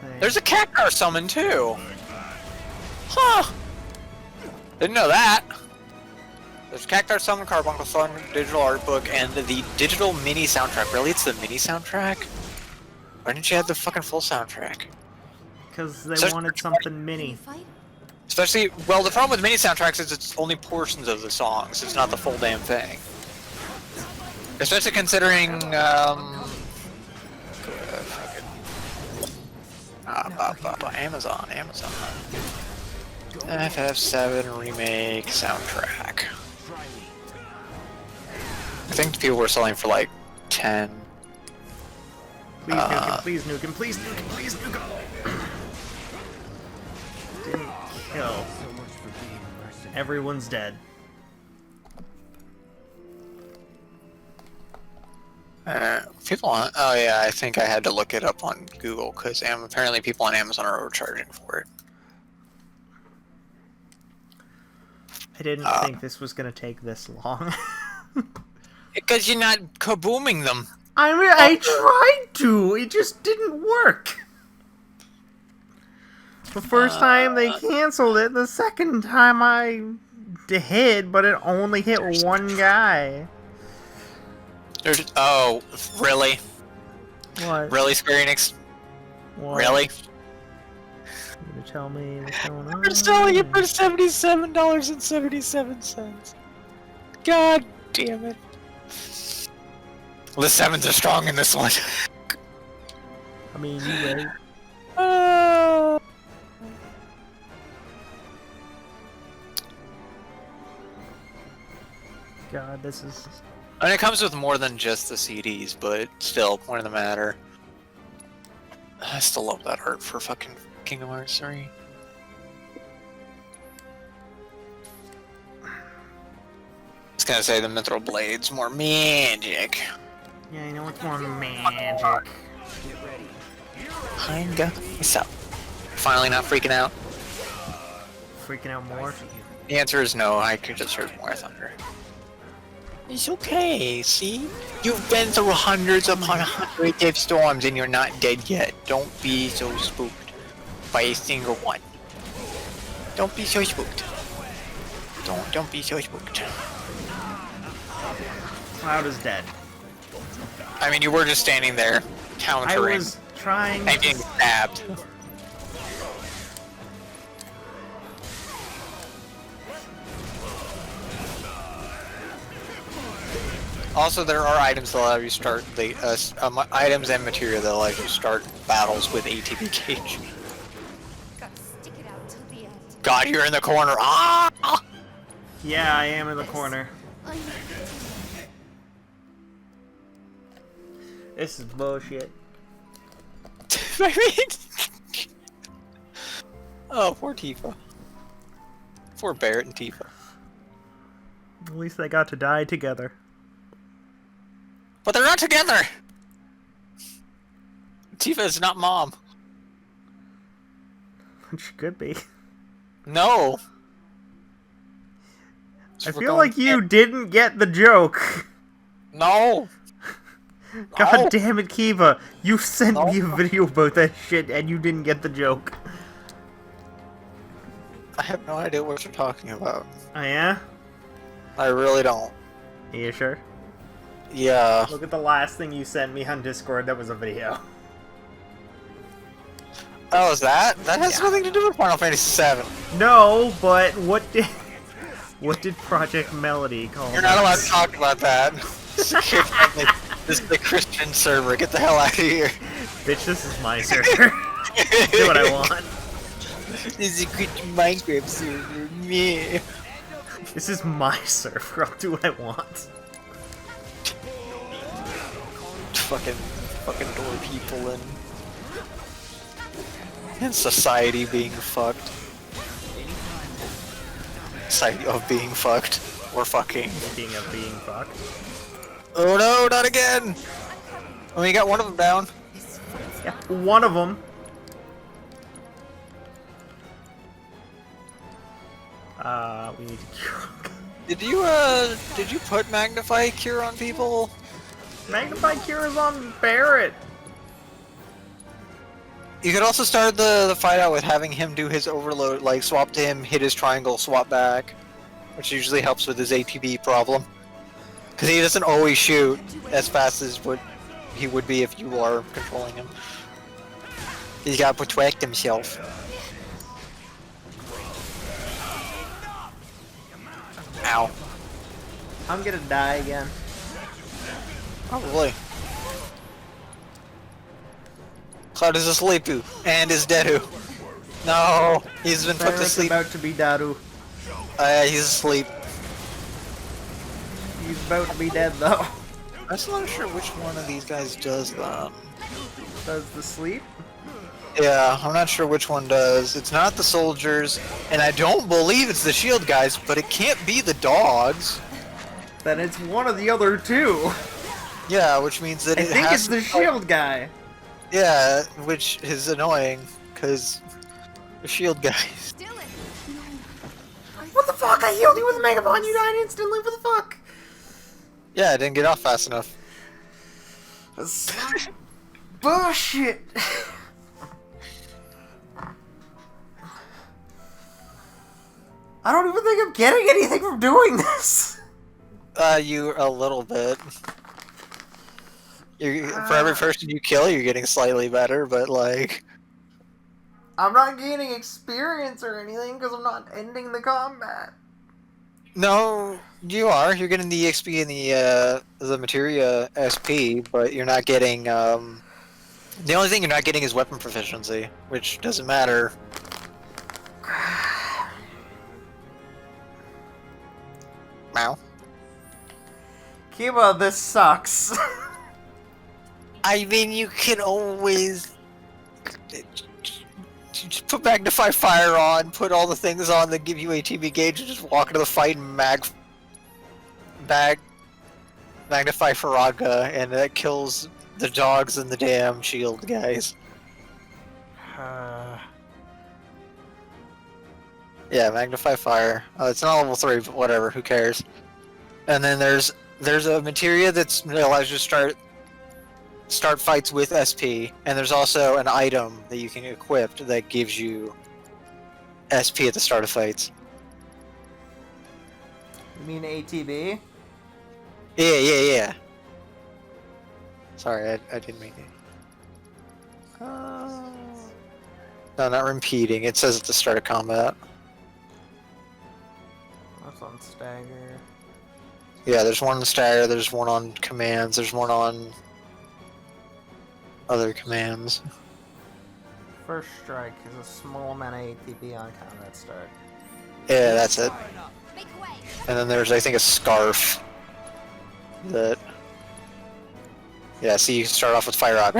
thing. There's a Cactar summon too! Huh! Didn't know that! There's Cactar Summon, Carbuncle Sun, digital art book, and the digital mini soundtrack. Really, it's the mini soundtrack? Why didn't you have the fucking full soundtrack? Because they So- wanted something mini. Especially, well, the problem with mini soundtracks is it's only portions of the songs. It's not the full damn thing. Especially considering, Amazon. FF7 remake soundtrack. I think people were selling for like 10. Please nuke him, please nuke him, please nuke him, please nuke him! Didn't kill. Everyone's dead. People on, oh yeah, I think I had to look it up on Google because apparently people on Amazon are overcharging for it. I didn't think this was gonna take this long. Because you're not kabooming them. I mean, I tried to, it just didn't work. The first time they canceled it, the second time I hit, but it only hit one guy. There's, oh, really? What? Really, Square Enix? What? Really? You tell me what's going on. They're selling it for $77.77. God damn it. The 7s are strong in this one. I mean, you wait. God, this is... And it comes with more than just the CDs, but still, point of the matter. I still love that art for fucking Kingdom Hearts 3. I was gonna say the Mithril Blade's more magic. Yeah, you know what's more magic. Kinda. What's up? Finally not freaking out? Freaking out more? The answer is no, I could just heard more thunder. It's okay, see? You've been through hundreds upon hundreds of storms and you're not dead yet. Don't be so spooked by a single one. Don't be so spooked. Don't be so spooked. Cloud is dead. I mean, you were just standing there, I countering was trying and getting stabbed. Also, there are items that allow you to start items and material that allow you to start battles with ATB gauge. Gotta stick it out till the end. God, you're in the corner. Ah! Yeah, I am in the corner. I know. This is bullshit. I mean, oh, poor Tifa. Poor Barrett and Tifa. At least they got to die together. But they're not together. Tifa is not mom. She could be. No. I feel like you didn't get the joke. No. God No. damn it, Kiva. You sent No. me a video about that shit and you didn't get the joke. I have no idea what you're talking about. Oh yeah? I really don't. Are you sure? Yeah. Look at the last thing you sent me on Discord, that was a video. Oh, is that? That has nothing to do with Final Fantasy VII. No, but what did Project Melody call You're not allowed this? to talk about that. This is the Christian server. Get the hell out of here. Bitch, this is my server. Do what I want. This is a Christian Minecraft server. Me. This is my server. I'll do what I want. Fucking door people and society being fucked. Society of being fucked. Or fucking. Being fucked. Oh no, not again! Oh, you got one of them down. Yeah, one of them. We need to cure. Did you put Magnify Cure on people? Magnify Cure is on Barrett. You could also start the fight out with having him do his overload, like swap to him, hit his triangle, swap back, which usually helps with his ATB problem. Because he doesn't always shoot as fast as what he would be if you are controlling him. He's got to protect himself. Ow. I'm gonna die again. Probably. Cloud is asleep too, and is dead who. No, he's been put to Barrett's sleep. about to be Daru. He's asleep. He's about to be dead though. I'm still not sure which one of these guys does that. Does the sleep? Yeah, I'm not sure which one does. It's not the soldiers, and I don't believe it's the shield guys, but it can't be the dogs. Then it's one of the other two. Yeah, which means that I it think has it's the shield guy. Yeah, which is annoying, because the shield guys. What the fuck? I healed you with a Megabond. You died instantly. What the fuck? Yeah, I didn't get off fast enough. That's bullshit. I don't even think I'm getting anything from doing this. You a little bit. For every person you kill, you're getting slightly better, but like... I'm not gaining experience or anything because I'm not ending the combat. No, you are. You're getting the XP and the materia SP, but you're not getting, The only thing you're not getting is weapon proficiency, which doesn't matter. Meow. Kiba, this sucks. I mean, you can always just put Magnify Fire on, put all the things on that give you ATB gauge, and just walk into the fight and Magnify Faraga, and that kills the dogs and the damn shield guys. Yeah, Magnify Fire. It's not level 3, but whatever, who cares. And then there's a materia that allows you to start fights with SP, and there's also an item that you can equip that gives you SP at the start of fights. You mean ATB? Yeah. Sorry, I didn't mean it. No, not repeating. It says at the start of combat. That's on Stagger. Yeah, there's one on Stagger, there's one on commands, there's one on other commands. First strike is a small amount of ATB on combat start. Yeah, that's it. Make way. And then there's, I think, a Scarf. That... Yeah, see, you start off with Fire Rock.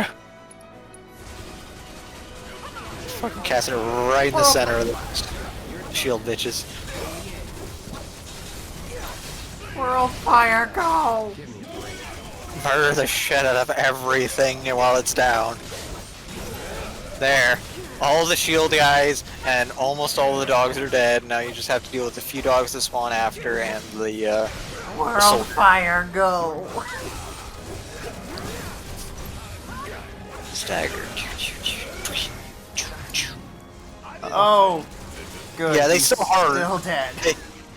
Fucking casting it right in the center of the shield, bitches. World fire, go! Murder the shit out of everything while it's down. There. All the shield guys and almost all the dogs are dead. Now you just have to deal with a few dogs that spawn after and the, World fire, go! Stagger. Oh, good. Yeah, they he's still hard. Still dead.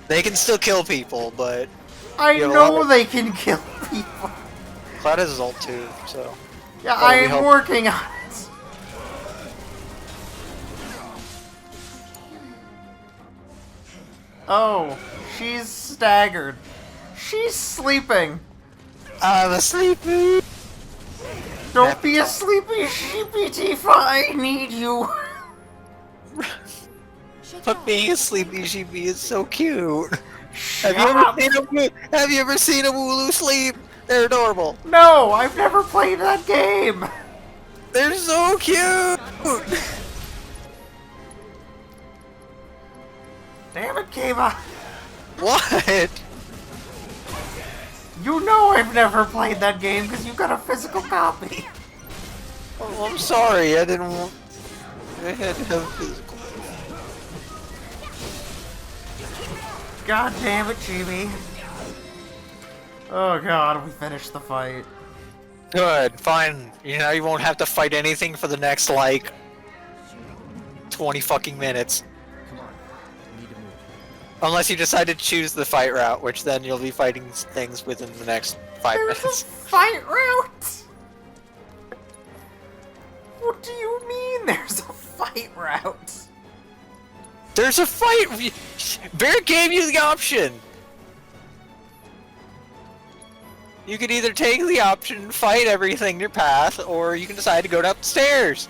They can still kill people, but I you have a know lot of- they can kill people. Cloud has his ult too, so. Yeah, Well, I we am hope- working on it. Oh, she's staggered. She's sleeping. I'm asleep. Don't be a sleepy sheepy, Tifa. I need you. But being a sleepy sheepy is so cute. Shut Have you up. ever seen a Wooloo sleep? They're adorable. No, I've never played that game. They're so cute. Damn it, Kiva. What? You know I've never played that game because you got a physical copy. Oh, I'm sorry. I didn't want. I had to have physical. God damn it, Chibi. Oh god, we finished the fight. Good. Fine. You know you won't have to fight anything for the next like 20 fucking minutes. Come on. We need to move. Unless you decide to choose the fight route, which then you'll be fighting things within the next 5 There's a minutes. fight route? What do you mean there's a fight route? There's a fight! Bear gave you the option! You could either take the option and fight everything in your path, or you can decide to go down the stairs.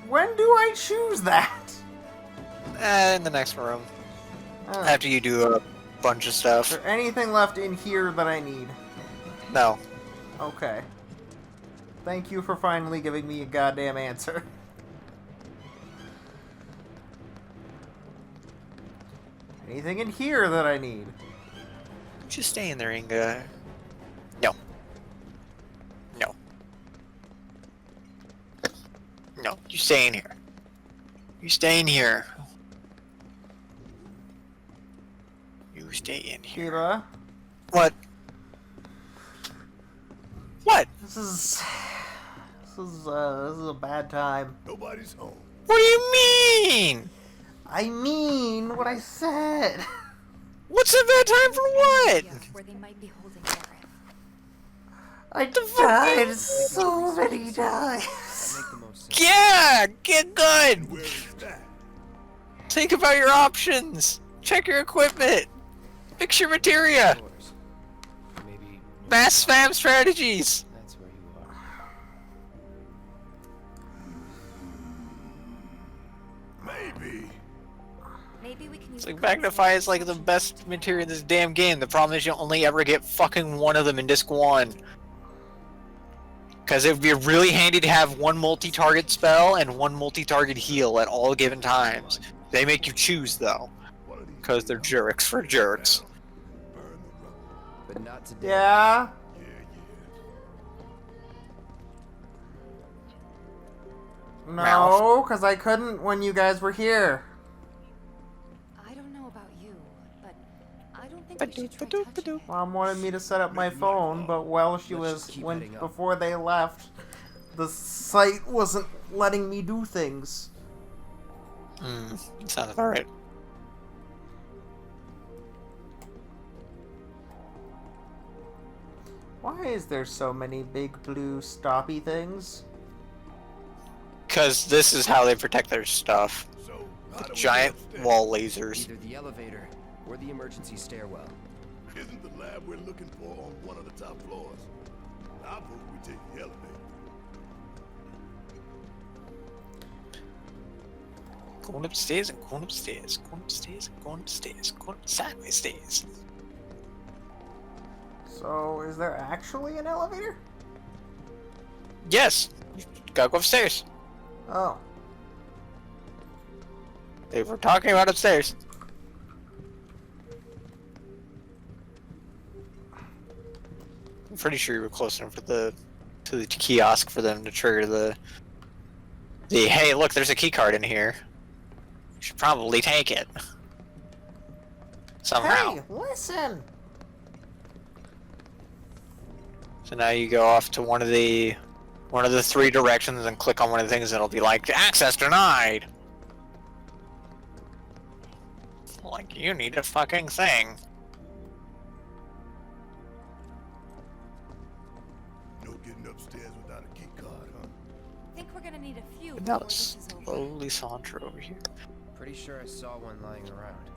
When do I choose that? In the next room. After you do a bunch of Is stuff. there anything left in here that I need? No. Okay. Thank you for finally giving me a goddamn answer. Anything in here that I need? Just stay in there, Inga. No. No. No, you stay in here. You stay in here. You stay in here. Kiba, What? What? this is a bad time. Nobody's home. What do you mean? I mean what I said. What's a bad time for what? Where they might be holding Gareth. I died so many times. Make the most sense. Yeah, get good. Where is that? Think about your options. Check your equipment. Fix your materia. Yours. Maybe. Mass spam strategies. That's where you are. Maybe. Maybe we can use It's like the Magnify is like the best materia in this damn game. The problem is you only ever get fucking one of them in disc 1. Because it would be really handy to have one multi-target spell and one multi-target heal at all given times. They make you choose though. One of these Because they're jerks for jerks. burn the rubble. But not today. Yeah. Yeah, yeah. No, because I couldn't when you guys were here. I don't know about you, but I don't think we should try touching it. Mom wanted me to set up my phone, but while she Let's was just keep heading up. before they left, the site wasn't letting me do things. Sounds alright. Why is there so many big blue stoppy things? Because this is how they protect their stuff. So, Spider was giant upstairs. wall lasers. Either the elevator or the emergency stairwell. Isn't the lab we're looking for on one of the top floors? I vote we take the elevator. Going upstairs and going upstairs, going upstairs and going upstairs, going sideways stairs. So, is there actually an elevator? Yes, you gotta go upstairs. Oh. They were talking about upstairs. I'm pretty sure you were close enough to the kiosk for them to trigger the hey, look, there's a key card in here. You should probably take it. Somehow. Hey, listen! So now you go off to one of the 3 directions and click on one of the things and it'll be like, access denied! Like, you need a fucking thing. No getting upstairs without a key card, huh? Think we're gonna need a few And before now this is over. slowly saunter over here. Pretty sure I saw one lying around.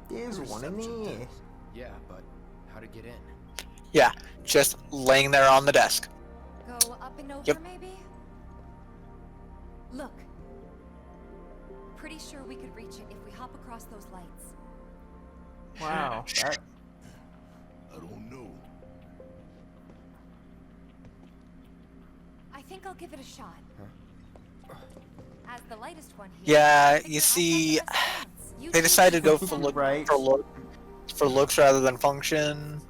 There's one in there. Yeah, but how to get in? Yeah, just laying there on the desk. Go up and over, Yep. maybe? Look. Pretty sure we could reach it if we hop across those lights. Wow, that... I don't know. I think I'll give it a shot. As the lightest one here. Yeah, I figure you I'll see, take my chance. You they two decided to go can for look Right. for looks rather than function.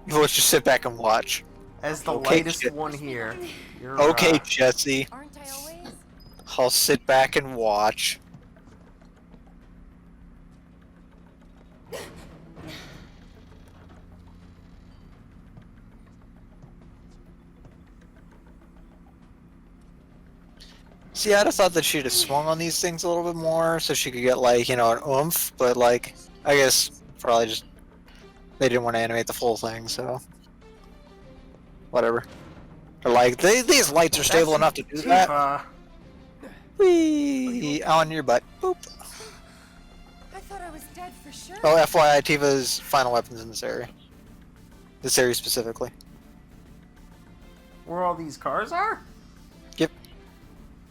Let's just sit back and watch. As the Okay, latest shit. one here. You're, Okay, Jesse, Aren't I always? I'll sit back and watch. See, I'd have thought that she'd have swung on these things a little bit more so she could get, like, you know, an oomph, but, like, I guess probably just they didn't want to animate the full thing, so whatever. They're like, these lights are stable enough to do that. Tifa. Whee! On your butt. Boop. I thought I was dead for sure. Oh, FYI, Tifa's final weapons in this area. This area specifically. Where all these cars are? Yep.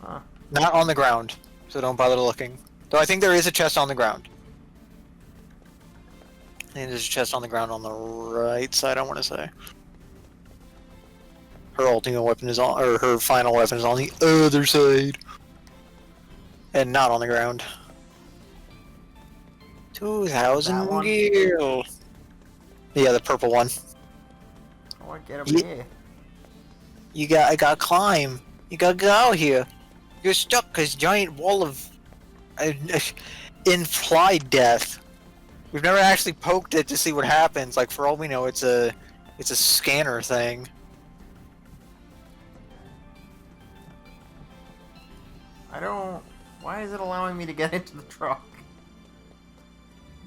Huh. Not on the ground, so don't bother looking. Though I think there is a chest on the ground. I think there's a chest on the ground on the right side, I want to say. Her ultimate weapon is on, or her final weapon is on the other side. And not on the ground. 2,000 That one? gil. Yeah, the purple one. I want to get up Ye- here. I gotta climb. You gotta get out here. You're stuck cause giant wall of implied death. We've never actually poked it to see what happens. Like, for all we know, it's a scanner thing. I don't... Why is it allowing me to get into the truck?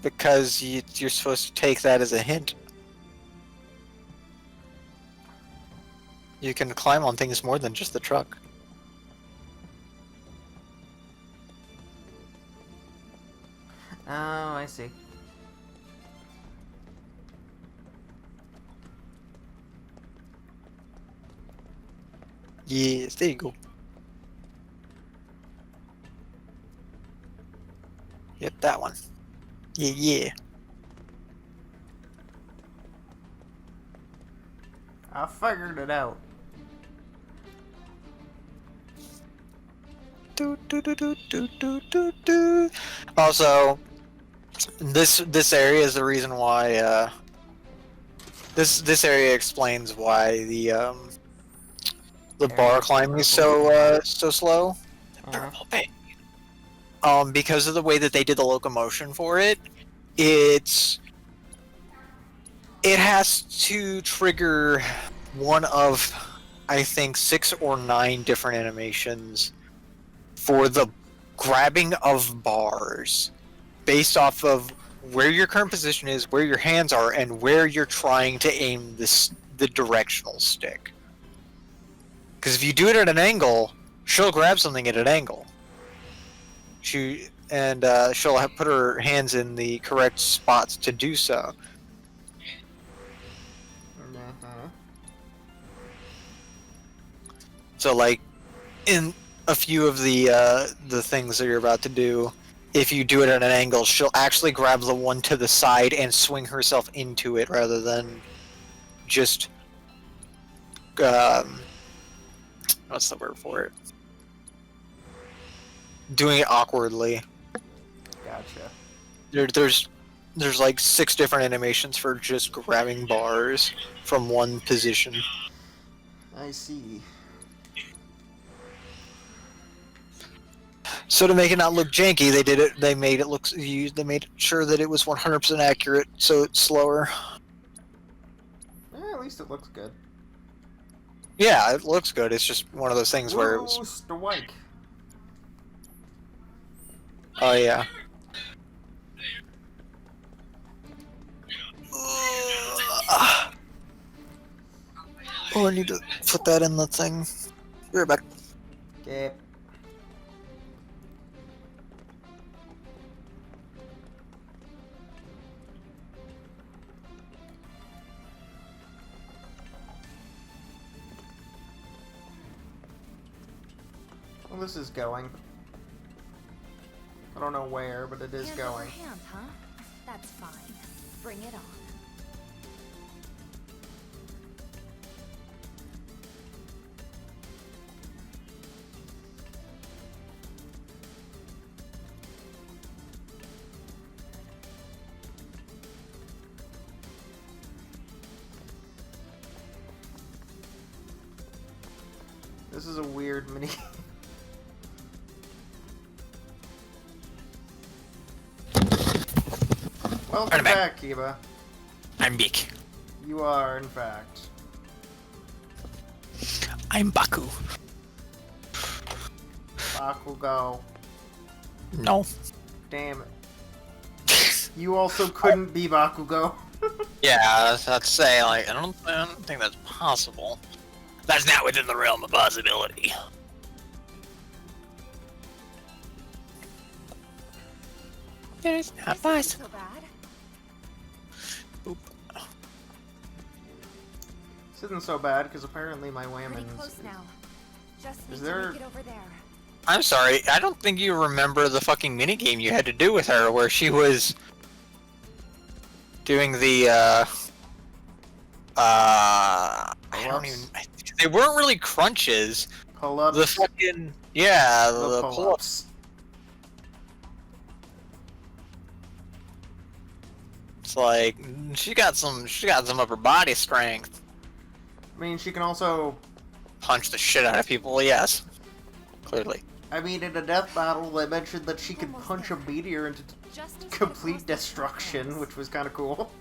Because you're supposed to take that as a hint. You can climb on things more than just the truck. Oh, I see. Yes, there you go. Yep, that one. Yeah, yeah. I figured it out. Do, do, do, do, do, do, do, do. Also, this area is the reason why this area explains why the bar climbing is so slow. Uh-huh. Because of the way that they did the locomotion for it, it has to trigger one of, I think, 6 or 9 different animations for the grabbing of bars based off of where your current position is, where your hands are, and where you're trying to aim the directional stick. Because if you do it at an angle, she'll grab something at an angle. She'll put her hands in the correct spots to do so. So, like, in a few of the things that you're about to do, if you do it at an angle, she'll actually grab the one to the side and swing herself into it rather than just what's the word for it? Doing it awkwardly. Gotcha. There's like 6 different animations for just grabbing bars from one position. I see. So to make it not look janky, they made it sure that it was 100% accurate, so it's slower. At least it looks good. Yeah, it looks good. It's just one of those things where it was. Strike. Oh yeah. Oh, I need to put that in the thing. Be right back. Okay. Well, this is going. I don't know where, but it is Hand over going. hand, huh? That's fine. Bring it on. This is a weird mini. Welcome back, Kiba. I'm Beak. You are, in fact. I'm Baku. Bakugo. No. Damn it. You also couldn't be Bakugo. Yeah, I was about to say, like, I don't think that's possible. That's not within the realm of possibility. It's not This possible. isn't so bad. This isn't so bad, because apparently my Pretty whammon close now. Just Is need there- to make it over there. I'm sorry, I don't think you remember the fucking minigame you had to do with her, where she was doing the, I don't even, they weren't really crunches. pull-ups. The fucking, yeah, the the pull-ups. pull-ups. It's like, she got some upper body strength. I mean, she can also... Punch the shit out of people, yes. Clearly. I mean, in a death battle, they mentioned that she could Almost punch a there. meteor into Just need to complete get close to the destruction, fence. which was kind of cool.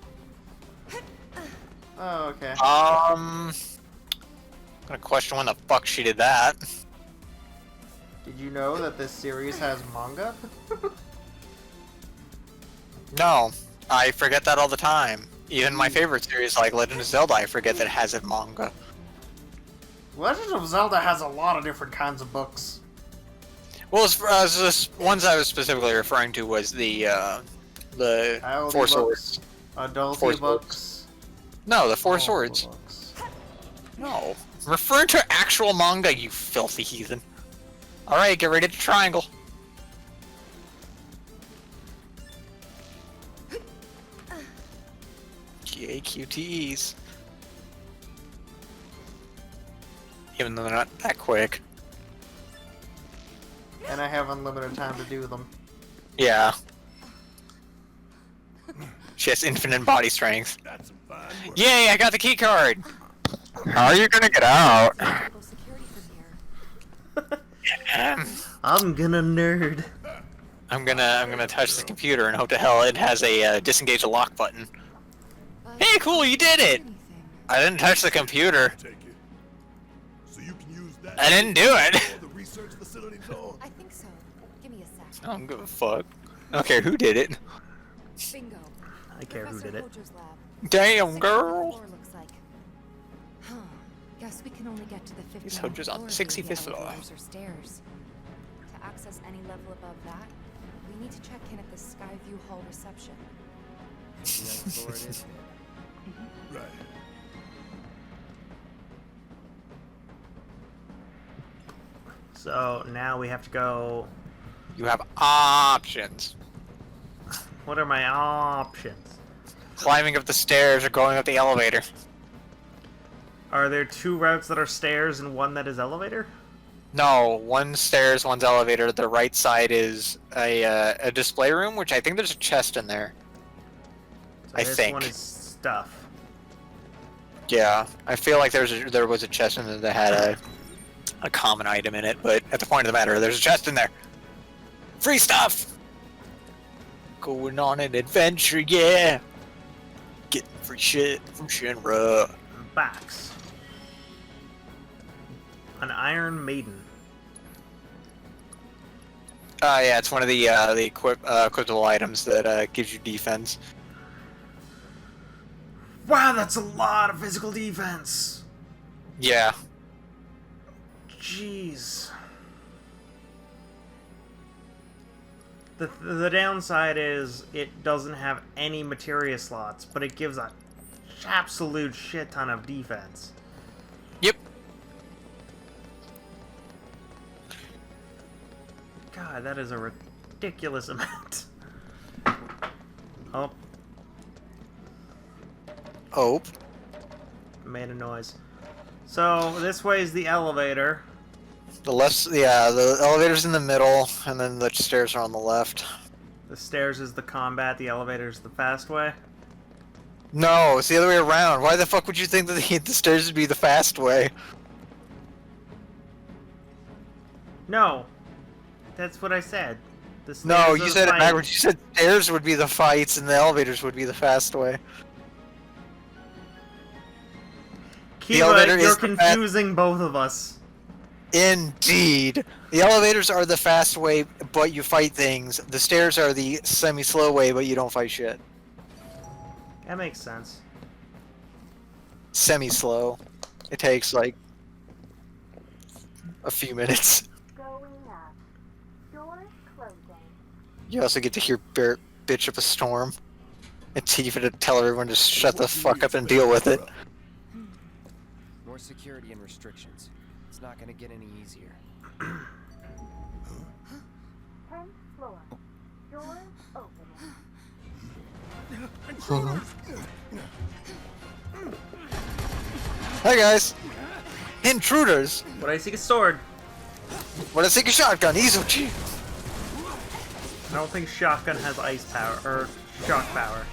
Oh, okay. I'm gonna question when the fuck she did that. Did you know that this series has manga? No, I forget that all the time. Even my favorite series, like Legend of Zelda, I forget that it has a manga. Legend of Zelda has a lot of different kinds of books. Well, the ones I was specifically referring to was the ILD Four books, Swords. Adulty Four books. No, the Four all the Swords. books. No, I'm referring to actual manga, you filthy heathen. All right, get ready to triangle. GAQTEs. Even though they're not that quick. And I have unlimited time to do them. Yeah. She has infinite body strength. That's some fine work. Yay, I got the key card! How are you gonna get out? Typical security from here. I'm gonna nerd. I'm gonna touch the computer and hope to hell it has a disengage the lock button. But Hey, cool, you did it! anything. I didn't touch the computer. Take it. So you can use that. I didn't do it. for the research facilities on. I think so. Give me a sec. I don't give a fuck. I don't care who did it. Bingo. I care who did it. Hojo's lab. Damn, girl. Floor looks like. Huh. Guess we can only get to the 50th This Hojo's on floor the via 65th floor. elevators or stairs. To access any level above that, we need to check in at the Skyview Hall reception. Floor it is. Right. So now we have to go. You have options. What are my options? Climbing up the stairs or going up the elevator. Are there 2 routes that are stairs and 1 that is elevator? No, one's stairs, one's elevator. The right side is a display room, which I think there's a chest in there. So I this think. one is stuff. Yeah, I feel like there was a chest in there that had a common item in it, but at the point of the matter, there's a chest in there. Free stuff! Going on an adventure, yeah! Getting free shit from Shinra. Box. An Iron Maiden. Yeah, it's one of the equipable items that gives you defense. Wow, that's a lot of physical defense. Yeah. Jeez. The downside is it doesn't have any materia slots, but it gives a absolute shit ton of defense. Yep. God, that is a ridiculous amount. Oh, Oh. made a noise. So this way is the elevator. The elevator's in the middle, and then the stairs are on the left. The stairs is the combat, the elevator is the fast way. No, it's the other way around. Why the fuck would you think that the stairs would be the fast way? No, that's what I said. The stairs No, are you the said it fight. backwards. You said stairs would be the fights, and the elevators would be the fast way. Kiva, elevator you're is the fast- confusing both of us. Indeed. The elevators are the fast way, but you fight things. The stairs are the semi-slow way, but you don't fight shit. That makes sense. Semi-slow. It takes, like, a few minutes. Going up. Doors closing. You also get to hear Barrett bitch up a storm. And Tifa to tell everyone to shut the fuck up and deal with it. More security and restrictions. It's not gonna get any easier. 10th floor. Doors opening. Hi guys! Intruders! But I seek a sword. What I take a shotgun, Izuchi! I don't think shotgun has ice power or shock power.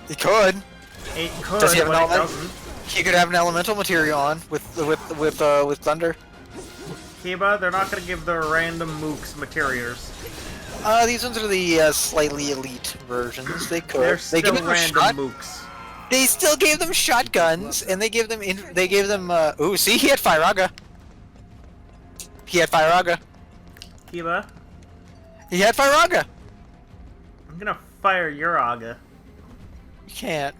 He could. It could, Does he have an but it element? doesn't. He could have an elemental material on with thunder. Kiba, they're not gonna give the random mooks materials. These ones are the slightly elite versions. They could. They're They still give them random mooks. They still gave them shotguns, and they gave them. Ooh, see, he had Firaga. He had Firaga. Kiba, He had Firaga. I'm gonna fire your Aga. You can't.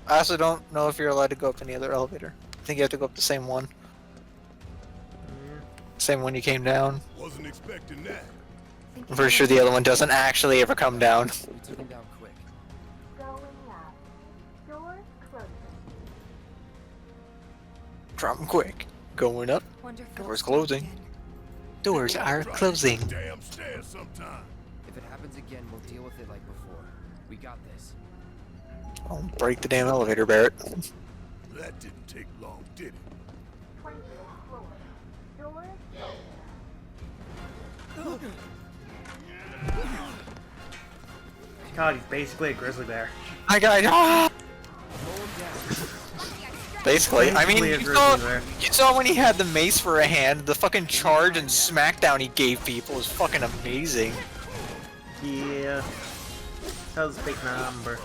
I also don't know if you're allowed to go up any other elevator. I think you have to go up the same one. Same one you came down. Wasn't expecting that. I'm pretty sure the other one doesn't actually ever come down. We took him down quick. Going up. Doors closing. Drop 'em quick. Going up. Wonderful. Doors closing. Doors are closing. Damn stairs sometime. If it happens again, we'll deal with it like before. We got this. Don't break the damn elevator, Barrett. That didn't take long, did it? 20th floor. Doors God, he's basically a grizzly bear. I got Basically, I mean, Basically a you grizzly saw, bear. you saw when he had the mace for a hand, the fucking charge and smackdown he gave people was fucking amazing. Yeah. That was a big number.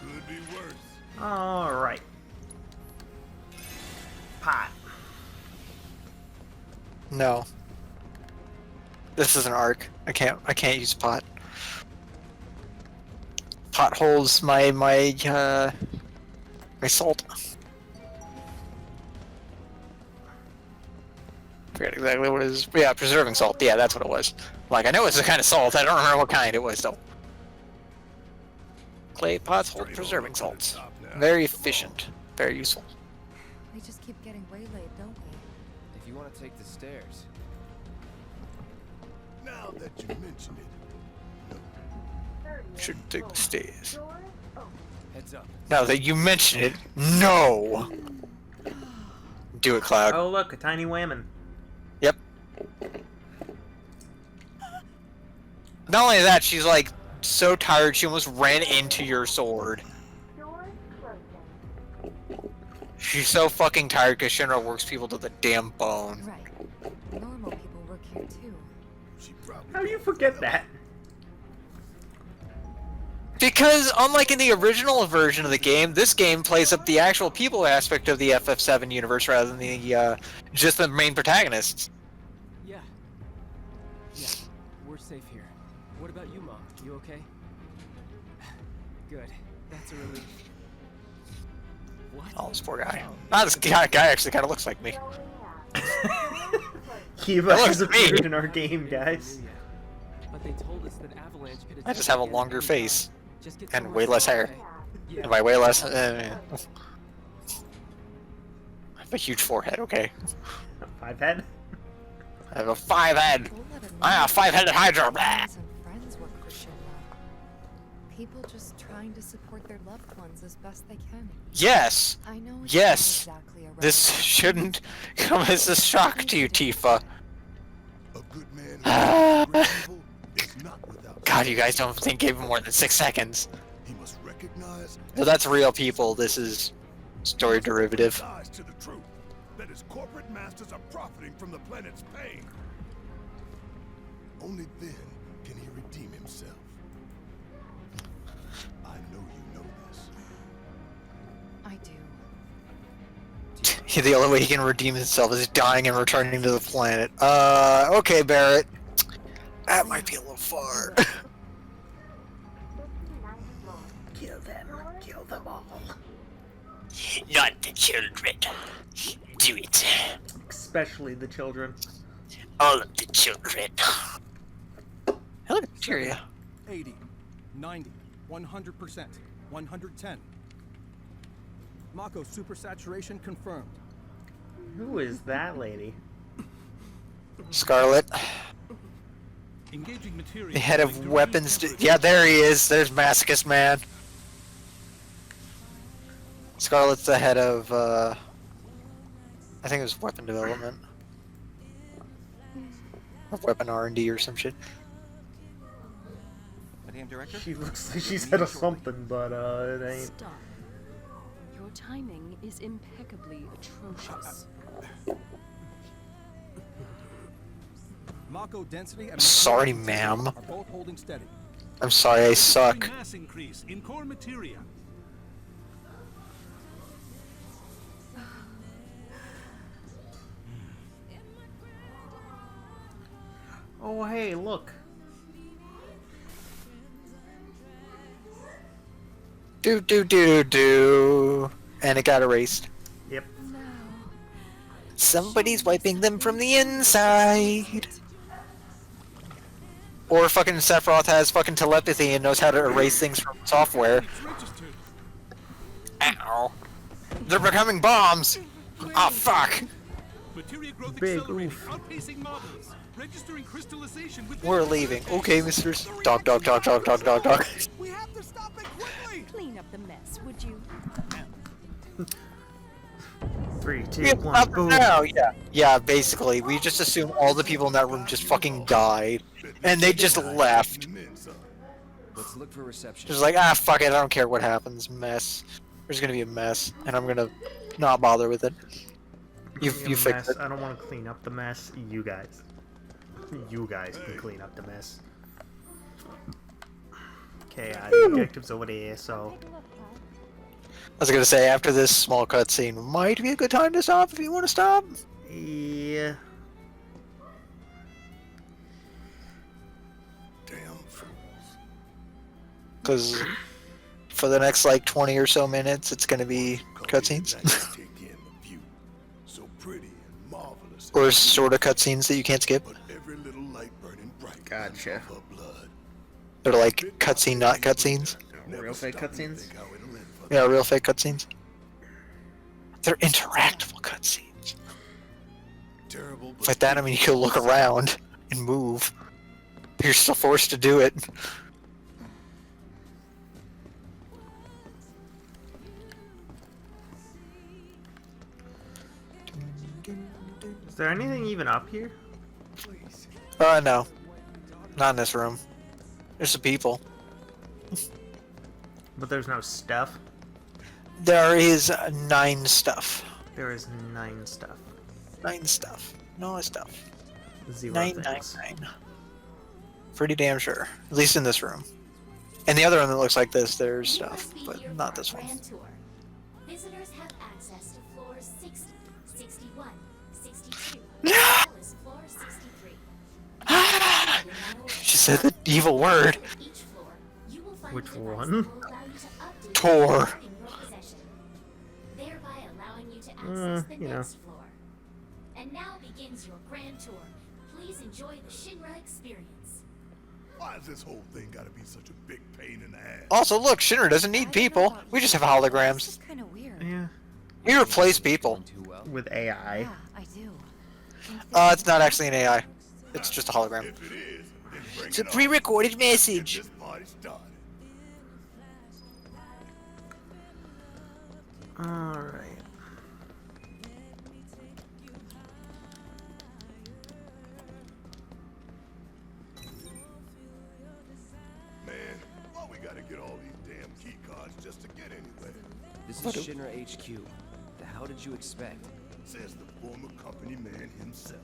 Could be worse. Alright. No. This is an arc. I can't use pot. Pot holds my salt. Forget exactly what it is. Yeah, preserving salt. Yeah, that's what it was. Like, I know it's a kind of salt. I don't remember what kind it was though. Clay pots hold preserving salts. Very efficient. Very useful. We just keep getting waylaid, don't we? If you want to take the stairs. Now that you mention it, Should take the stairs. Heads up. Now that you mention it, no! Do it, Cloud. Oh, look, a tiny whammon. Yep. Not only that, she's like so tired she almost ran into your sword. She's so fucking tired because Shinra works people to the damn bone. Right. Normal people work here too. she probably. How do you forget that? Because unlike in the original version of the game, this game plays up the actual people aspect of the FF7 universe rather than the just the main protagonists. Yeah. Yeah. We're safe here. What about you, Mom? You okay? Good. That's a relief. What? Oh, this poor guy. Ah, this guy actually kind of looks like me. Kiva That has looks me. appeared in our game, guys. But they told us that Avalanche could I just have a longer face. Just get And somewhere way less far hair. away. Yeah. And by way less, I have a huge forehead, okay? 5-head? I have a 5-head. Whole lot of Ah, 5-headed Hydra. Blah. friends and friends work for Shinra. People just trying to support their loved ones as best they can. Yes, I know it's yes. not exactly a this revelation, shouldn't come as a shock to you, Tifa. A good man Ah. who is evil is not without. God, you guys don't think gave him more than 6 seconds. He must recognize. So that's real people. This is story derivative. Ties to the truth that his corporate masters are profiting from the planet's pain. Only then can he redeem himself. I know you know this. I do. The only way he can redeem himself is dying and returning to the planet. Okay, Barrett. That might be a little far. Kill them all. Not the children. Do it. Especially the children. All of the children. Hello, bacteria. 80, 90, 100%, 110. Mako supersaturation confirmed. Who is that lady? Scarlet. Engaging material. The head of weapons. Yeah, there he is. There's Masochist Man. Scarlet's the head of, I think it was weapon development. Or weapon R&D or some shit. She looks like she's head of something, but it ain't. Stop. Your timing is impeccably atrocious. Mako density and Sorry, ma'am. are both holding steady. I'm sorry, I suck. Mass increase in core materia. Oh, hey, look. Do. And it got erased. Yep. Somebody's wiping them from the inside. Or fucking Sephiroth has fucking telepathy and knows how to erase things from software. It's registered. Ow. They're becoming bombs! Ah, fuck! Materia growth Big accelerating, oof. outpacing models. Registering crystallization with We're leaving. Okay, misters. Dog. We have to stop it quickly! Clean up the mess, would you? 3, 2, We 1, have boom. now, yeah. Yeah, basically. We just assume all the people in that room just fucking died. And they just left. Let's look for reception. Just like, ah, fuck it, I don't care what happens. Mess. There's gonna be a mess, and I'm gonna not bother with it. You Being a fix mess. it. I don't want to clean up the mess. You guys. You guys can clean up the mess. Okay, the objective's over there, so... I was gonna say, after this small cutscene, might be a good time to stop if you want to stop. Yeah. because for the next like 20 or so minutes, it's gonna be cutscenes. Take in the view. So pretty and marvelous. Or sort of cutscenes that you can't skip. But every little light burning bright. Gotcha. Of her blood. They're like cutscene, not cutscenes. Real fake cutscenes? Yeah, real fake cutscenes. They're interactable cutscenes. Terrible, but Like that, I mean, you can look around and move. You're still forced to do it. Is there anything even up here? No. Not in this room. There's some people. But there's no stuff. There is 9 stuff. There is 9 stuff. 9 stuff. No stuff. 0 9, things. 9. Pretty damn sure. At least in this room. And the other one that looks like this, there's stuff, but not this one. Visitors have access to floors 60, 61, 62, as well as floor 63. She said the evil word. Which one? Tor. Thereby allowing you to access the you know. next floor. And now begins your grand tour. Please enjoy the Shinra experience. why has this whole thing gotta be such a big pain in the ass? Also, look, Shinra doesn't need people. We just have holograms. This is kind of weird. Yeah. We replace people. With AI. Yeah, I do. It's not actually an AI. It's just a hologram. If it is, then bring It's a it on. pre-recorded Get message. this party started. Alright. Man, why we gotta get all these damn key cards just to get anywhere? This is Shinra HQ. The hell did you expect? Says the former company man himself.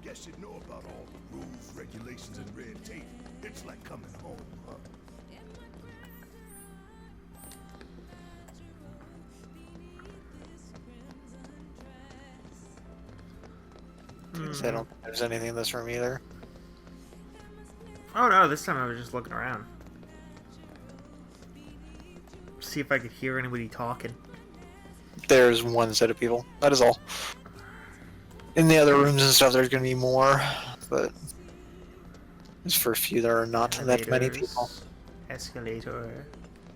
Guess you know about all the rules, regulations, and red tape. It's like coming home, huh? So I don't think there's anything in this room either. Oh no, this time I was just looking around. See if I could hear anybody talking. There's one set of people. That is all. In the other rooms and stuff, there's gonna be more, but just for a few, there are not that many people. Escalator.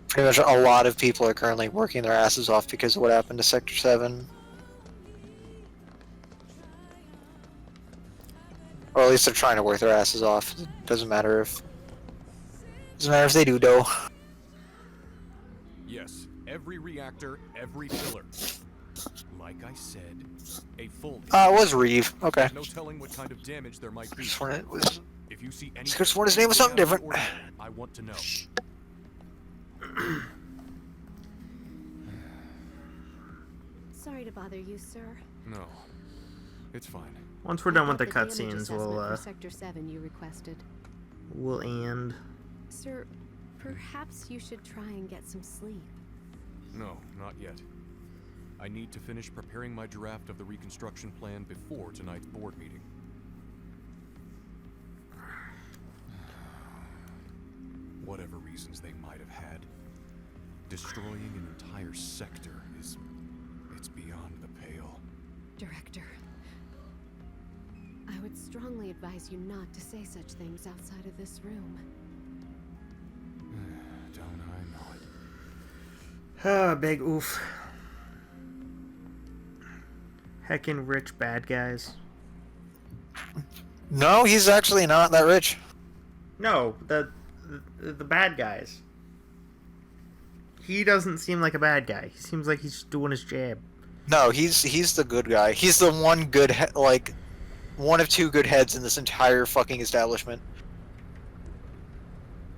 Pretty much a lot of people are currently working their asses off because of what happened to Sector 7. Or at least they're trying to work their asses off. Doesn't matter if they do, though. Yes, every reactor, every pillar. Like I said, a full. It was Reeve. Okay. No telling what kind of damage there might be. Just wanted it was. If you see any, Just sworn his name was something different. I want to know. Sorry to bother you, sir. No, it's fine. Once we're done with the Damage cutscenes, assessment we'll for Sector 7 you requested. we'll end. Sir, perhaps you should try and get some sleep. No, not yet. I need to finish preparing my draft of the reconstruction plan before tonight's board meeting. Whatever reasons they might have had, destroying an entire sector it's beyond the pale. Director, I would strongly advise you not to say such things outside of this room. Don't I know it? Ah, big oof. Heckin' rich bad guys. No, he's actually not that rich. No, the bad guys. He doesn't seem like a bad guy. He seems like he's just doing his job. No, he's the good guy. He's the one good one of 2 good heads in this entire fucking establishment.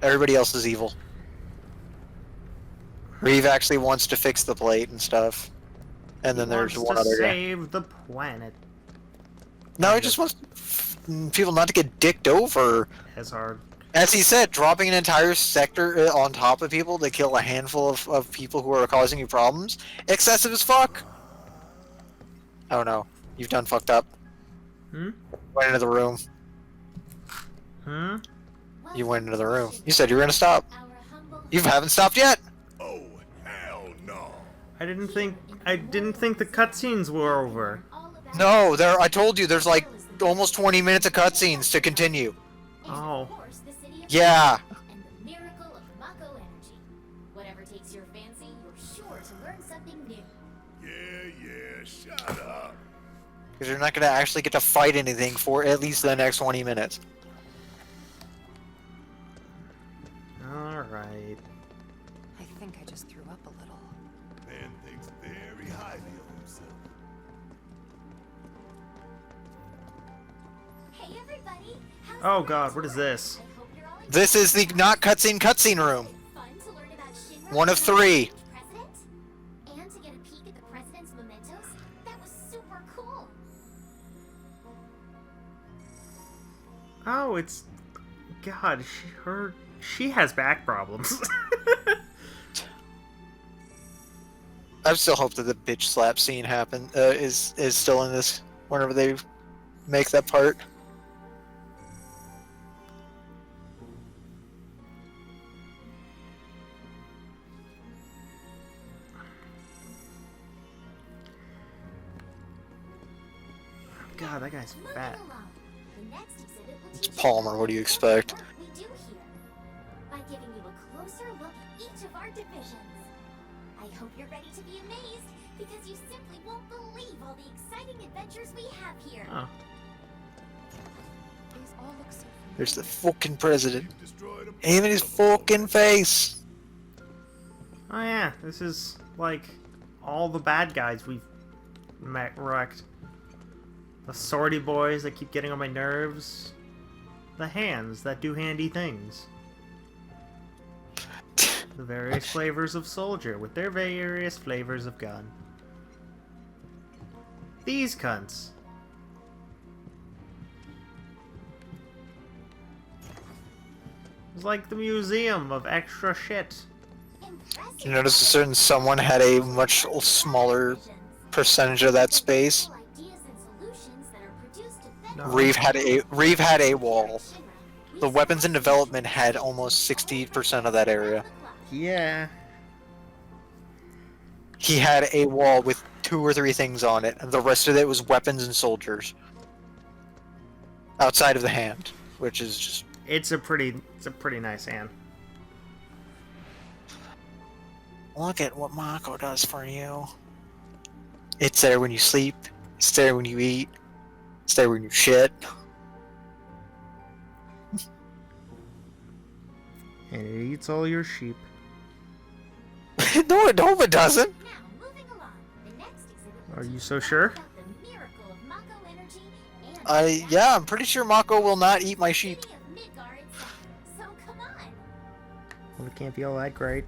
Everybody else is evil. Reeve actually wants to fix the plate and stuff. And then there's one other guy. Save the planet. No, he just wants people not to get dicked over. As our As he said, dropping an entire sector on top of people to kill a handful of people who are causing you problems. Excessive as fuck. Oh no, you've done fucked up. Went into the room. You went into the room. You said you were gonna stop. You haven't stopped yet. Oh, hell no. I didn't think the cutscenes were over. No, I told you, there's like almost 20 minutes of cutscenes to continue. Oh. Yeah. And the miracle of Mako energy. Whatever takes your fancy, you're sure to learn something new. Yeah, shut up. Because you're not going to actually get to fight anything for at least the next 20 minutes. Alright. I think I just threw up a little. Man thinks very highly of himself. Hey everybody! How's Oh the god, what is tour? this? I hope you're all This is the not cutscene room. fun to learn about Shinra One of 3. president and to get a peek at the president's mementos. That was super cool. Oh, it's... God, she has back problems. I still hope that the bitch slap scene is still in this whenever they make that part. God, that guy's Moving fat. along. The next exhibit will It's teach you Palmer, what do you expect? what we do here by giving you a closer look at each of our divisions. I hope you're ready to be amazed because you simply won't believe all the exciting adventures we have here. Oh. These all look so familiar. There's the fucking president. Destroyed him. Aim in his fucking face. Oh yeah, this is like all the bad guys we've wrecked. The swordy boys that keep getting on my nerves. The hands that do handy things. The various flavors of soldier with their various flavors of gun. These cunts. It's like the museum of extra shit. Impressive. You notice a certain someone had a much smaller percentage of that space. Ideas and solutions that are produced to No. Reeve had a wall. The weapons in development had almost 60% of that area. Yeah. He had a wall with 2 or 3 things on it, and the rest of it was weapons and soldiers. Outside of the hand, which is just... It's a pretty nice hand. Look at what Mako does for you. It's there when you sleep, it's there when you eat, it's there when you shit. And it eats all your sheep. No, it doesn't. Now, moving along. The next exhibit will Are you teach so all sure? about the miracle of Mako energy and Yeah, I'm pretty sure Mako will not eat my sheep. City of Midgard itself. So come on. Well, it can't be all that great.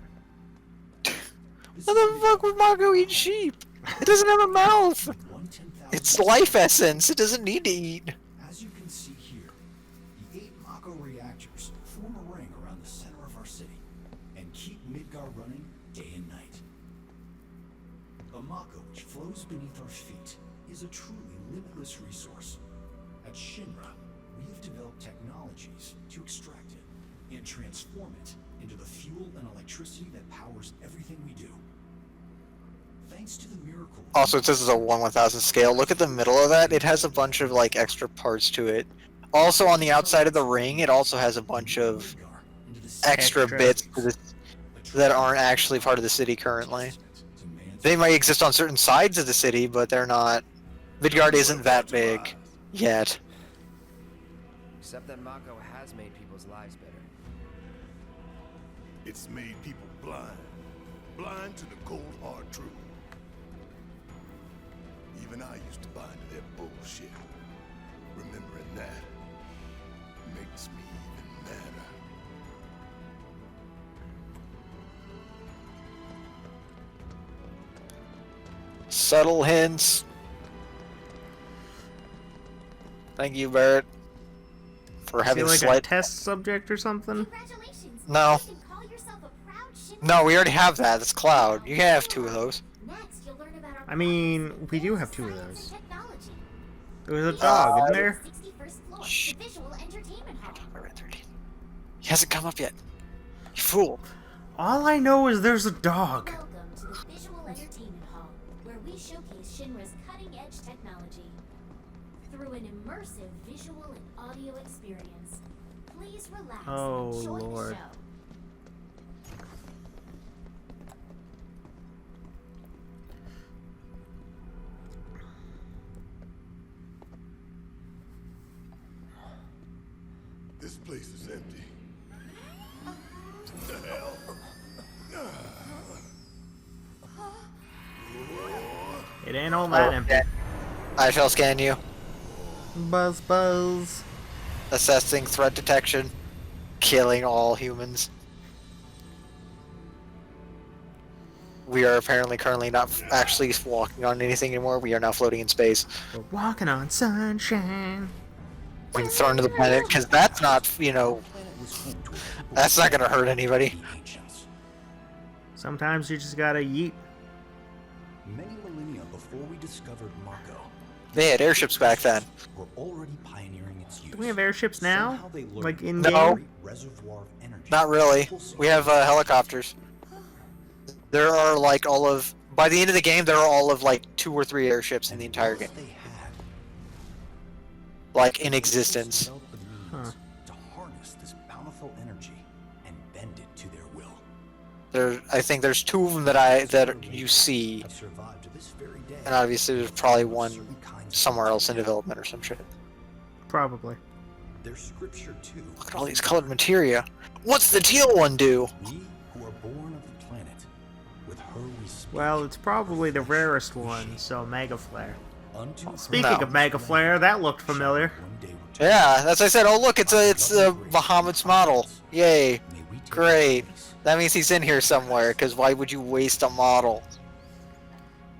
How the fuck would Mako eat sheep? It doesn't have a mouth. It's life essence. It doesn't need to eat. As you can see here, the 8 Mako reactors form a ring around the center of our city and keep Midgard running day and night. The Mako which flows beneath our feet is a truly limitless resource. At Shinra, we have developed technologies to extract it and transform it into the fuel and electricity that powers everything we do. Thanks to the miracle. Also, this is a 1/1000 scale. Look at the middle of that. It has a bunch of like extra parts to it. Also, on the outside of the ring, it also has a bunch of extra bits that aren't actually part of the city currently. They might exist on certain sides of the city, but they're not. Midgard isn't that big yet. Except that Mako has made people's lives better. It's made people blind. Blind to the cold hard truth. Even I used to buy into their bullshit. Remembering that makes me even madder. Subtle hints. Thank you, Barrett, for Is he having like a slight. test subject or something? Congratulations. No. You can call yourself a proud Shinra. No, we already have that. It's Cloud. You can have 2 of those. Next, you'll learn about our I mean, progress we in do have 2 of science those. and technology. There was a dog, isn't there? 61st floor, Shh. the visual entertainment hall. He hasn't come up yet. You fool. All I know is there's a dog. Welcome to the Visual Entertainment Hall, where we showcase Shinra's cutting-edge technology. Through an immersive visual and audio experience, please relax Oh, and enjoy Lord. the show. This place is empty. What the hell? It ain't all that empty. I shall scan you. Buzz, buzz. Assessing threat detection. Killing all humans. We are apparently currently not actually walking on anything anymore. We are now floating in space. We're walking on sunshine. We can throw into the planet, because that's not, you know, that's not going to hurt anybody. Sometimes you just gotta yeet. Many millennia before we discovered Mako, They had airships back then. we're already pioneering its use. Do we have airships now? Somehow they learned Like in No. game? great reservoir of energy. Not really. We have helicopters. There are like all of, by the end of the game, there are all of like 2 or 3 airships in the entire game. They had Like in existence. developed the means to harness this bountiful energy and bend it to their will. I think there's 2 of them that you see, Have survived to this very day. and obviously there's probably one Certain kinds of somewhere else in development or some shit. Probably. There's scripture too. Look at all these colored materia. What's the teal one do? We who are born of the planet, with her we speak. Well, it's probably the rarest one, so Mega Flare. Unto Speaking No. of Mega Flare, that looked familiar. one day return. Yeah, that's what I said. Oh look, it's Bahamut's model. Yay. May we take Great. place. That means he's in here somewhere, because why would you waste a model?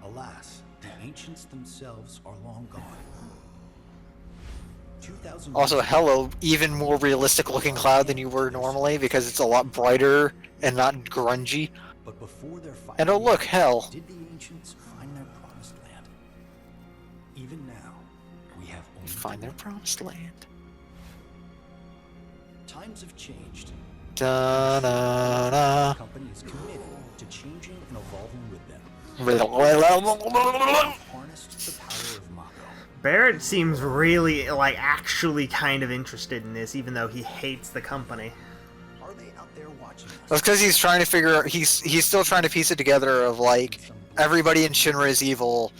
Alas, the ancients themselves are long gone. 2,000 Also, years hello, even more realistic looking cloud than you were normally, because it's a lot brighter and not grungy. But before their final And oh look, years, hell. did the ancients find their promised land? Even now, we have only Find their promised land. times have changed. Da da The da. company is committed to changing and evolving with them. Harnessed the power of Mako. Barrett seems really, like, actually kind of interested in this, even though he hates the company. Are they out there watching us? That's because he's trying to figure. He's still trying to piece it together of like everybody in Shinra is evil.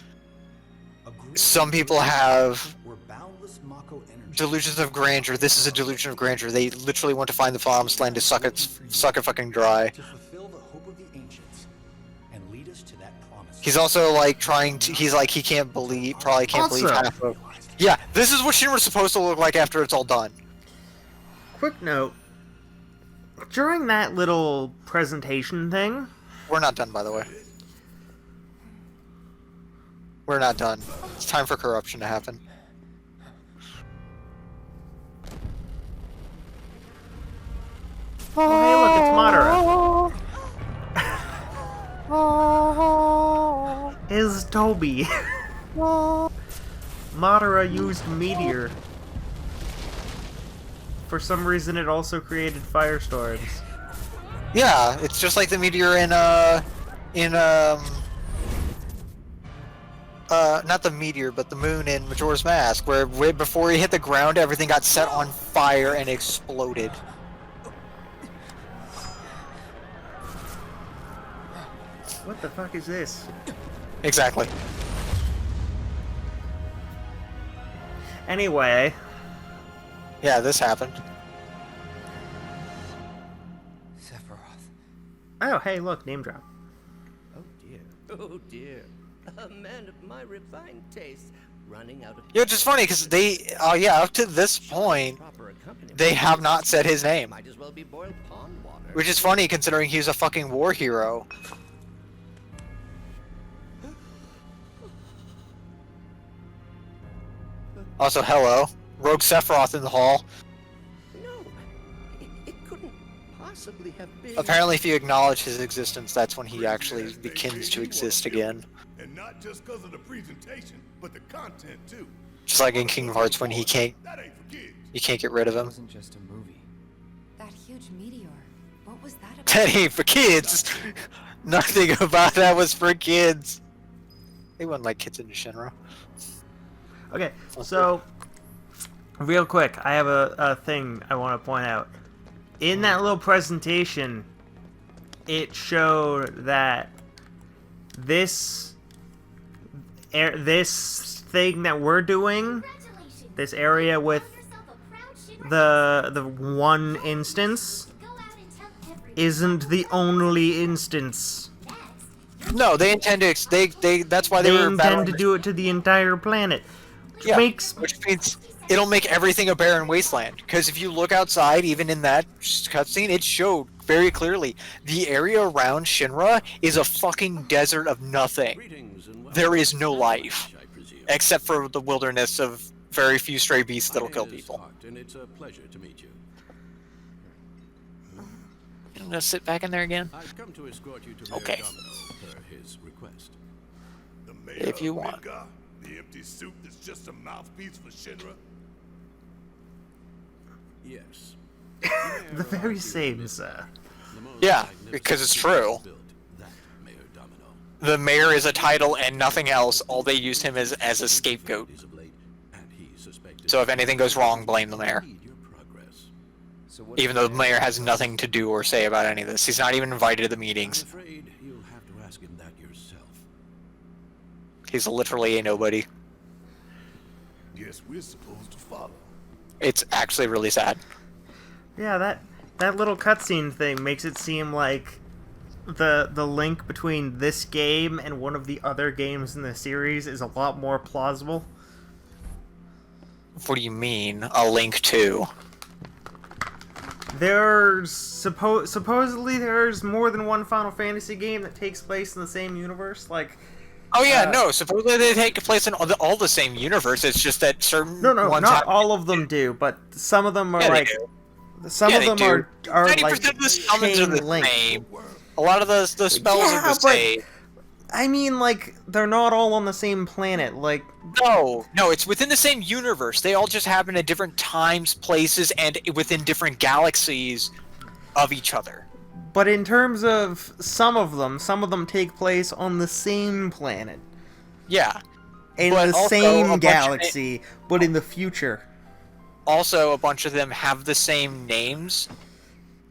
A great Some people have where boundless Mako energy delusions of grandeur. This is a delusion of grandeur. They literally want to find the promised land to suck it fucking dry. to fulfill the hope of the ancients and lead us to that promise. He's also like trying to. He's like he can't believe. Probably can't believe Also- half of. Yeah, this is what Shinra's supposed to look like after it's all done. Quick note. During that little presentation thing, We're not done, by the way. We're not done. It's time for corruption to happen. oh hey look, it's Madara. Is Toby. Madara used Meteor. For some reason it also created firestorms. Yeah, it's just like the meteor in not the meteor, but the moon in Majora's Mask, where way before he hit the ground, everything got set on fire and exploded. What the fuck is this? Exactly. Anyway, Yeah, this happened. Sephiroth. oh hey look, name drop. Oh dear, oh dear. A man of my refined taste running out of Yeah, which is funny because they, yeah, up to this point, proper accompaniment. they have not said his name, Might as well be boiled pond water. which is funny considering he's a fucking war hero. Also, hello, Rogue Sephiroth in the hall. No, it couldn't possibly have been. Apparently, if you acknowledge his existence, that's when he actually begins to exist again. And not just because of the presentation, but the content too. Just like in Kingdom Hearts, when he can't, That ain't for kids. you can't get rid of It him. wasn't just a movie. That huge meteor. What What was that about? That ain't for kids. Nothing about that was for kids. They wouldn't like kids in Shinra. Okay, so real quick, I have a thing I want to point out. In that little presentation, it showed that this thing that we're doing, this area with the one instance, isn't the only instance. No, they intend to. That's why They were intend battling to do it to the entire planet. Yeah, Makes which means it'll make everything a barren wasteland. Because if you look outside, even in that cutscene, it showed very clearly the area around Shinra is a fucking desert of nothing. There is no life, except for the wilderness of very few stray beasts that'll kill people. And it's a pleasure to meet you. I'm gonna sit back in there again. I've come to escort you to Okay. Mayor Domino per his request. The mayor If you of want. Midgar, the empty suit that's just a mouthpiece for Shinra. Yes. the very same, sir. Yeah, because it's true. The mayor is a title and nothing else. All they used him as a scapegoat. So if anything goes wrong, blame the mayor. Even though the mayor has nothing to do or say about any of this. He's not even invited to the meetings. I'm afraid you'll have to ask him that yourself. He's literally a nobody. Guess we're supposed to follow. It's actually really sad. Yeah, that little cutscene thing makes it seem like the link between this game and one of the other games in the series is a lot more plausible. What do you mean, a link to? There's supposedly there's more than one Final Fantasy game that takes place in the same universe. Like, Oh yeah, no. Supposedly they take place in all the same universe. It's just that certain no, ones not have... all of them do, but some of them are Yeah, they like do. some Yeah, of they them do. are 90% like of the summons are chain the link. same. A lot of the spells Yeah, are the but same. I mean, like, they're not all on the same planet. Like, No, it's within the same universe. They all just happen at different times, places, and within different galaxies of each other. but in terms of some of them take place on the same planet. Yeah. In But the also a same bunch of galaxy, but in the future. Also, a bunch of them have the same names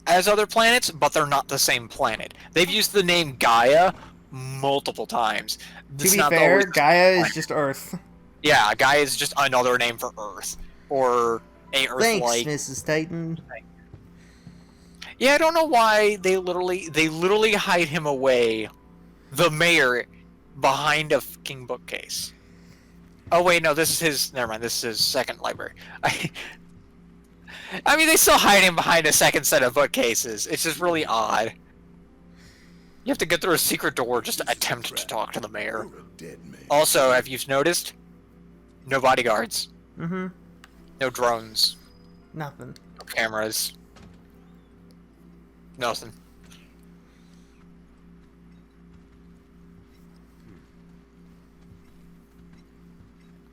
as other planets, but they're not the same planet. They've used the name Gaia multiple times. To be fair, Gaia is just Earth. Yeah, Gaia is just another name for Earth. Or a Earth-like... Thanks, Mrs. Titan. Yeah, I don't know why they literally hide him away, the mayor, behind a fucking bookcase. Oh wait, no, this is his... Never mind, this is his second library. I mean, they still hide him behind a second set of bookcases. It's just really odd. You have to get through a secret door just to attempt to talk to the mayor. Also, have you noticed? No bodyguards. Mm-hmm. No drones. Nothing. No cameras. Nothing.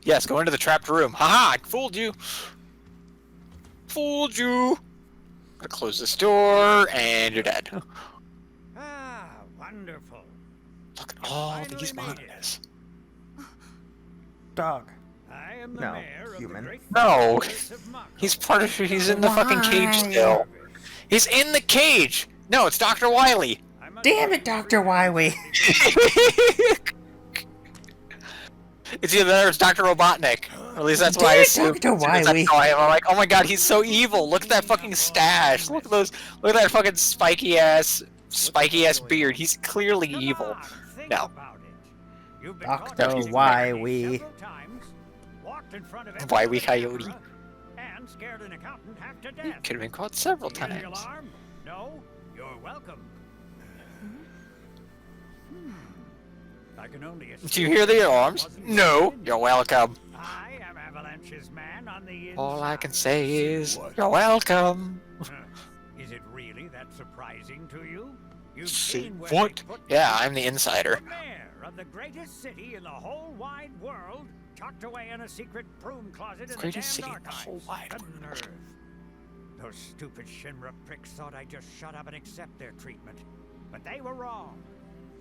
Yes, go into the trapped room. Haha, I fooled you. Fooled you. Gonna close this door, and you're dead. Ah, wonderful. Look at all these monitors. Dog. I am the No, mayor of human. the great No, fortress of Mako. he's in the fucking cage still. He's in the cage. No, it's Dr. Wily. Damn it, Dr. Wily. It's either that or it's Dr. Robotnik. Or at least that's what I assumed. Dr. Wily. I'm like, oh my god, he's so evil. Look at that fucking stash. Look at that fucking spiky ass beard. He's clearly evil. No. Dr. Wily. Wily Coyote. And scared an accountant half to He death. could have been caught several Hear the times. alarm? No, you're welcome. I can only Do you hear the alarms? No, you're welcome. I am Avalanche's man on the inside. All I can say is, you're welcome. Is it really that surprising to you? You've See, seen where what? they put Yeah, I'm the insider. the mayor of the greatest city in the whole wide world, tucked away in a secret broom closet in the Greatest damned city in the archives. whole wide Unearthed. Those stupid Shinra pricks thought I'd just shut up and accept their treatment. But they were wrong.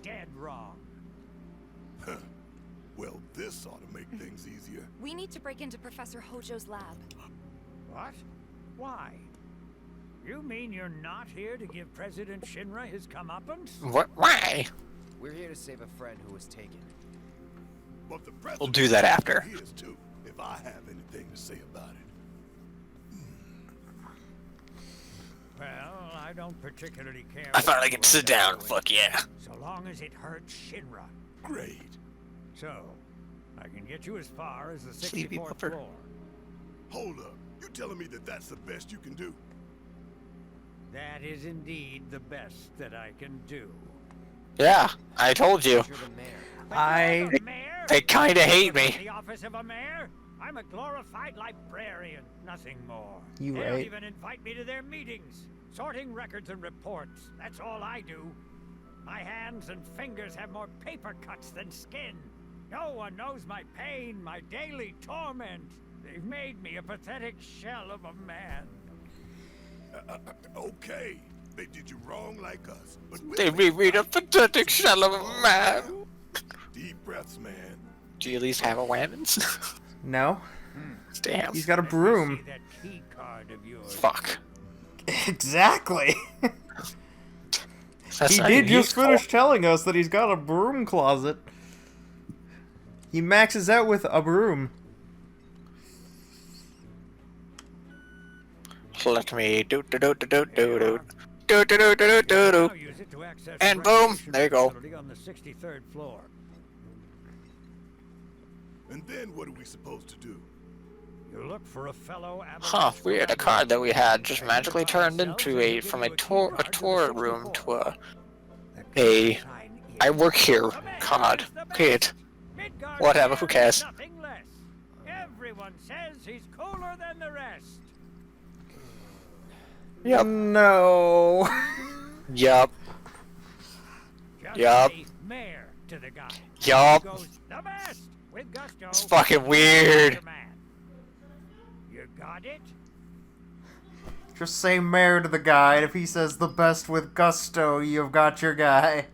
Dead wrong. Well, this ought to make things easier. We need to break into Professor Hojo's lab. What? Why? You mean you're not here to give President Shinra his comeuppance? What? Why? We're here to save a friend who was taken. But the president We'll do that after. Here's too, if I have anything to say about it. Well, I don't particularly care. I finally get to sit down. Fuck yeah. So long as it hurts Shinra. Great. So, I can get you as far as the Sleepy 64th pupper. floor. Hold up. You telling me that that's the best you can do? That is indeed the best that I can do. Yeah, I told you. You're the mayor. They kinda hate me. The office of a mayor? I'm a glorified librarian, nothing more. You They don't right. even invite me to their meetings. Sorting records and reports, that's all I do. My hands and fingers have more paper cuts than skin. No one knows my pain, my daily torment. They've made me a pathetic shell of a man. Okay. They did you wrong like us. But They made me a pathetic shell of a man. Deep breaths, man. Do you at least have a whammons? No. Damn. He's got a broom. That key card of yours. Fuck. Exactly. That's He not did even just useful. finish telling us that he's got a broom closet. He maxes out with a broom. Let me do do do do do do do do do do do do do. Now use it to access And the boom, recreation there you go. facility on the 63rd floor. And then what are we supposed to do? You look for a fellow Huh, weird. A card that we had just magically turned into from a tour room to a I work here card. Weird. Whatever, who cares? Nothing less. Everyone says he's cooler than the rest. Yep. No. Yup. Just Yup. say mayor to the guy. Yup. He goes, the best with gusto. It's fucking weird. You got it? Just say mayor to the guy, and if he says the best with gusto, you've got your guy.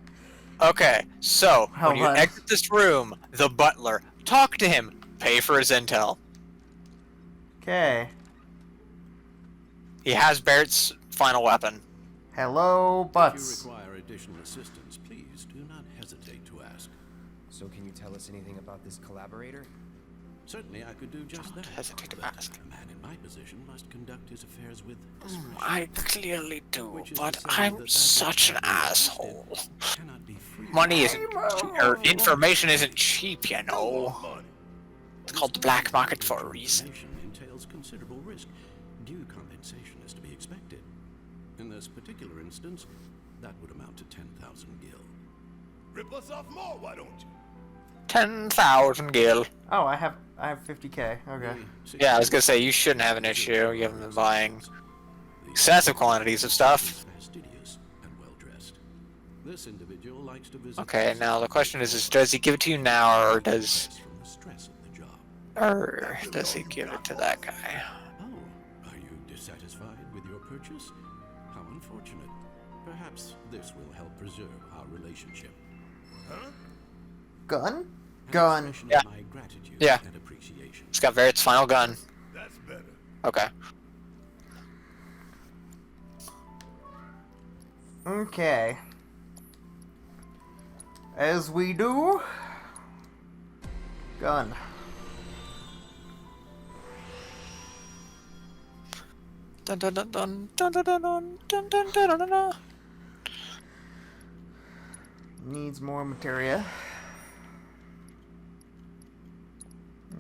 Okay, so when you Hold on. exit this room, the butler, talk to him, pay for his intel. Okay. He has Barrett's final weapon. Hello, Butts. If you require additional assistance, please do not hesitate to ask. So can you tell us anything about this collaborator? Certainly, I could do just that. Hesitate to But ask. a man in my position must conduct his affairs with I clearly do, Which is but to say I'm that such an that asshole. cannot be free. Money isn't, or information isn't cheap, you know. It's called the black market for a reason. Information entails considerable risk. Due compensation is to be expected. In this particular instance, that would amount to 10,000 gil. Rip us off more, why don't you? 10,000 gil. Oh, I have 50k. Okay. Yeah, I was gonna say, you shouldn't have an issue. You haven't been buying excessive quantities of stuff. Fastidious and well dressed. This individual likes to visit. Okay, now the question is does he give it to you now, or does... From the stress of the job. Or does he give it to that guy? Oh, are you dissatisfied with your purchase? How unfortunate. Perhaps this will help preserve our relationship. Huh? Gun? Gun. Yeah. My gratitude Yeah. and appreciation. It's got Barrett's final gun. That's better. Okay. Okay. As we do. Gun. Dun dun dun dun dun dun dun dun dun dun dun dun dun. Needs more materia.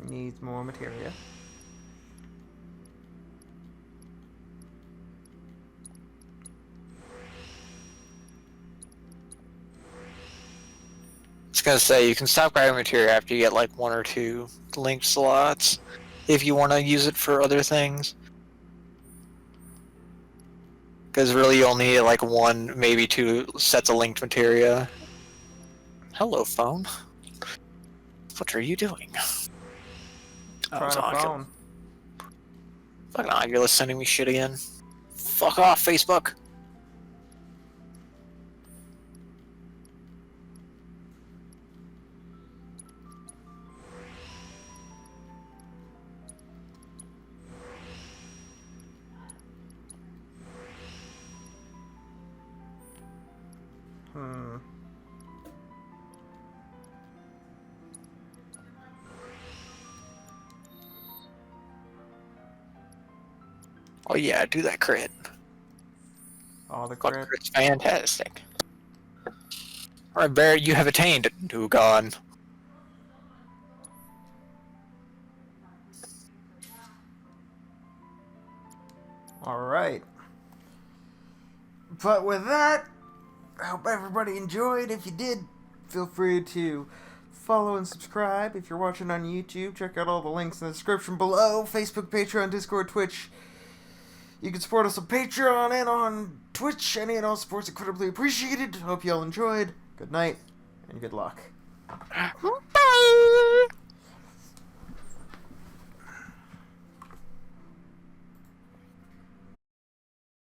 Needs more materia. I was gonna say, you can stop grabbing material after you get like 1 or 2 linked slots, if you want to use it for other things. Because really you only need like 1, maybe 2 sets of linked materia. Hello, phone. What are you doing? Trying to phone. Fucking on, you're listening to me shit again. Fuck off, Facebook. Oh yeah, do that crit. All the Fuck, crit. crit's fantastic. Alright, Bear, you have attained Dugon. Alright. But with that, I hope everybody enjoyed. If you did, feel free to follow and subscribe. If you're watching on YouTube, check out all the links in the description below. Facebook, Patreon, Discord, Twitch. You can support us on Patreon and on Twitch. Any and all support's incredibly appreciated. Hope you all enjoyed. Good night, and good luck. Bye!